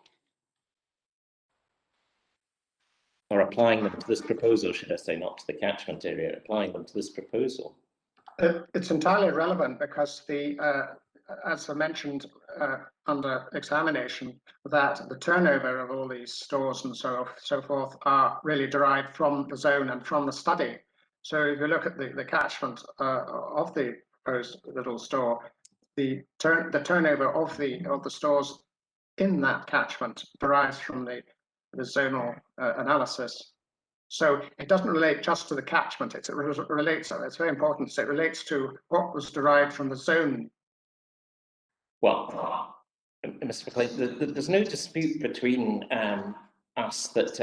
or applying them to this proposal, should I say, not to the catchment area, applying them to this proposal. It's entirely relevant because as I mentioned under examination, that the turnover of all these stores and so forth are really derived from the zone and from the study. So if you look at the catchment of the proposed little store, the turnover of the stores in that catchment derives from the zonal analysis. So it doesn't relate just to the catchment. It relates. It's very important. So it relates to what was derived from the zone. Well, Mr. McLean, there's no dispute between us that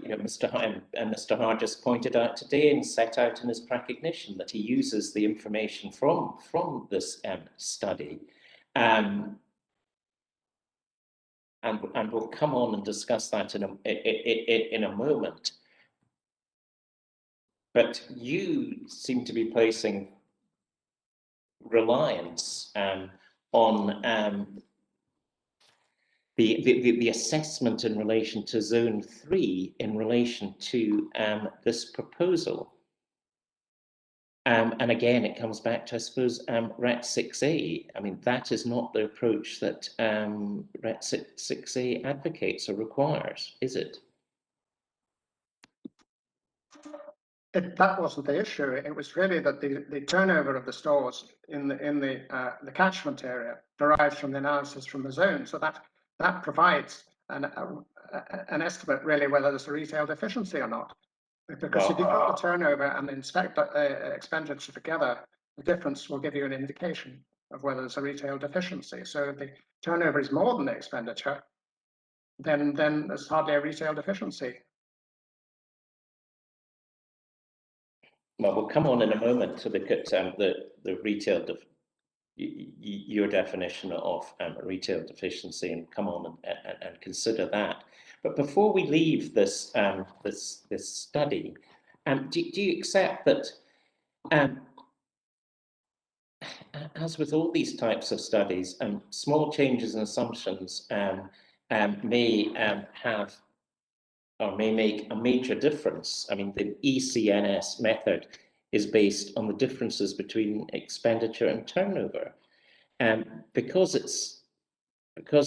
Mr. Hargis pointed out today and set out in his recognition that he uses the information from this study, and we'll come on and discuss that in a moment. But you seem to be placing reliance on the assessment in relation to zone 3 in relation to this proposal. And again, it comes back to, I suppose, RET 6A. I mean, that is not the approach that RET 6A advocates or requires, is it? That wasn't the issue. It was really that the turnover of the stores in the catchment area derives from the analysis from the zone. So that provides an estimate really whether there's a retail deficiency or not. Because if you put the turnover and the expenditure together, the difference will give you an indication of whether there's a retail deficiency. So if the turnover is more than the expenditure, then there's hardly a retail deficiency. Well, we'll come on in a moment to look at the retail, your definition of retail deficiency, and come on and consider that. But before we leave this this study, do you accept that, as with all these types of studies, small changes in assumptions may have or may make a major difference? I mean, the ECNS method is based on the differences between expenditure and turnover. Because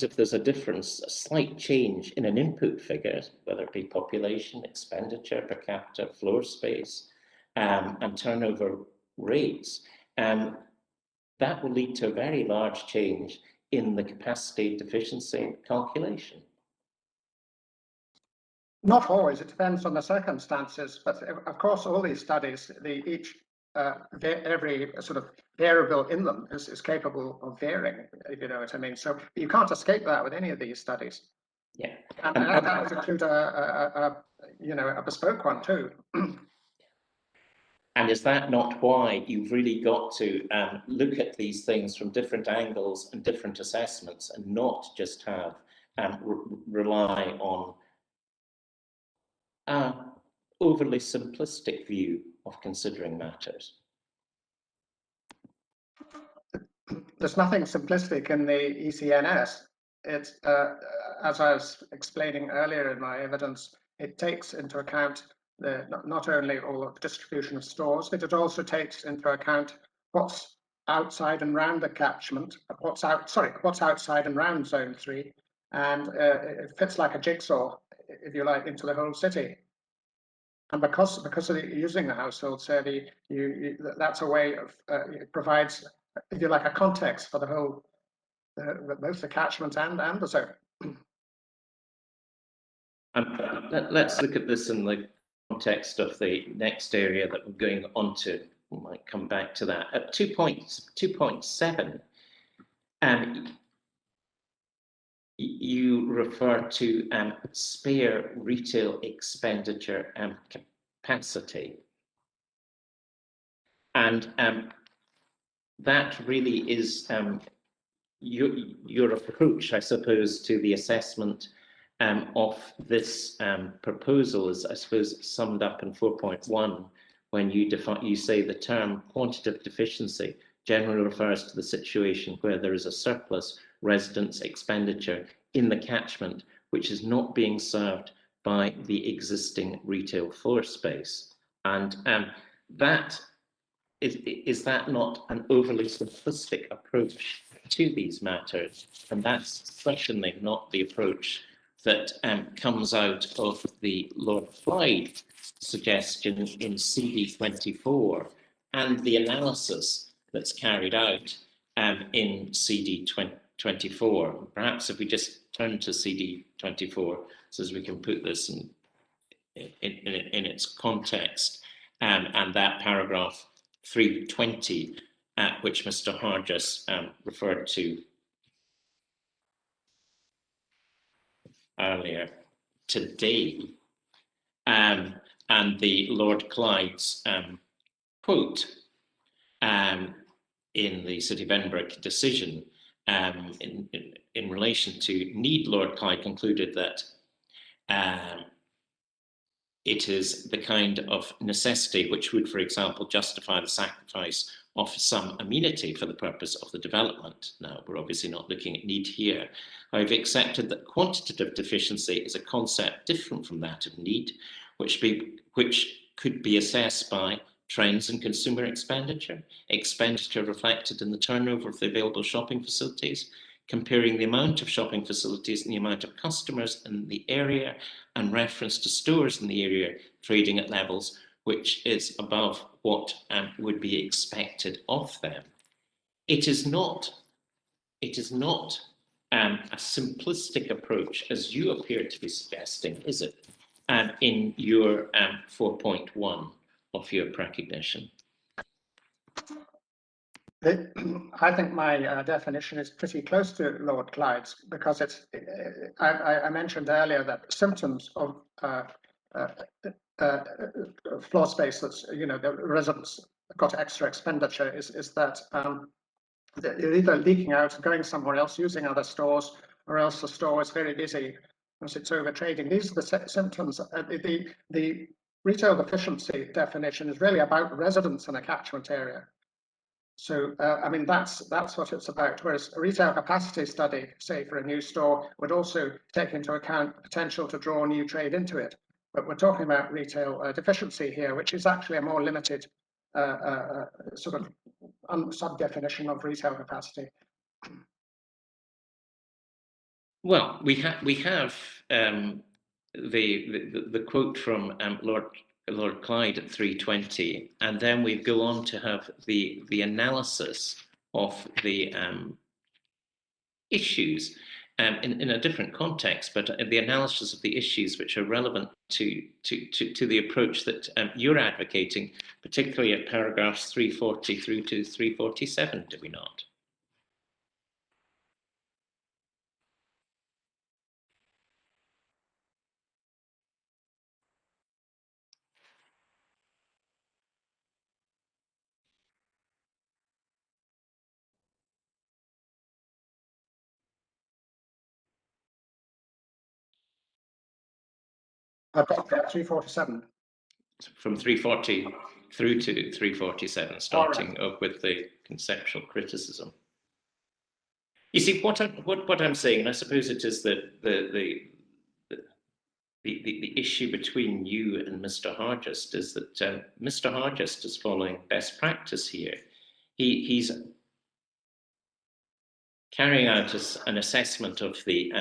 if there's a difference, a slight change in an input figure, whether it be population, expenditure per capita, floor space, and turnover rates, that will lead to a very large change in the capacity deficiency calculation. Not always, it depends on the circumstances, but of course all these studies, every sort of variable in them is capable of varying, if you know what I mean. So you can't escape that with any of these studies. Yeah, and that would include a bespoke one too. And is that not why you've really got to look at these things from different angles and different assessments, and not just have rely on an overly simplistic view of considering matters? There's nothing simplistic in the ECNS. It's, as I was explaining earlier in my evidence, it takes into account not only all of the distribution of stores, but it also takes into account what's outside and round the catchment, what's outside and round zone 3, and it fits like a jigsaw, if you like, into the whole city. And because of using the household survey, that's a way of it provides, if you like, a context for the whole, both the catchment and the zone. Let's look at this in the context of the next area that we're going on to. We might come back to that. At 2.7, you refer to spare retail expenditure capacity. And that really is your approach, I suppose, to the assessment of this proposal is, I suppose, summed up in 4.1 when you say the term quantitative deficiency generally refers to the situation where there is a surplus residence expenditure in the catchment which is not being served by the existing retail floor space. And that is that not an overly simplistic approach to these matters? And that's certainly not the approach that comes out of the Lord Clyde suggestion in CD24 and the analysis that's carried out in CD24. Perhaps if we just turn to CD24 so as we can put this in its context, and that paragraph 320, which Mr. Hargis referred to earlier today, and the Lord Clyde's quote in the City of Edinburgh decision in relation to need. Lord Clyde concluded that it is the kind of necessity which would, for example, justify the sacrifice of some amenity for the purpose of the development. Now, we're obviously not looking at need here. I've accepted that quantitative deficiency is a concept different from that of need, which could be assessed by trends in consumer expenditure reflected in the turnover of the available shopping facilities, comparing the amount of shopping facilities and the amount of customers in the area, and reference to stores in the area trading at levels which is above what would be expected of them. It is not a simplistic approach, as you appear to be suggesting, is it, in your 4.1 of your recognition? I think my definition is pretty close to Lord Clyde's, because it's. I mentioned earlier that symptoms of floor space that's, the residents got extra expenditure is that they're either leaking out, going somewhere else, using other stores, or else the store is very busy because it's over trading. These are the symptoms. The retail deficiency definition is really about residents in a catchment area. So, I mean, that's what it's about. Whereas a retail capacity study, say for a new store, would also take into account the potential to draw new trade into it. But we're talking about retail deficiency here, which is actually a more limited sort of sub-definition of retail capacity. Well, we have the quote from Lord Clyde at 320, and then we go on to have the analysis of the issues in a different context, but the analysis of the issues which are relevant to the approach that you're advocating, particularly at paragraphs 340 through to 347, do we not? About 347. From 340 through to 347, starting up with the conceptual criticism. You see, what I'm saying, and I suppose it is that the issue between you and Mr. Hargest is that Mr. Hargest is following best practice here. He's carrying out an assessment of the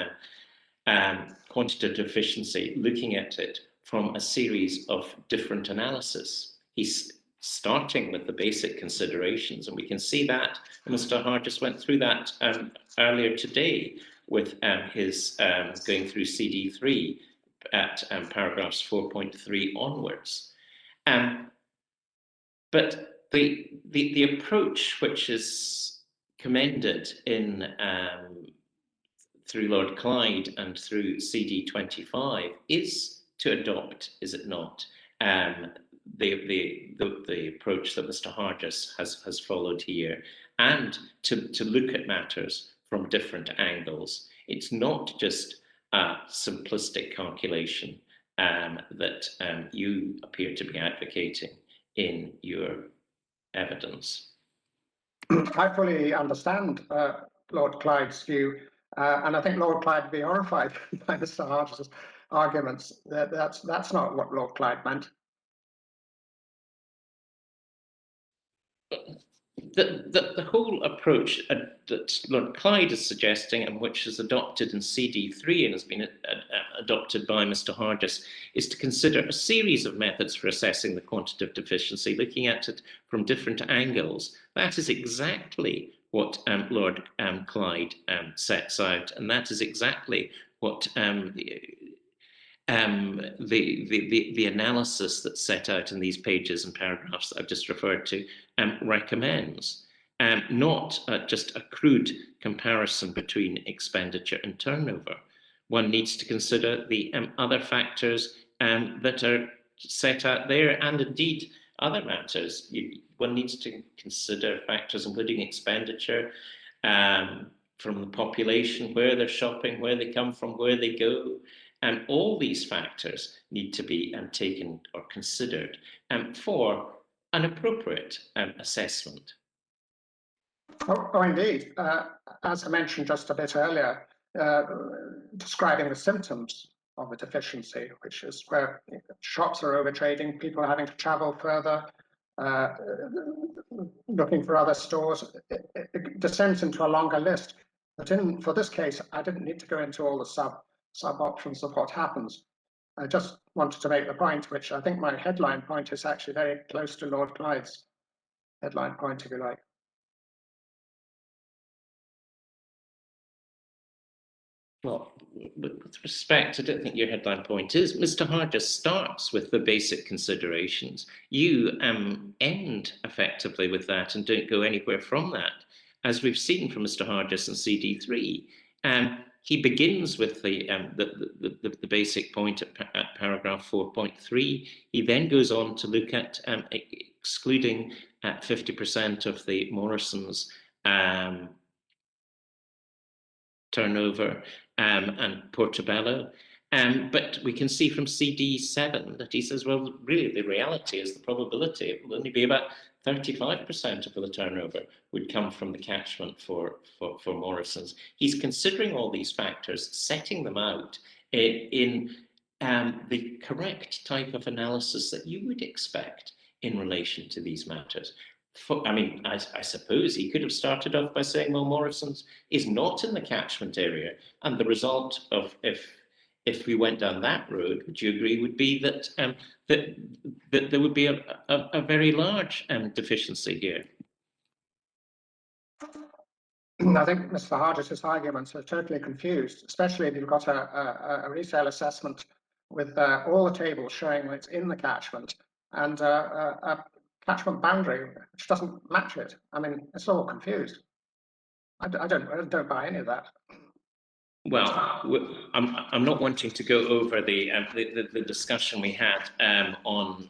quantitative efficiency, looking at it from a series of different analyses. He's starting with the basic considerations, and we can see that Mr. Hargest went through that earlier today with his going through CD3 at paragraphs 4.3 onwards. But the approach which is commended in through Lord Clyde and through CD25 is to adopt, is it not, the approach that Mr. Hargest has followed here, and to look at matters from different angles. It's not just a simplistic calculation that you appear to be advocating in your evidence. I fully understand Lord Clyde's view, and I think Lord Clyde would be horrified by Mr. Hargest's arguments. That's not what Lord Clyde meant. The whole approach that Lord Clyde is suggesting, and which is adopted in CD3 and has been adopted by Mr. Hargest, is to consider a series of methods for assessing the quantitative deficiency, looking at it from different angles. That is exactly what Lord Clyde sets out, and that is exactly what the analysis that's set out in these pages and paragraphs that I've just referred to recommends, not just a crude comparison between expenditure and turnover. One needs to consider the other factors that are set out there, and indeed other matters. One needs to consider factors including expenditure from the population, where they're shopping, where they come from, where they go. And all these factors need to be taken or considered for an appropriate assessment. Oh, indeed. As I mentioned just a bit earlier, describing the symptoms of a deficiency, which is where shops are overtrading, people are having to travel further, looking for other stores. It descends into a longer list. But for this case, I didn't need to go into all the sub options of what happens. I just wanted to make the point, which I think my headline point is actually very close to Lord Clyde's headline point, if you like. Well, with respect, I don't think your headline point is. Mr. Hargis starts with the basic considerations. You end effectively with that and don't go anywhere from that, as we've seen from Mr. Hargis in CD3. He begins with the basic point at paragraph 4.3. He then goes on to look at excluding 50% of the Morrisons' turnover and Portobello. But we can see from CD7 that he says, well, really, the reality is the probability it will only be about 35% of the turnover would come from the catchment for Morrisons. He's considering all these factors, setting them out in the correct type of analysis that you would expect in relation to these matters. I suppose he could have started off by saying, well, Morrisons is not in the catchment area, and the result of if we went down that road, would you agree, would be that that there would be a very large deficiency here? I think Mr. Hargis's arguments are totally confused, especially if you've got a resale assessment with all the tables showing that it's in the catchment and a catchment boundary which doesn't match it. I mean, it's all confused. I don't buy any of that. Well, I'm not wanting to go over the discussion we had on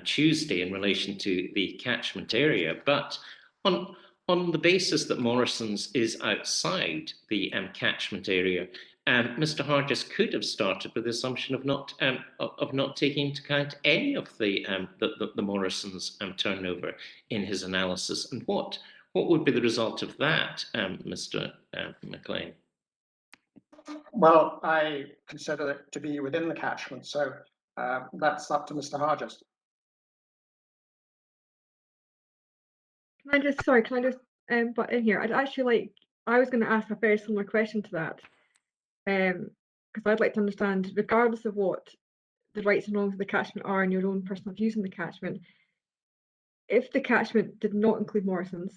Tuesday in relation to the catchment area, but on the basis that Morrisons is outside the catchment area, Mr. Hargis could have started with the assumption of not taking into account any of the Morrisons' turnover in his analysis. And what would be the result of that, Mr. McLean? Well, I consider it to be within the catchment, so that's up to Mr. Hargis. Can I just butt in here? I was going to ask a very similar question to that, because I'd like to understand, regardless of what the rights and wrongs of the catchment are and your own personal views on the catchment, if the catchment did not include Morrisons,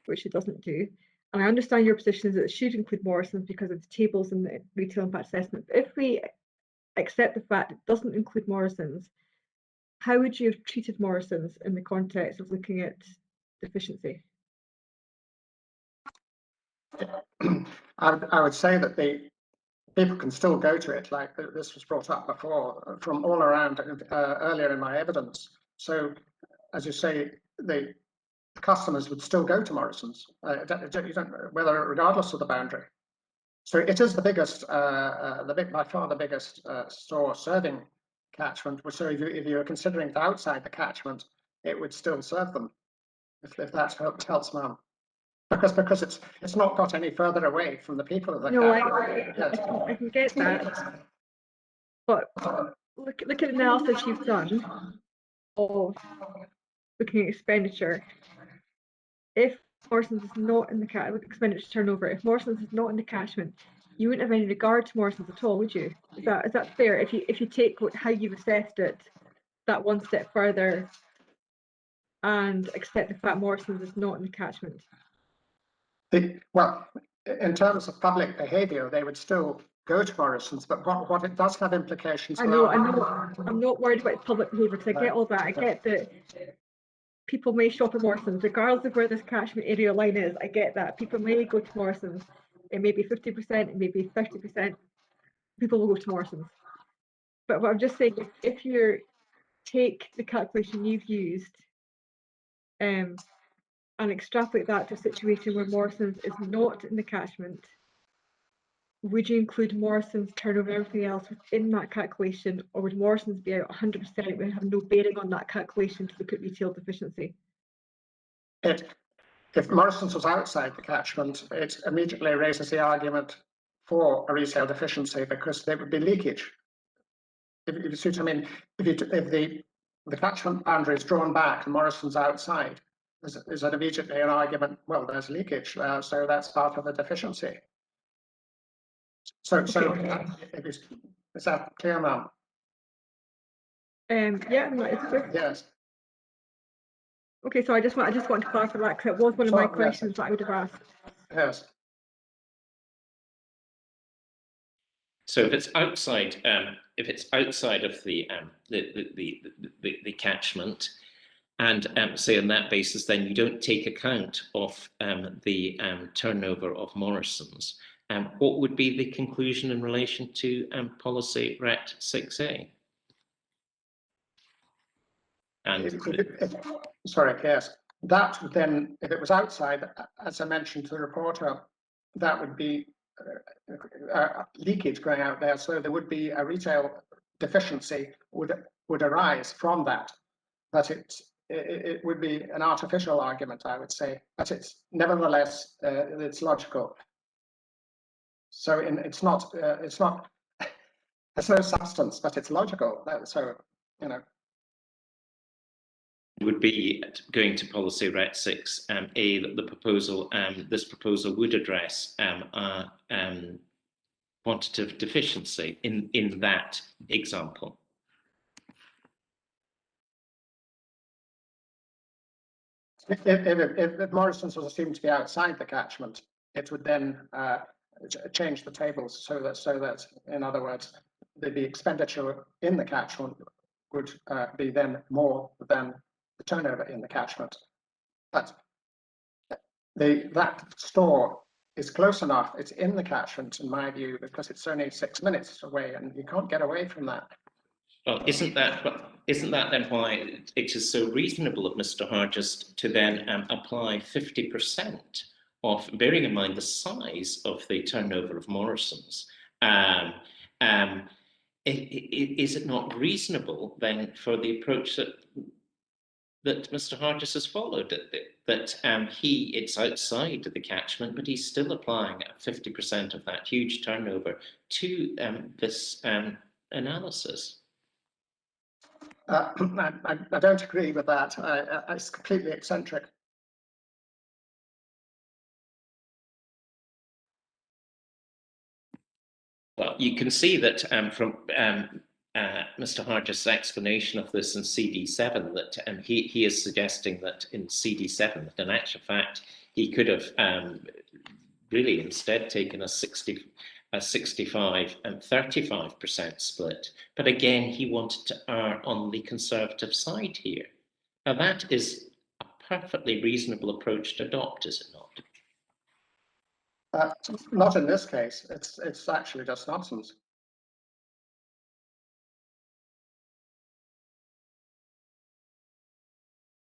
which it doesn't do, and I understand your position is that it should include Morrisons because of the tables in the retail impact assessment, but if we accept the fact it doesn't include Morrisons, how would you have treated Morrisons in the context of looking at deficiency? I would say that the people can still go to it, like this was brought up before, from all around earlier in my evidence. So, as you say, the customers would still go to Morrisons, whether regardless of the boundary. So it is the biggest, by far the biggest store serving catchment. So if you're considering it outside the catchment, it would still serve them, if that helps, ma'am. Because it's not got any further away from the people of the catchment. I can get that, but look at the analysis you've done of looking at expenditure. If Morrisons is not in the expenditure turnover, if Morrisons is not in the catchment, you wouldn't have any regard to Morrisons at all, would you? Is that fair? If you take how you've assessed it that one step further and accept the fact Morrisons is not in the catchment? Well, in terms of public behaviour, they would still go to Morrisons, but what it does have implications. I know. I'm not worried about public behaviour because I get all that. I get that people may shop at Morrisons regardless of where this catchment area line is. I get that people may go to Morrisons. It may be 50%, it may be 30%. People will go to Morrisons. But what I'm just saying, if you take the calculation you've used and extrapolate that to a situation where Morrisons is not in the catchment, would you include Morrisons turnover and everything else within that calculation, or would Morrisons be out 100% and have no bearing on that calculation to look at retail deficiency? If Morrisons was outside the catchment, it immediately raises the argument for a resale deficiency because there would be leakage. If you see what I mean, if the catchment boundary is drawn back and Morrisons outside, is that immediately an argument? Well, there's leakage, so that's part of the deficiency. So Okay. Is that clear now? Yeah, no, it's clear. Yes. Okay, so I just want to clarify that because it was one of my questions that I would have asked. Yes. So if it's outside of the catchment, and say on that basis, then you don't take account of the turnover of Morrison's. What would be the conclusion in relation to policy RET 6A? And sorry, yes, that would then, if it was outside, as I mentioned to the reporter, that would be leakage going out there. So there would be a retail deficiency would arise from that. But it would be an artificial argument, I would say. But it's nevertheless it's logical. So it's not there's no substance, but it's logical. So you know. Would be going to policy RET 6A that the proposal, this proposal would address a quantitative deficiency in that example. If Morrison's was assumed to be outside the catchment, it would then change the tables so that in other words, the expenditure in the catchment would be then more than the turnover in the catchment. But that store is close enough, it's in the catchment in my view, because it's only 6 minutes away and you can't get away from that. Well, isn't that then why it is so reasonable of Mr. Hargest to then apply 50% of, bearing in mind the size of the turnover of Morrison's, is it not reasonable then for the approach that Mr. Hargest has followed, that it's outside the catchment, but he's still applying 50% of that huge turnover to this analysis? I don't agree with that. It's completely eccentric. Well, you can see that from Mr. Hargest's explanation of this in CD7 that he is suggesting that in CD7 that in actual fact he could have really instead taken a 65 and 35% split. But again, he wanted to err on the conservative side here. Now that is a perfectly reasonable approach to adopt, is it not? Not in this case. It's actually just nonsense.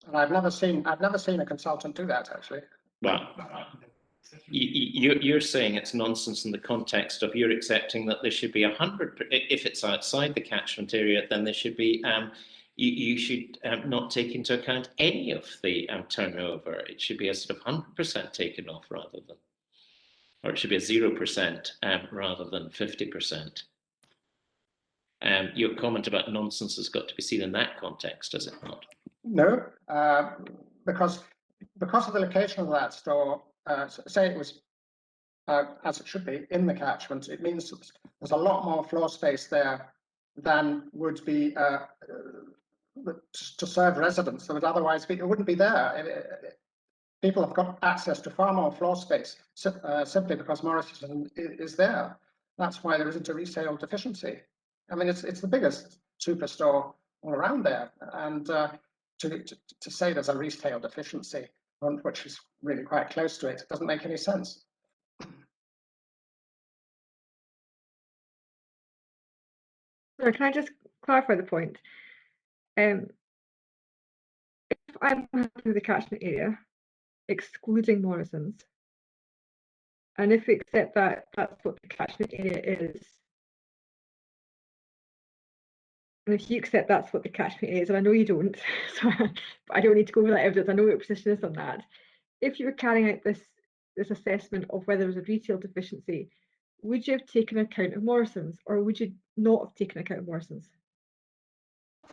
And I've never seen a consultant do that actually. Well, you're saying it's nonsense in the context of you're accepting that there should be 100. If it's outside the catchment area, then there should be. You should not take into account any of the turnover. It should be a sort of 100% taken off rather than, or it should be a 0% rather than 50%. Your comment about nonsense has got to be seen in that context, does it not? No, because of the location of that store, say it was as it should be in the catchment, it means there's a lot more floor space there than would be to serve residents that would otherwise be, it wouldn't be there. People have got access to far more floor space simply because Morrison is there. That's why there isn't a resale deficiency. I mean, it's the biggest superstore all around there, and to say there's a resale deficiency, which is really quite close to it, doesn't make any sense. Sorry, can I just clarify the point? If I'm happy with the catchment area, excluding Morrison's, and if we accept that that's what the catchment area is, and if you accept that's what the catchment area is, and I know you don't, so but I don't need to go over that evidence, I know what your position is on that. If you were carrying out this assessment of whether there was a retail deficiency, would you have taken account of Morrison's, or would you not have taken account of Morrison's?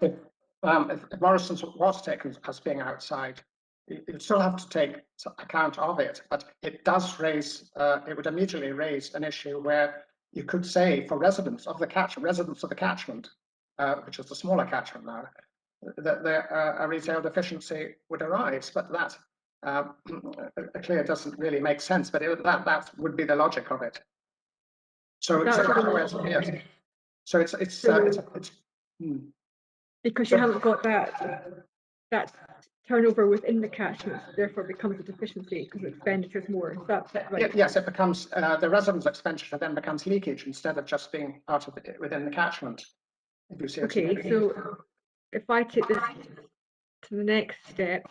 If Morrison's was taken as being outside, you still have to take account of it, but it does raise, it would immediately raise an issue where you could say for residents of the catchment, which is the smaller catchment now, that a retail deficiency would arise, but that clearly doesn't really make sense, but that would be the logic of it. So That's yes. So it's because you haven't got that turnover within the catchment, therefore becomes a deficiency because expenditure is more. Is that right? Yes, it becomes the residence expenditure then becomes leakage instead of just being part of it within the catchment. If you see what I Okay, mean. so if I take this to the next step,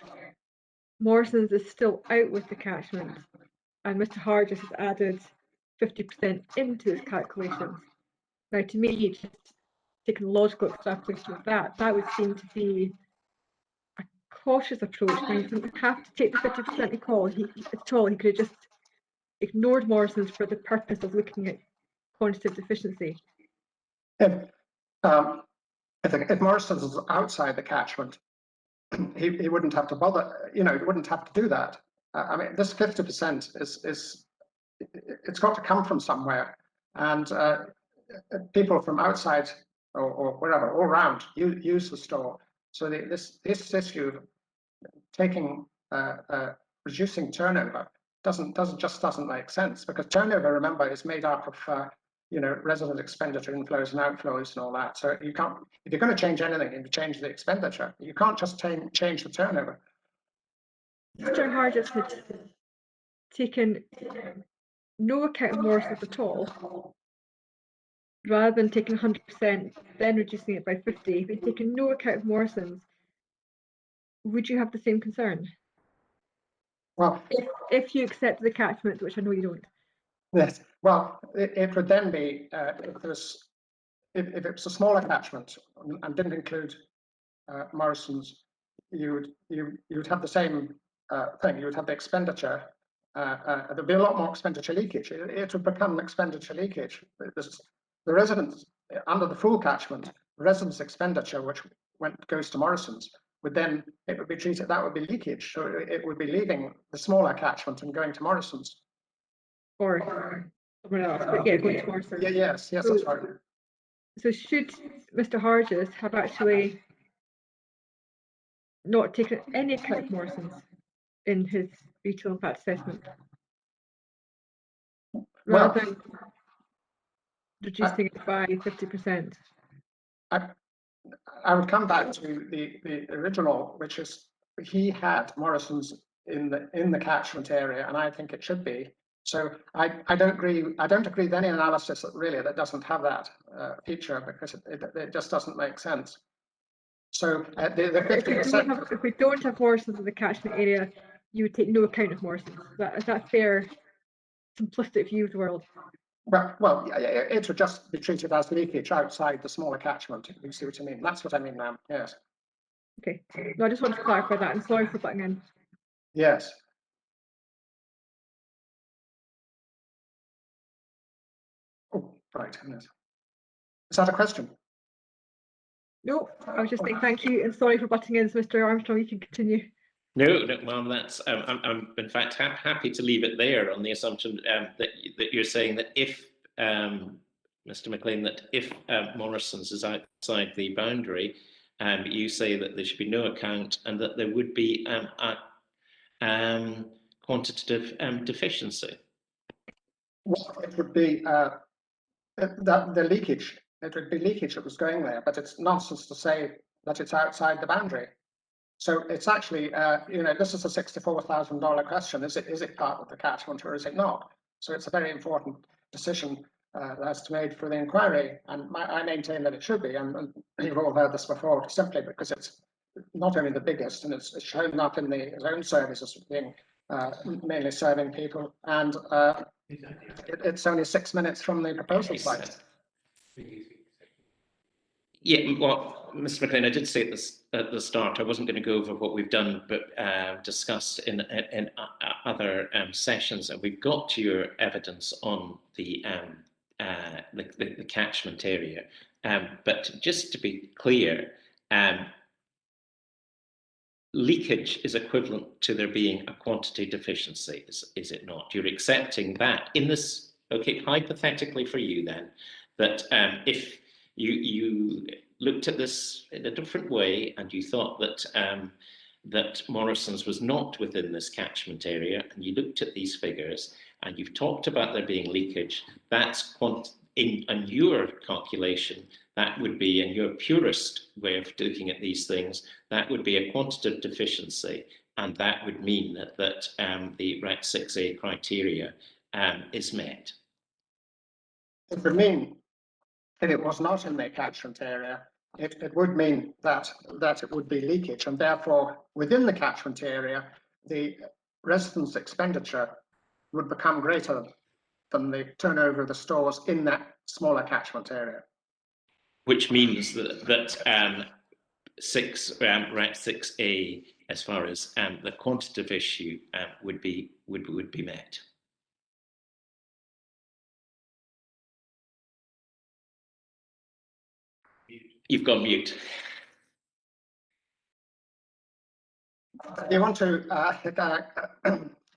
Morrison's is still out with the catchment, and Mr. Hargis has added 50% into his calculations. Now, to me, just taking logical extrapolation of that would seem to be a cautious approach. Now, he didn't have to take the 50% call. He could have just ignored Morrison's for the purpose of looking at quantitative deficiency. If Morrison's is outside the catchment, he wouldn't have to bother. He wouldn't have to do that. I mean, this 50% is it's got to come from somewhere, and people from outside or wherever all around use the store. So this issue taking reducing turnover doesn't make sense, because turnover, remember, is made up of resident expenditure inflows and outflows and all that. So you can't, if you're going to change anything, you change the expenditure. You can't just change the turnover. Mr. Hargis had taken no account of Morrison's at all, rather than taking 100%, then reducing it by 50. If you'd taken no account of Morrison's, would you have the same concern? Well, if you accept the catchment, which I know you don't. Yes. Well, it would then be if it was a smaller catchment and didn't include Morrison's, you would have the same thing. You would have the expenditure. There'd be a lot more expenditure leakage. It would become expenditure leakage. The residents under the full catchment, residents' expenditure, which goes to Morrison's, it would be treated. That would be leakage. So it would be leaving the smaller catchment and going to Morrison's. Or someone else, but yeah, going to Morrison's. Yes, so, that's right. So should Mr. Hargis have actually not taken any account of Morrison's in his retail impact assessment, rather than reducing it by 50%? I would come back to the original, which is he had Morrison's in the catchment area, and I think it should be. So I don't agree with any analysis that doesn't have that feature, because it just doesn't make sense. So the 50%. If we don't have Morrison's in the catchment area, you would take no account of Morrison's. Is that fair, simplistic view of the world? Well, it would just be treated as leakage outside the smaller catchment. You see what I mean? That's what I mean now. Yes. Okay. No, I just wanted to clarify that. I'm sorry for butting in. Yes. Oh, right. Yes. Is that a question? No, I was just saying thank you and sorry for butting in, Mr. Armstrong. You can continue. No, Mum, that's I'm in fact happy to leave it there on the assumption that you're saying that if Mr. McLean, that if Morrison's is outside the boundary, you say that there should be no account and that there would be a quantitative deficiency. Well, it would be the leakage. It would be leakage that was going there, but it's nonsense to say that it's outside the boundary. So it's actually, this is a $64,000 question. Is it part of the catchment or is it not? So it's a very important decision that's to be made for the inquiry, and I maintain that it should be. And you've all heard this before, simply because it's not only the biggest, and it's shown up in the zone services being mainly serving people, and it's only 6 minutes from the proposal site. Yeah, well, Mr. McLean, I did say at the start I wasn't going to go over what we've done, but discussed in other sessions, and we've got your evidence on the catchment area. But just to be clear, leakage is equivalent to there being a quantity deficiency, is it not? You're accepting that in this, okay, hypothetically for you then, that if you looked at this in a different way and you thought that that Morrison's was not within this catchment area, and you looked at these figures and you've talked about there being leakage, that's in your calculation, that would be, in your purest way of looking at these things, that would be a quantitative deficiency, and that would mean that the RET 6A criteria is met. It would mean if it was not in the catchment area, it would mean that it would be leakage, and therefore within the catchment area, the residents' expenditure would become greater than the turnover of the stores in that smaller catchment area. Which means that RET 6A, as far as the quantitative issue would be met. You've gone mute. You want to,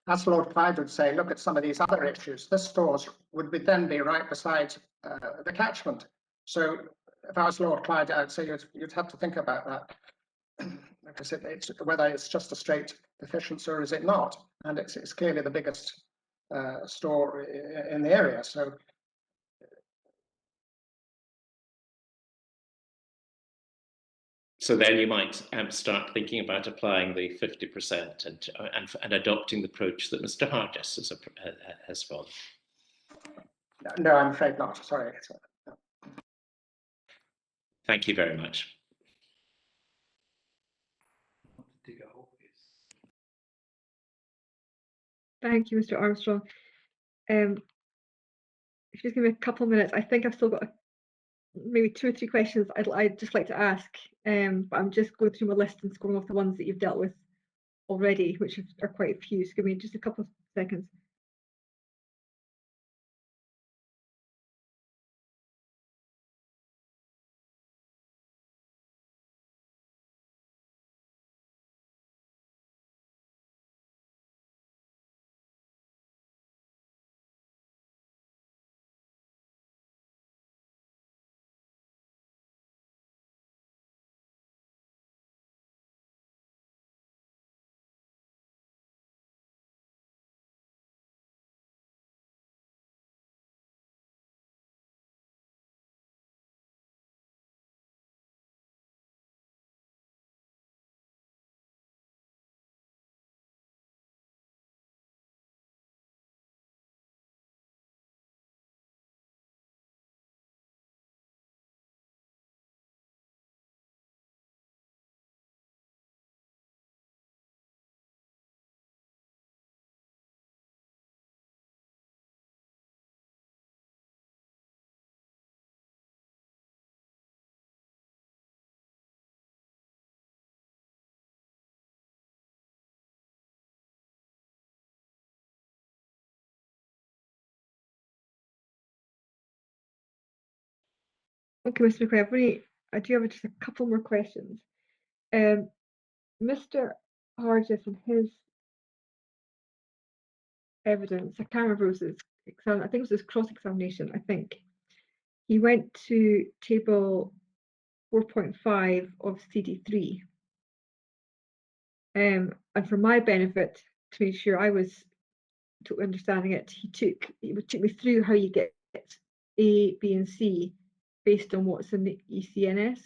as Lord Clyde would say, look at some of these other issues. The stores would then be right beside the catchment. So if I was Lord Clyde, I'd say you'd have to think about that. Like I said, whether it's just a straight deficiency or is it not? And it's clearly the biggest store in the area. So then you might start thinking about applying the 50% and adopting the approach that Mr. Hargis has followed. No, I'm afraid not. Sorry. Thank you very much. Thank you, Mr. Armstrong. If you just give me a couple of minutes, I think I've still got maybe 2 or 3 questions I'd just like to ask, but I'm just going through my list and scoring off the ones that you've dealt with already, which are quite a few. So give me just a couple of seconds. Okay, Mr. McQueen, I do have just a couple more questions. Mr. Hargis and his evidence, I can't remember, it was his exam, I think it was his cross-examination, I think. He went to table 4.5 of CD3. And for my benefit, to make sure I was understanding it, he took me through how you get A, B, and C based on what's in the ECNS.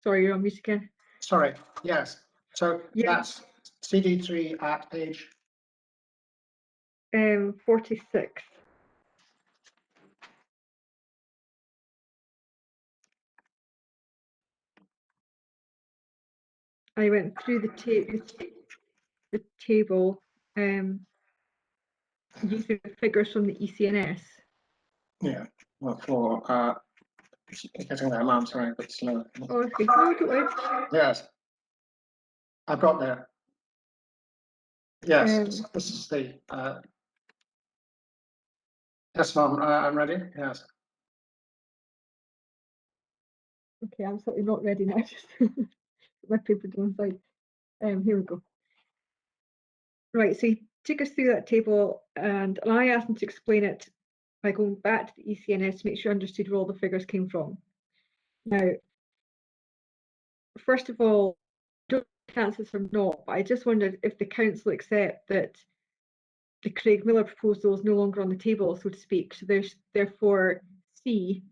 Sorry, you're on mute again. Sorry. Yes. So Yeah. that's CD3 at page 46. I went through the table using the figures from the ECNS. Yeah. Well, for getting that amount right, but slow. Oh, okay. No, don't worry. Yes. I've got there. Yes, this is the yes, ma'am, I'm ready. Yes. Okay, I'm certainly not ready now. Just put my paper to one side. Here we go. Right, so he took us through that table, and I asked him to explain it by going back to the ECNS to make sure I understood where all the figures came from. Now, first of all, don't councillors or not, but I just wondered if the council accept that the Craig Miller proposal is no longer on the table, so to speak. So there's therefore C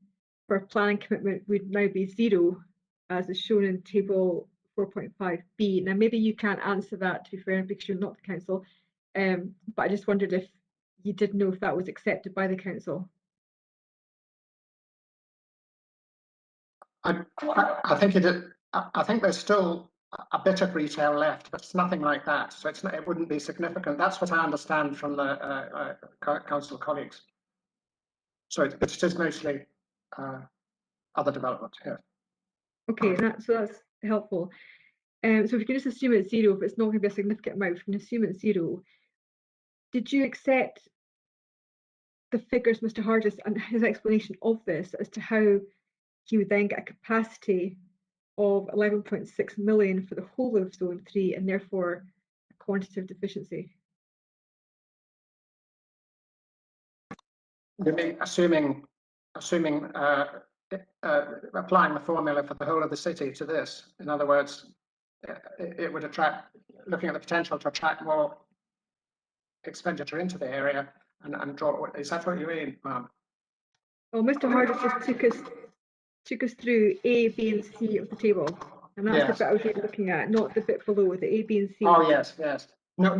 for planning commitment would now be 0, as is shown in table 4.5b. Now maybe you can't answer that, to be fair, because you're not the council, but I just wondered if you did know if that was accepted by the council. I think I think there's still a bit of retail left, but it's nothing like that. So it's not, it wouldn't be significant. That's what I understand from the council colleagues. So it is mostly other development here. Okay, so that's helpful. So if we can just assume it's 0, if it's not going to be a significant amount, we can assume it's 0. Did you accept the figures, Mr. Hargis, and his explanation of this as to how he would then get a capacity of 11.6 million for the whole of Zone 3 and therefore a quantitative deficiency? You mean assuming applying the formula for the whole of the city to this? In other words, it would attract, looking at the potential to attract more expenditure into the area and draw. Is that what you mean, ma'am? Well, Mr. Hargis just took us through A, B, and C of the table, and that's Yes. the bit I was really looking at, not the bit below, the A, B, and C. Oh yes, yes. No,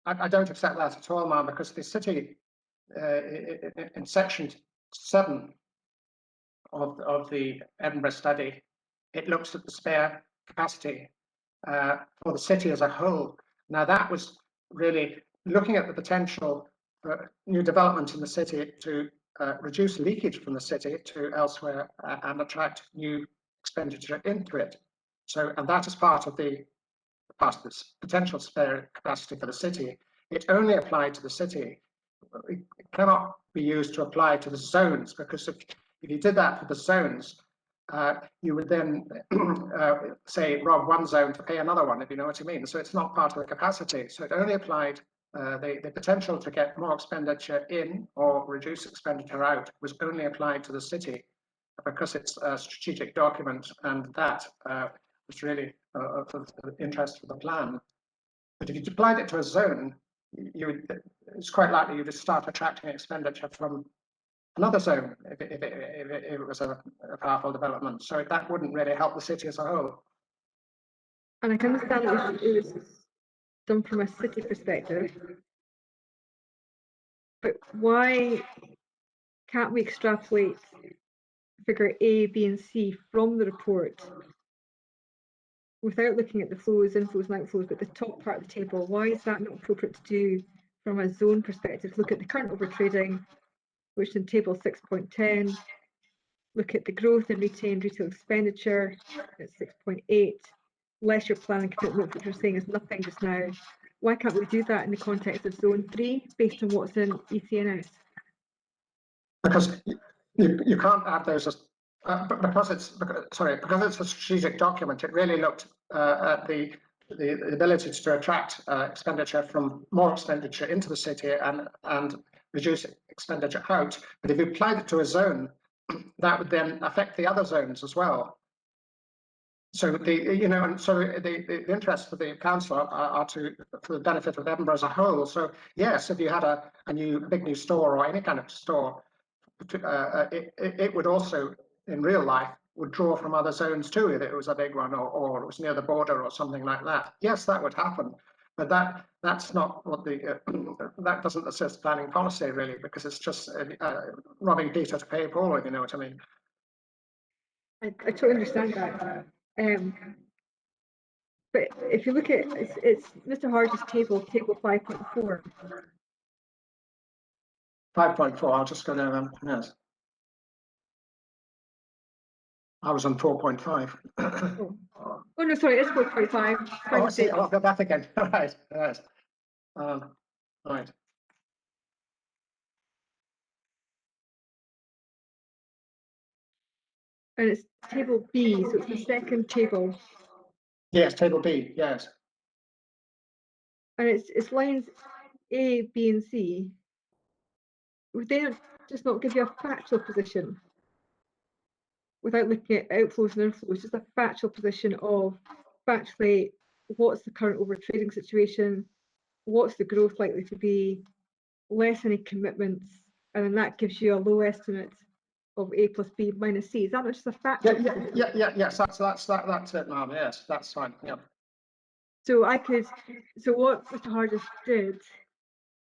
I don't accept that at all, ma'am, because the city in section 7 of the Edinburgh study, it looks at the spare capacity for the city as a whole. Now that was really looking at the potential for new development in the city to reduce leakage from the city to elsewhere and attract new expenditure into it. So, and that is part of this potential spare capacity for the city. It only applied to the city. It cannot be used to apply to the zones, because if you did that for the zones, you would then say rob one zone to pay another one, if you know what I mean. So it's not part of the capacity. So it only applied, the potential to get more expenditure in or reduce expenditure out was only applied to the city, because it's a strategic document, and that was really of interest for the plan. But if you applied it to a zone, it's quite likely you would start attracting expenditure from another zone if it was a powerful development. So that wouldn't really help the city as a whole. And I can understand that it was done from a city perspective, but why can't we extrapolate figure A, B, and C from the report without looking at the flows, inflows, and outflows, but the top part of the table? Why is that not appropriate to do from a zone perspective? Look at the current overtrading, which is in table 6.10. Look at the growth in retained retail expenditure at 6.8, less your planning commitment, which you're saying is nothing just now. Why can't we do that in the context of Zone 3 based on what's in ECNS? Because you can't add those as, because it's a strategic document. It really looked at the ability to attract expenditure from more expenditure into the city and reduce expenditure out. But if you applied it to a zone, that would then affect the other zones as well. So the interests of the council are for the benefit of Edinburgh as a whole. So yes, if you had a big new store or any kind of store, it would also, in real life, would draw from other zones too, if it was a big one or it was near the border or something like that. Yes, that would happen, but that's not what that doesn't assist planning policy really, because it's just robbing Peter to pay Paul, if you know what I mean. I totally understand that. But if you look at it's Mr. Hargis' table 5.4. 5.4, I'll just go down them. Yes. I was on 4.5. Oh no, sorry, it's 4.5. Oh, see, I'll go back again. Right. Right. And it's table B, so it's the second table. Yes, table B, yes. And it's lines A, B, and C. Would they just not give you a factual position without looking at outflows and inflows, just a factual position of factually what's the current overtrading situation, what's the growth likely to be, less any commitments, and then that gives you a low estimate of A plus B minus C. Is that just a fact? Yes, that's it, ma'am. Yes, that's fine. Yeah. So what Mr. Hargis did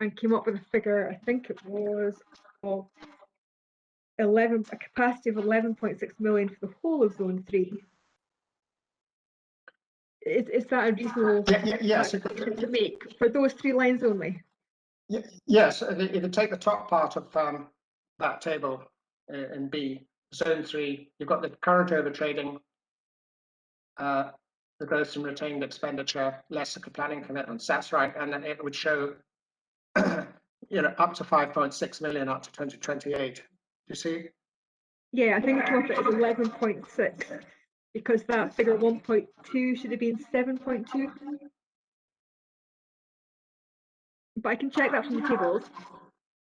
and came up with a figure, I think it was of a capacity of 11.6 million for the whole of zone 3. Is that a reasonable Yes. to make for those 3 lines only? Yes, if you take the top part of that table in B, zone 3, you've got the current overtrading, the gross and retained expenditure, less the planning commitments. That's right, and then it would show, up to 5.6 million up to 2028. You see? Yeah, I think the profit is 11.6 because that figure 1.2 should have been 7.2. But I can check that from the tables.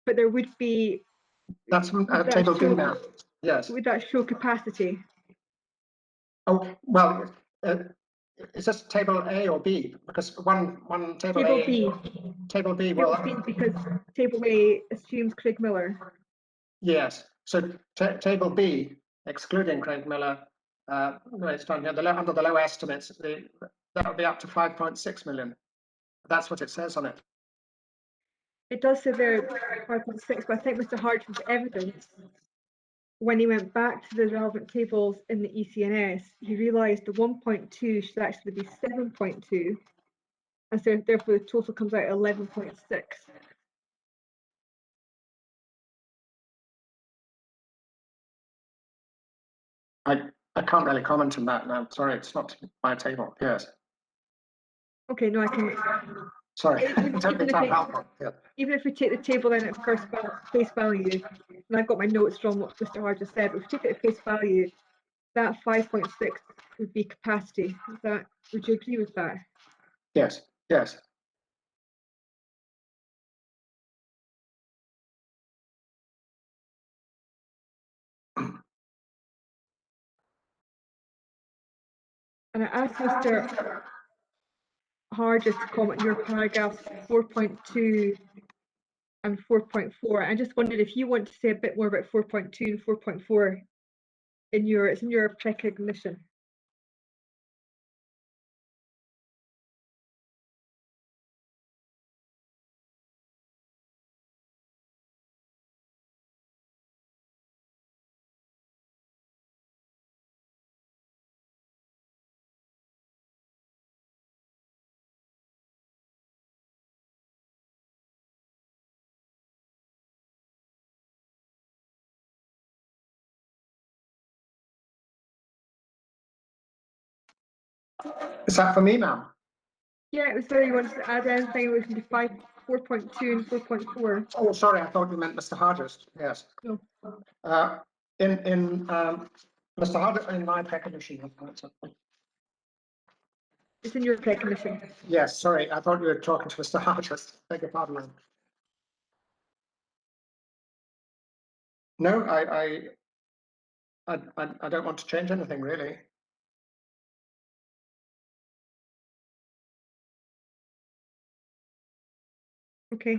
But there would be. That's from table B now. Yes. Would that show capacity? Oh well, is this table A or B? Because one table Table A. B. Table B. Table Well, B because table A assumes Craig Miller. Yes. So table B, excluding Craig Miller, no, it's down here. Under the low estimates, that would be up to 5.6 million. That's what it says on it. It does say there 5.6, but I think Mr. Hargis' evidence, when he went back to the relevant tables in the ECNS, he realised the 1.2 should actually be 7.2, and so therefore the total comes out 11.6. I can't really comment on that now. Sorry, it's not my table. Yes. Okay, no, I can. Sorry, Even if we take the table in at face value, and I've got my notes from what Mr. Hargis said, if we take it at face value, that 5.6 would be capacity. Would you agree with that? Yes, yes. And I asked Mr. Hargis to comment on your paragraphs 4.2 and 4.4. I just wondered if you want to say a bit more about 4.2 and 4.4 it's in your precognition. Is that for me now? Yeah, it was whether you wanted to add anything in relation to 4.2 and 4.4. Oh, sorry, I thought you meant Mr. Hargis. Yes. No. In Mr. Hargis, in my precognition. It's in your precognition. Yes, sorry, I thought you were talking to Mr. Hargis. Beg your pardon. No, I don't want to change anything really. Okay.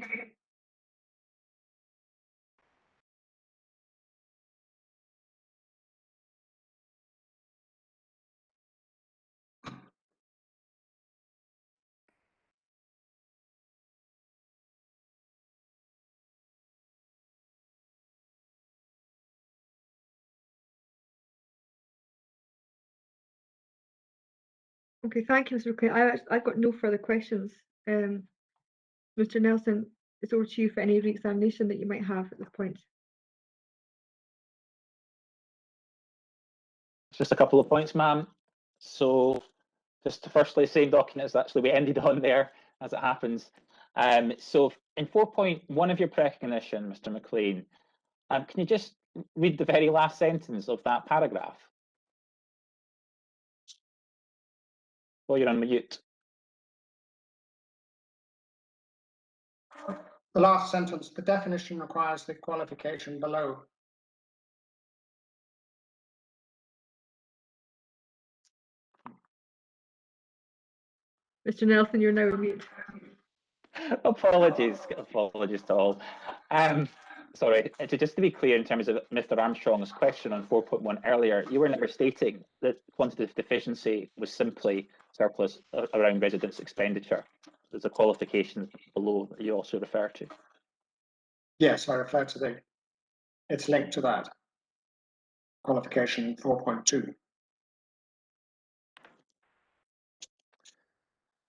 Okay, thank you, Mr. McLean. I've got no further questions. Mr. Nelson, it's over to you for any re-examination that you might have at this point. Just a couple of points, ma'am. So just to firstly, same document as actually we ended on there, as it happens. So in 4.1 of your precognition, Mr. McLean, can you just read the very last sentence of that paragraph? While you're on mute. The last sentence, the definition requires the qualification below. Mr. Nelson, you're now on mute. Apologies to all. Sorry, just to be clear, in terms of Mr. Armstrong's question on 4.1 earlier, you were never stating that quantitative deficiency was simply surplus around residence expenditure. There's a qualification below that you also refer to. Yes, I refer to it's linked to that qualification 4.2.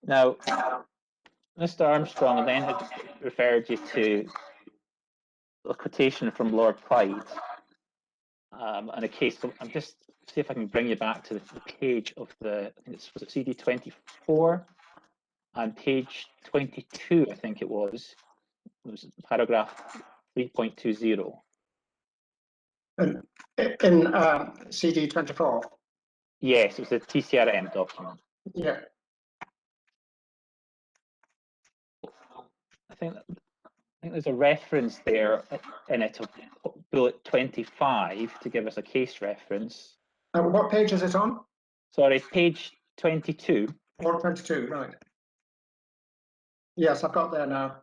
Now, Mr. Armstrong then had referred you to a quotation from Lord Clyde and a case. I'm just see if I can bring you back to the page of the. I think was it CD 24 and page 22. I think it was. It was paragraph 3.20. In CD 24. Yes, it was a TCRM document. Yeah. I think there's a reference there in it of bullet 25 to give us a case reference. What page is it on? Sorry, page 22. Or 22, right. Yes, I've got there now.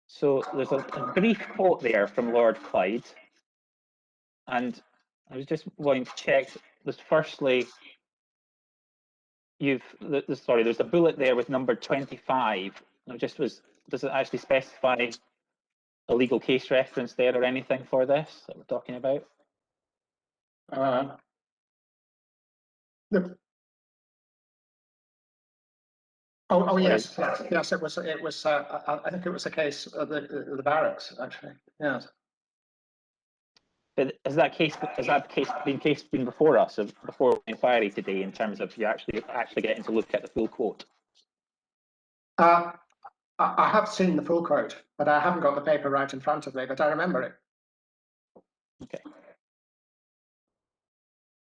So there's a brief quote there from Lord Clyde, and I was just wanting to check. There's firstly, there's a bullet there with number 25. And does it actually specify a legal case reference there or anything for this that we're talking about? Oh yes, yes. It was. I think it was a case of the barracks actually. Yes. But has that case been before us, before inquiry today, in terms of you actually getting to look at the full quote? I have seen the full quote, but I haven't got the paper right in front of me. But I remember it. Okay.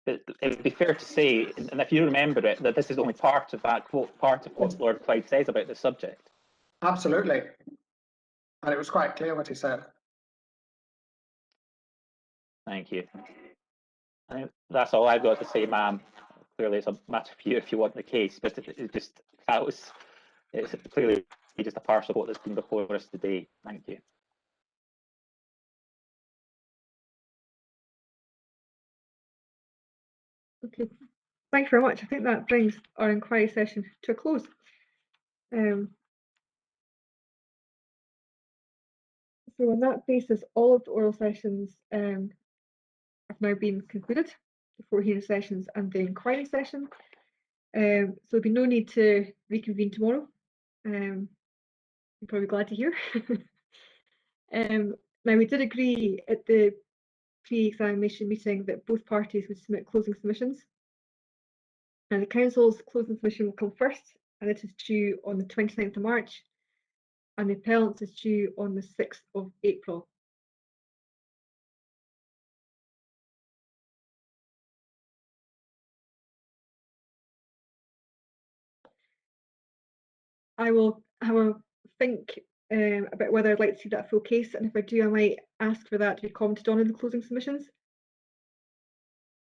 But it would be fair to say, and if you remember it, that this is only part of that quote, part of what Lord Clyde says about the subject. Absolutely, and it was quite clear what he said. Thank you. I think that's all I've got to say, ma'am. Clearly, it's a matter for you if you want the case, but it's clearly just a partial of what has been before us today. Thank you. Okay, thank you very much. I think that brings our inquiry session to a close. So on that basis, all of the oral sessions have now been concluded, the 4 hearing sessions and the inquiry session. So there'll be no need to reconvene tomorrow. You're probably glad to hear. Now, we did agree at the pre-examination meeting that both parties would submit closing submissions. And the council's closing submission will come first, and it is due on the 29th of March, and the appellant's is due on the 6th of April. I will have a think about whether I'd like to see that full case, and if I do, I might ask for that to be commented on in the closing submissions.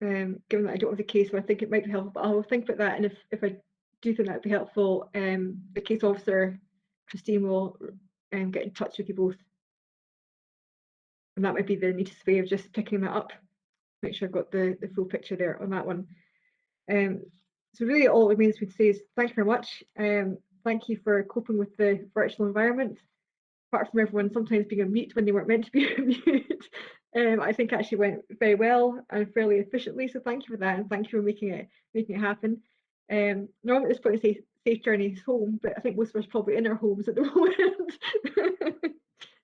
Given that I don't have the case, so I think it might be helpful, but I will think about that, and if I do think that would be helpful, the case officer, Christine, will get in touch with you both. And that might be the neatest way of just picking that up. Make sure I've got the full picture there on that one. So really all it remains to say is thank you very much. Thank you for coping with the virtual environment. Apart from everyone sometimes being on mute when they weren't meant to be on mute, I think actually went very well and fairly efficiently. So thank you for that, and thank you for making it happen. Normally at this point I say safe journeys home, but I think most of us are probably in our homes at the moment.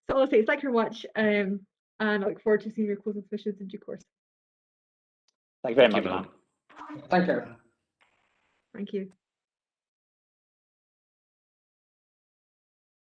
So all I'll say is thank you very much, and I look forward to seeing your closing submissions in due course. Thank you very much, ma'am. Thank you. Thank you.